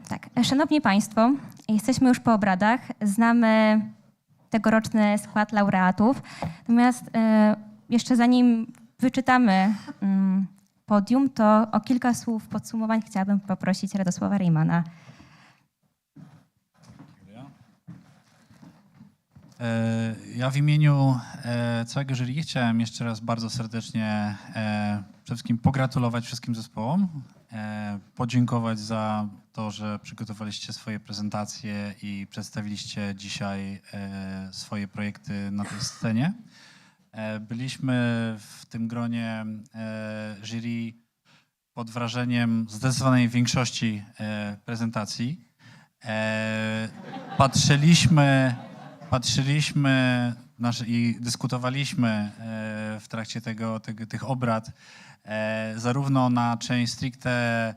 Tak, szanowni Państwo, jesteśmy już po obradach. Znamy tegoroczny skład laureatów. Natomiast jeszcze zanim wyczytamy podium, to o kilka słów podsumowań chciałabym poprosić Radosława Rejmana. Ja w imieniu całego jury chciałem jeszcze raz bardzo serdecznie przede wszystkim pogratulować wszystkim zespołom, podziękować za to, że przygotowaliście swoje prezentacje i przedstawiliście dzisiaj swoje projekty na tej scenie. Byliśmy w tym gronie jury pod wrażeniem zdecydowanej większości prezentacji. Patrzyliśmy i dyskutowaliśmy w trakcie tych obrad zarówno na część stricte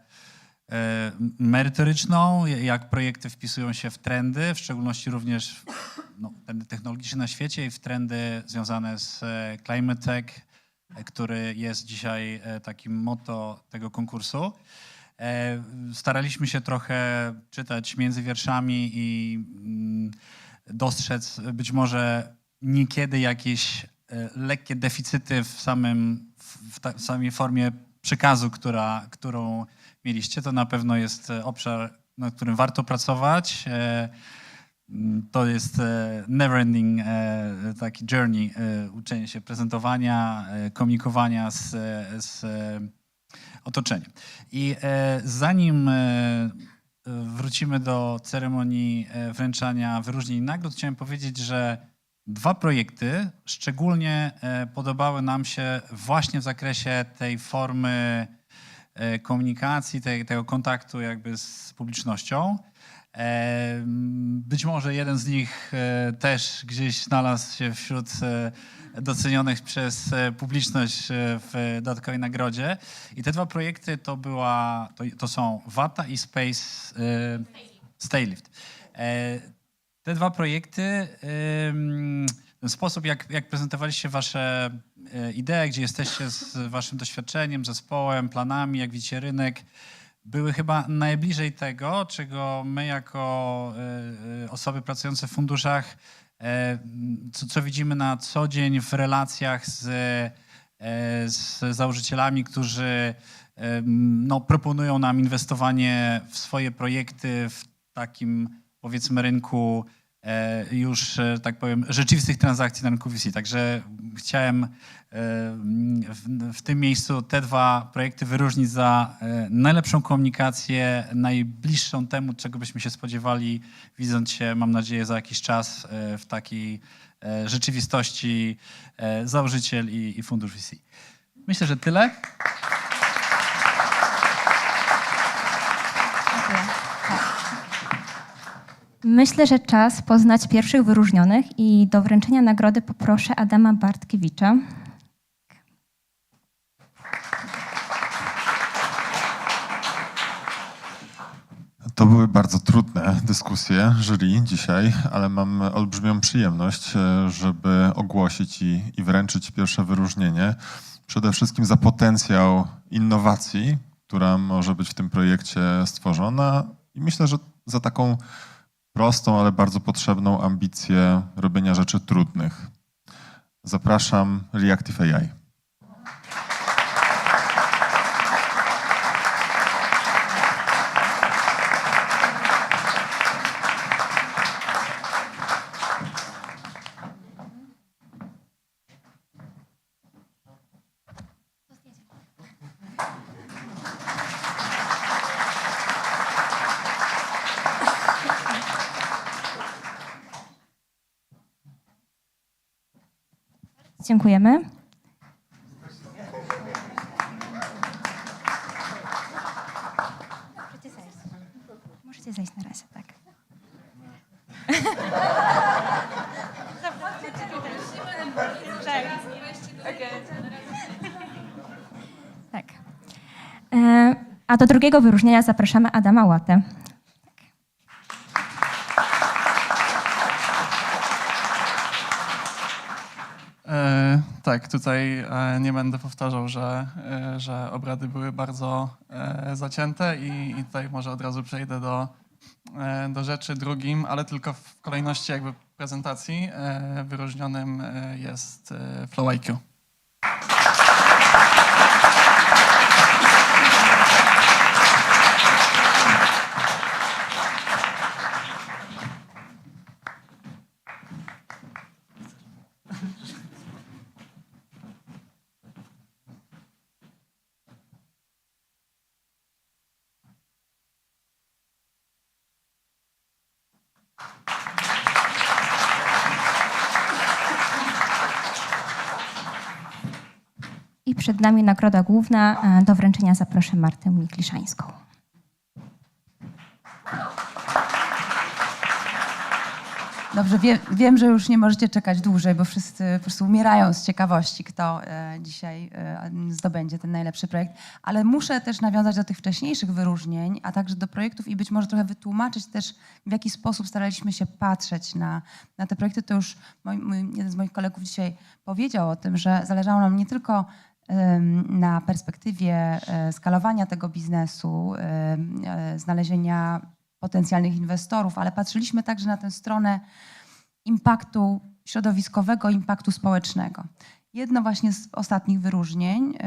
merytoryczną, jak projekty wpisują się w trendy, w szczególności również trendy technologiczne na świecie i w trendy związane z climate tech, który jest dzisiaj takim motto tego konkursu. Staraliśmy się trochę czytać między wierszami i dostrzec być może niekiedy jakieś lekkie deficyty w samej formie przekazu, którą mieliście. To na pewno jest obszar, nad którym warto pracować. To jest never-ending taki journey, uczenie się prezentowania, komunikowania z otoczeniem. I zanim wrócimy do ceremonii wręczania wyróżnień i nagród, chciałem powiedzieć, że 2 projekty szczególnie podobały nam się właśnie w zakresie tej formy komunikacji, tego kontaktu jakby z publicznością. Być może jeden z nich też gdzieś znalazł się wśród docenionych przez publiczność w dodatkowej nagrodzie. I te 2 projekty to są Wata i Staylift. Te 2 projekty, ten sposób, jak prezentowaliście wasze idee, gdzie jesteście z waszym doświadczeniem, zespołem, planami, jak widzicie rynek, były chyba najbliżej tego, czego my jako osoby pracujące w funduszach, co widzimy na co dzień w relacjach z założycielami, którzy proponują nam inwestowanie w swoje projekty w takim, powiedzmy, rynku już, tak powiem, rzeczywistych transakcji na rynku VC. Także chciałem w tym miejscu te 2 projekty wyróżnić za najlepszą komunikację, najbliższą temu, czego byśmy się spodziewali, widząc się, mam nadzieję, za jakiś czas w takiej rzeczywistości założyciel i fundusz VC. Myślę, że tyle. Myślę, że czas poznać pierwszych wyróżnionych i do wręczenia nagrody poproszę Adama Bartkiewicza. To były bardzo trudne dyskusje jury dzisiaj, ale mam olbrzymią przyjemność, żeby ogłosić i wręczyć pierwsze wyróżnienie. Przede wszystkim za potencjał innowacji, która może być w tym projekcie stworzona i myślę, że za taką prostą, ale bardzo potrzebną ambicję robienia rzeczy trudnych. Zapraszam Reactive AI. Dziękujemy. Możecie zejść na razie, tak. Tak. A do drugiego wyróżnienia zapraszamy Adama Łatę. Tak, tutaj nie będę powtarzał, że obrady były bardzo zacięte i tutaj może od razu przejdę do rzeczy drugim, ale tylko w kolejności jakby prezentacji. Wyróżnionym jest Flow IQ. I przed nami nagroda główna. Do wręczenia zaproszę Martę Mikliszańską. Dobrze, wiem, że już nie możecie czekać dłużej, bo wszyscy po prostu umierają z ciekawości, kto dzisiaj zdobędzie ten najlepszy projekt. Ale muszę też nawiązać do tych wcześniejszych wyróżnień, a także do projektów i być może trochę wytłumaczyć też, w jaki sposób staraliśmy się patrzeć na te projekty. To już jeden z moich kolegów dzisiaj powiedział o tym, że zależało nam nie tylko na perspektywie skalowania tego biznesu, znalezienia potencjalnych inwestorów, ale patrzyliśmy także na tę stronę impaktu środowiskowego, impaktu społecznego. Jedno właśnie z ostatnich wyróżnień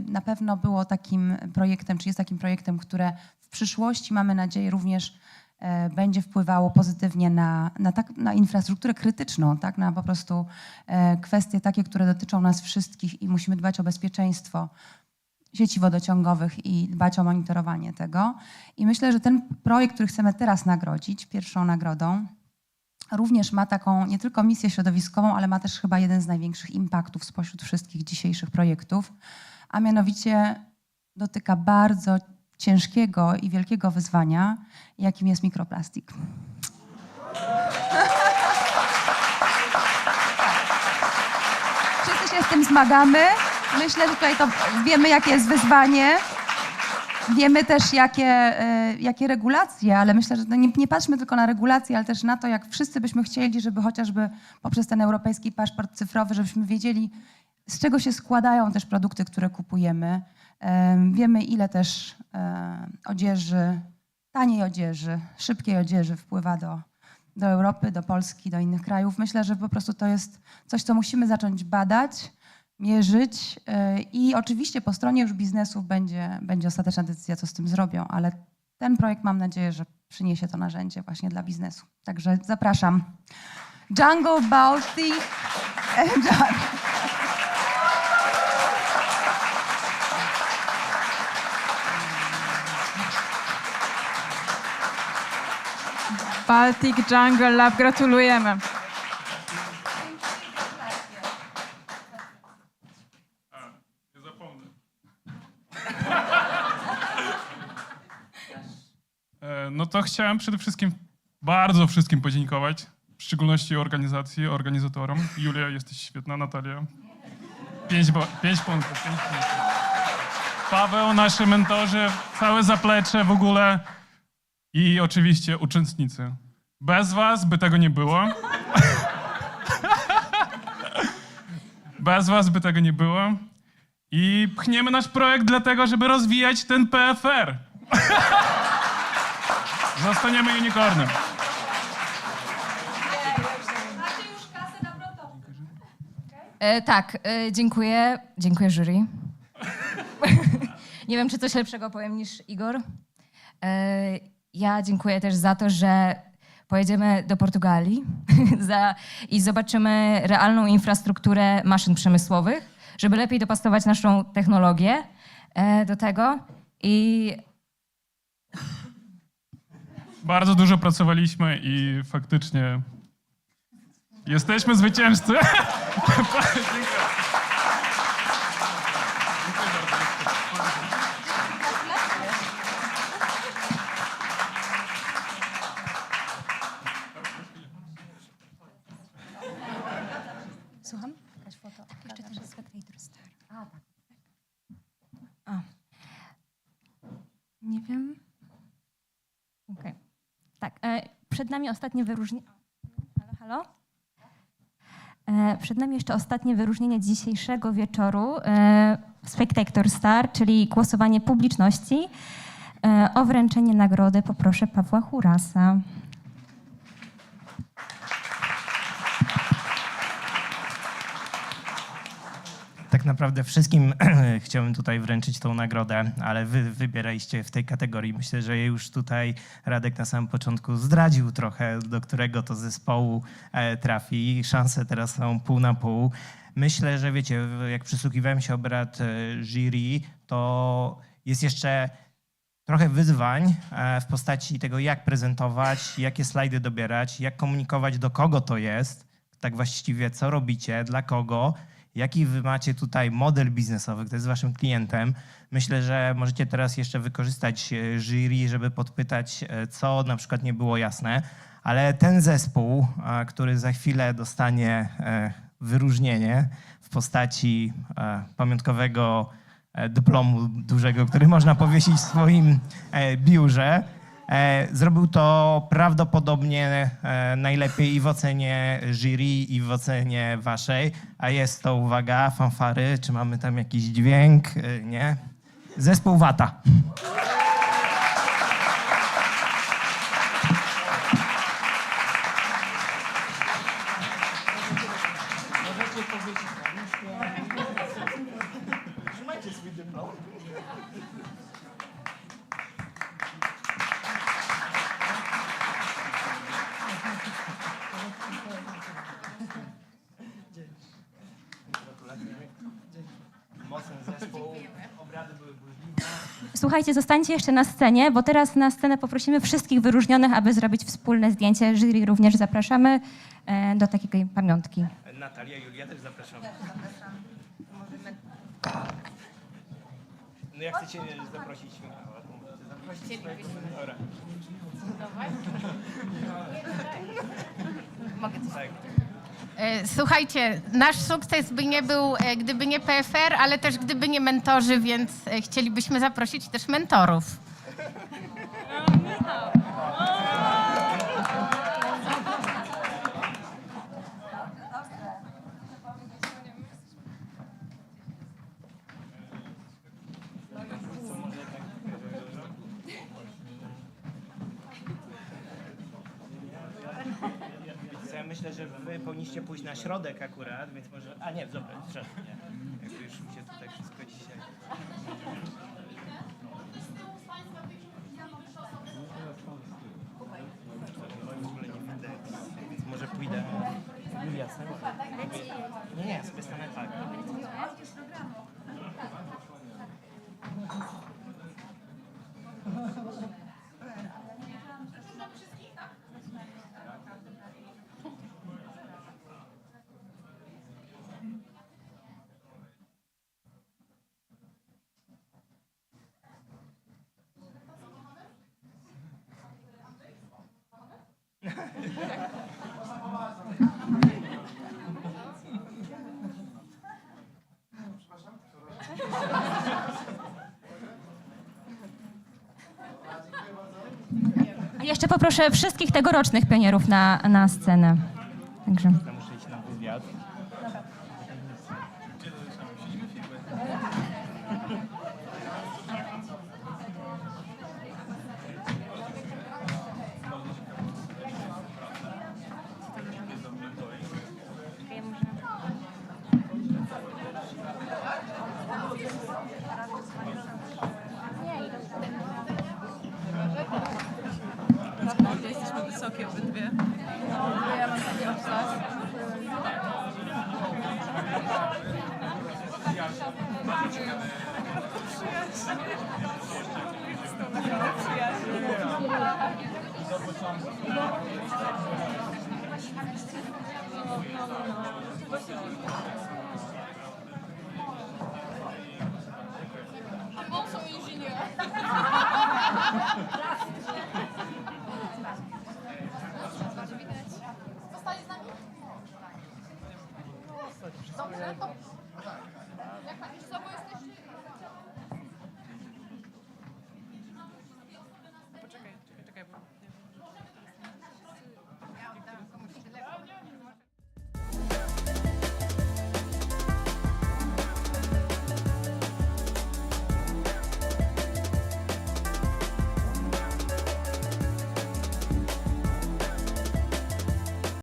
na pewno było takim projektem, czy jest takim projektem, które w przyszłości, mamy nadzieję, również będzie wpływało pozytywnie na infrastrukturę krytyczną, tak? Na po prostu kwestie takie, które dotyczą nas wszystkich i musimy dbać o bezpieczeństwo sieci wodociągowych i dbać o monitorowanie tego. I myślę, że ten projekt, który chcemy teraz nagrodzić, pierwszą nagrodą, również ma taką nie tylko misję środowiskową, ale ma też chyba jeden z największych impaktów spośród wszystkich dzisiejszych projektów, a mianowicie dotyka bardzo ciężkiego i wielkiego wyzwania, jakim jest mikroplastik. Wszyscy się z tym zmagamy. Myślę, że tutaj to wiemy, jakie jest wyzwanie. Wiemy też, jakie regulacje, ale myślę, że nie patrzmy tylko na regulacje, ale też na to, jak wszyscy byśmy chcieli, żeby chociażby poprzez ten europejski paszport cyfrowy, żebyśmy wiedzieli, z czego się składają też produkty, które kupujemy. Wiemy, ile też odzieży, taniej odzieży, szybkiej odzieży wpływa do Europy, do Polski, do innych krajów. Myślę, że po prostu to jest coś, co musimy zacząć badać, mierzyć i oczywiście po stronie już biznesu będzie ostateczna decyzja, co z tym zrobią, ale ten projekt mam nadzieję, że przyniesie to narzędzie właśnie dla biznesu. Także zapraszam. Django Balti. Baltic Jungle Lab, gratulujemy. No to chciałem przede wszystkim bardzo wszystkim podziękować, w szczególności organizacji, organizatorom. Julia, jesteś świetna, Natalia. 5 punktów. Paweł, nasi mentorzy, całe zaplecze w ogóle i oczywiście uczestnicy. Bez was by tego nie było. Bez was by tego nie było. I pchniemy nasz projekt dlatego, żeby rozwijać ten PFR. Zostaniemy unicornem. Tak, dziękuję. Dziękuję jury. Nie wiem, czy coś lepszego powiem niż Igor. Ja dziękuję też za to, że pojedziemy do Portugalii i zobaczymy realną infrastrukturę maszyn przemysłowych, żeby lepiej dopasować naszą technologię do tego. I bardzo dużo pracowaliśmy i faktycznie jesteśmy zwycięzcy. Słucham? Jakaś foto. Tak, jeszcze też jest Spectator Star. A, tak. Nie wiem. Okej. Tak, przed nami ostatnie wyróżnienie. Halo? Przed nami jeszcze ostatnie wyróżnienie dzisiejszego wieczoru. Spectator Star, czyli głosowanie publiczności. O wręczenie nagrody poproszę Pawła Hurasa. Tak naprawdę wszystkim chciałbym tutaj wręczyć tą nagrodę, ale wy wybieraliście w tej kategorii. Myślę, że już tutaj Radek na samym początku zdradził trochę, do którego to zespołu trafi. Szanse teraz są pół na pół. Myślę, że wiecie, jak przysłuchiwałem się obrad jury, to jest jeszcze trochę wyzwań w postaci tego, jak prezentować, jakie slajdy dobierać, jak komunikować, do kogo to jest, tak właściwie co robicie, dla kogo. Jaki wy macie tutaj model biznesowy, kto jest waszym klientem? Myślę, że możecie teraz jeszcze wykorzystać jury, żeby podpytać, co na przykład nie było jasne, ale ten zespół, który za chwilę dostanie wyróżnienie w postaci pamiątkowego dyplomu dużego, który można powiesić w swoim biurze, zrobił to prawdopodobnie najlepiej i w ocenie jury, i w ocenie waszej. A jest to, uwaga, fanfary. Czy mamy tam jakiś dźwięk? Nie. Zespół Wata. Słuchajcie, zostańcie jeszcze na scenie, bo teraz na scenę poprosimy wszystkich wyróżnionych, aby zrobić wspólne zdjęcie. Jury również zapraszamy do takiej pamiątki. Natalia, Julia też zapraszamy. No jak chcecie zaprosić Michała, to możecie zaprosić. Dobra. Mogę coś? Tak. Słuchajcie, nasz sukces by nie był, gdyby nie PFR, ale też gdyby nie mentorzy, więc chcielibyśmy zaprosić też mentorów. Ja myślę, że wy powinniście pójść na środek akurat, więc może... A nie, dobra, przed. Jakby już mi się tutaj wszystko dzisiaj... W ogóle nie widzę, więc może pójdę... Julia, nie, nie, sobie stanę tak. Jeszcze poproszę wszystkich tegorocznych pionierów na scenę. Także. Muszę iść na wywiad. Jesteśmy wysokie obydwie. Ja mam taki obsas. Bon są inżynier. Zostali z nami? Dobrze, to... Jak pani się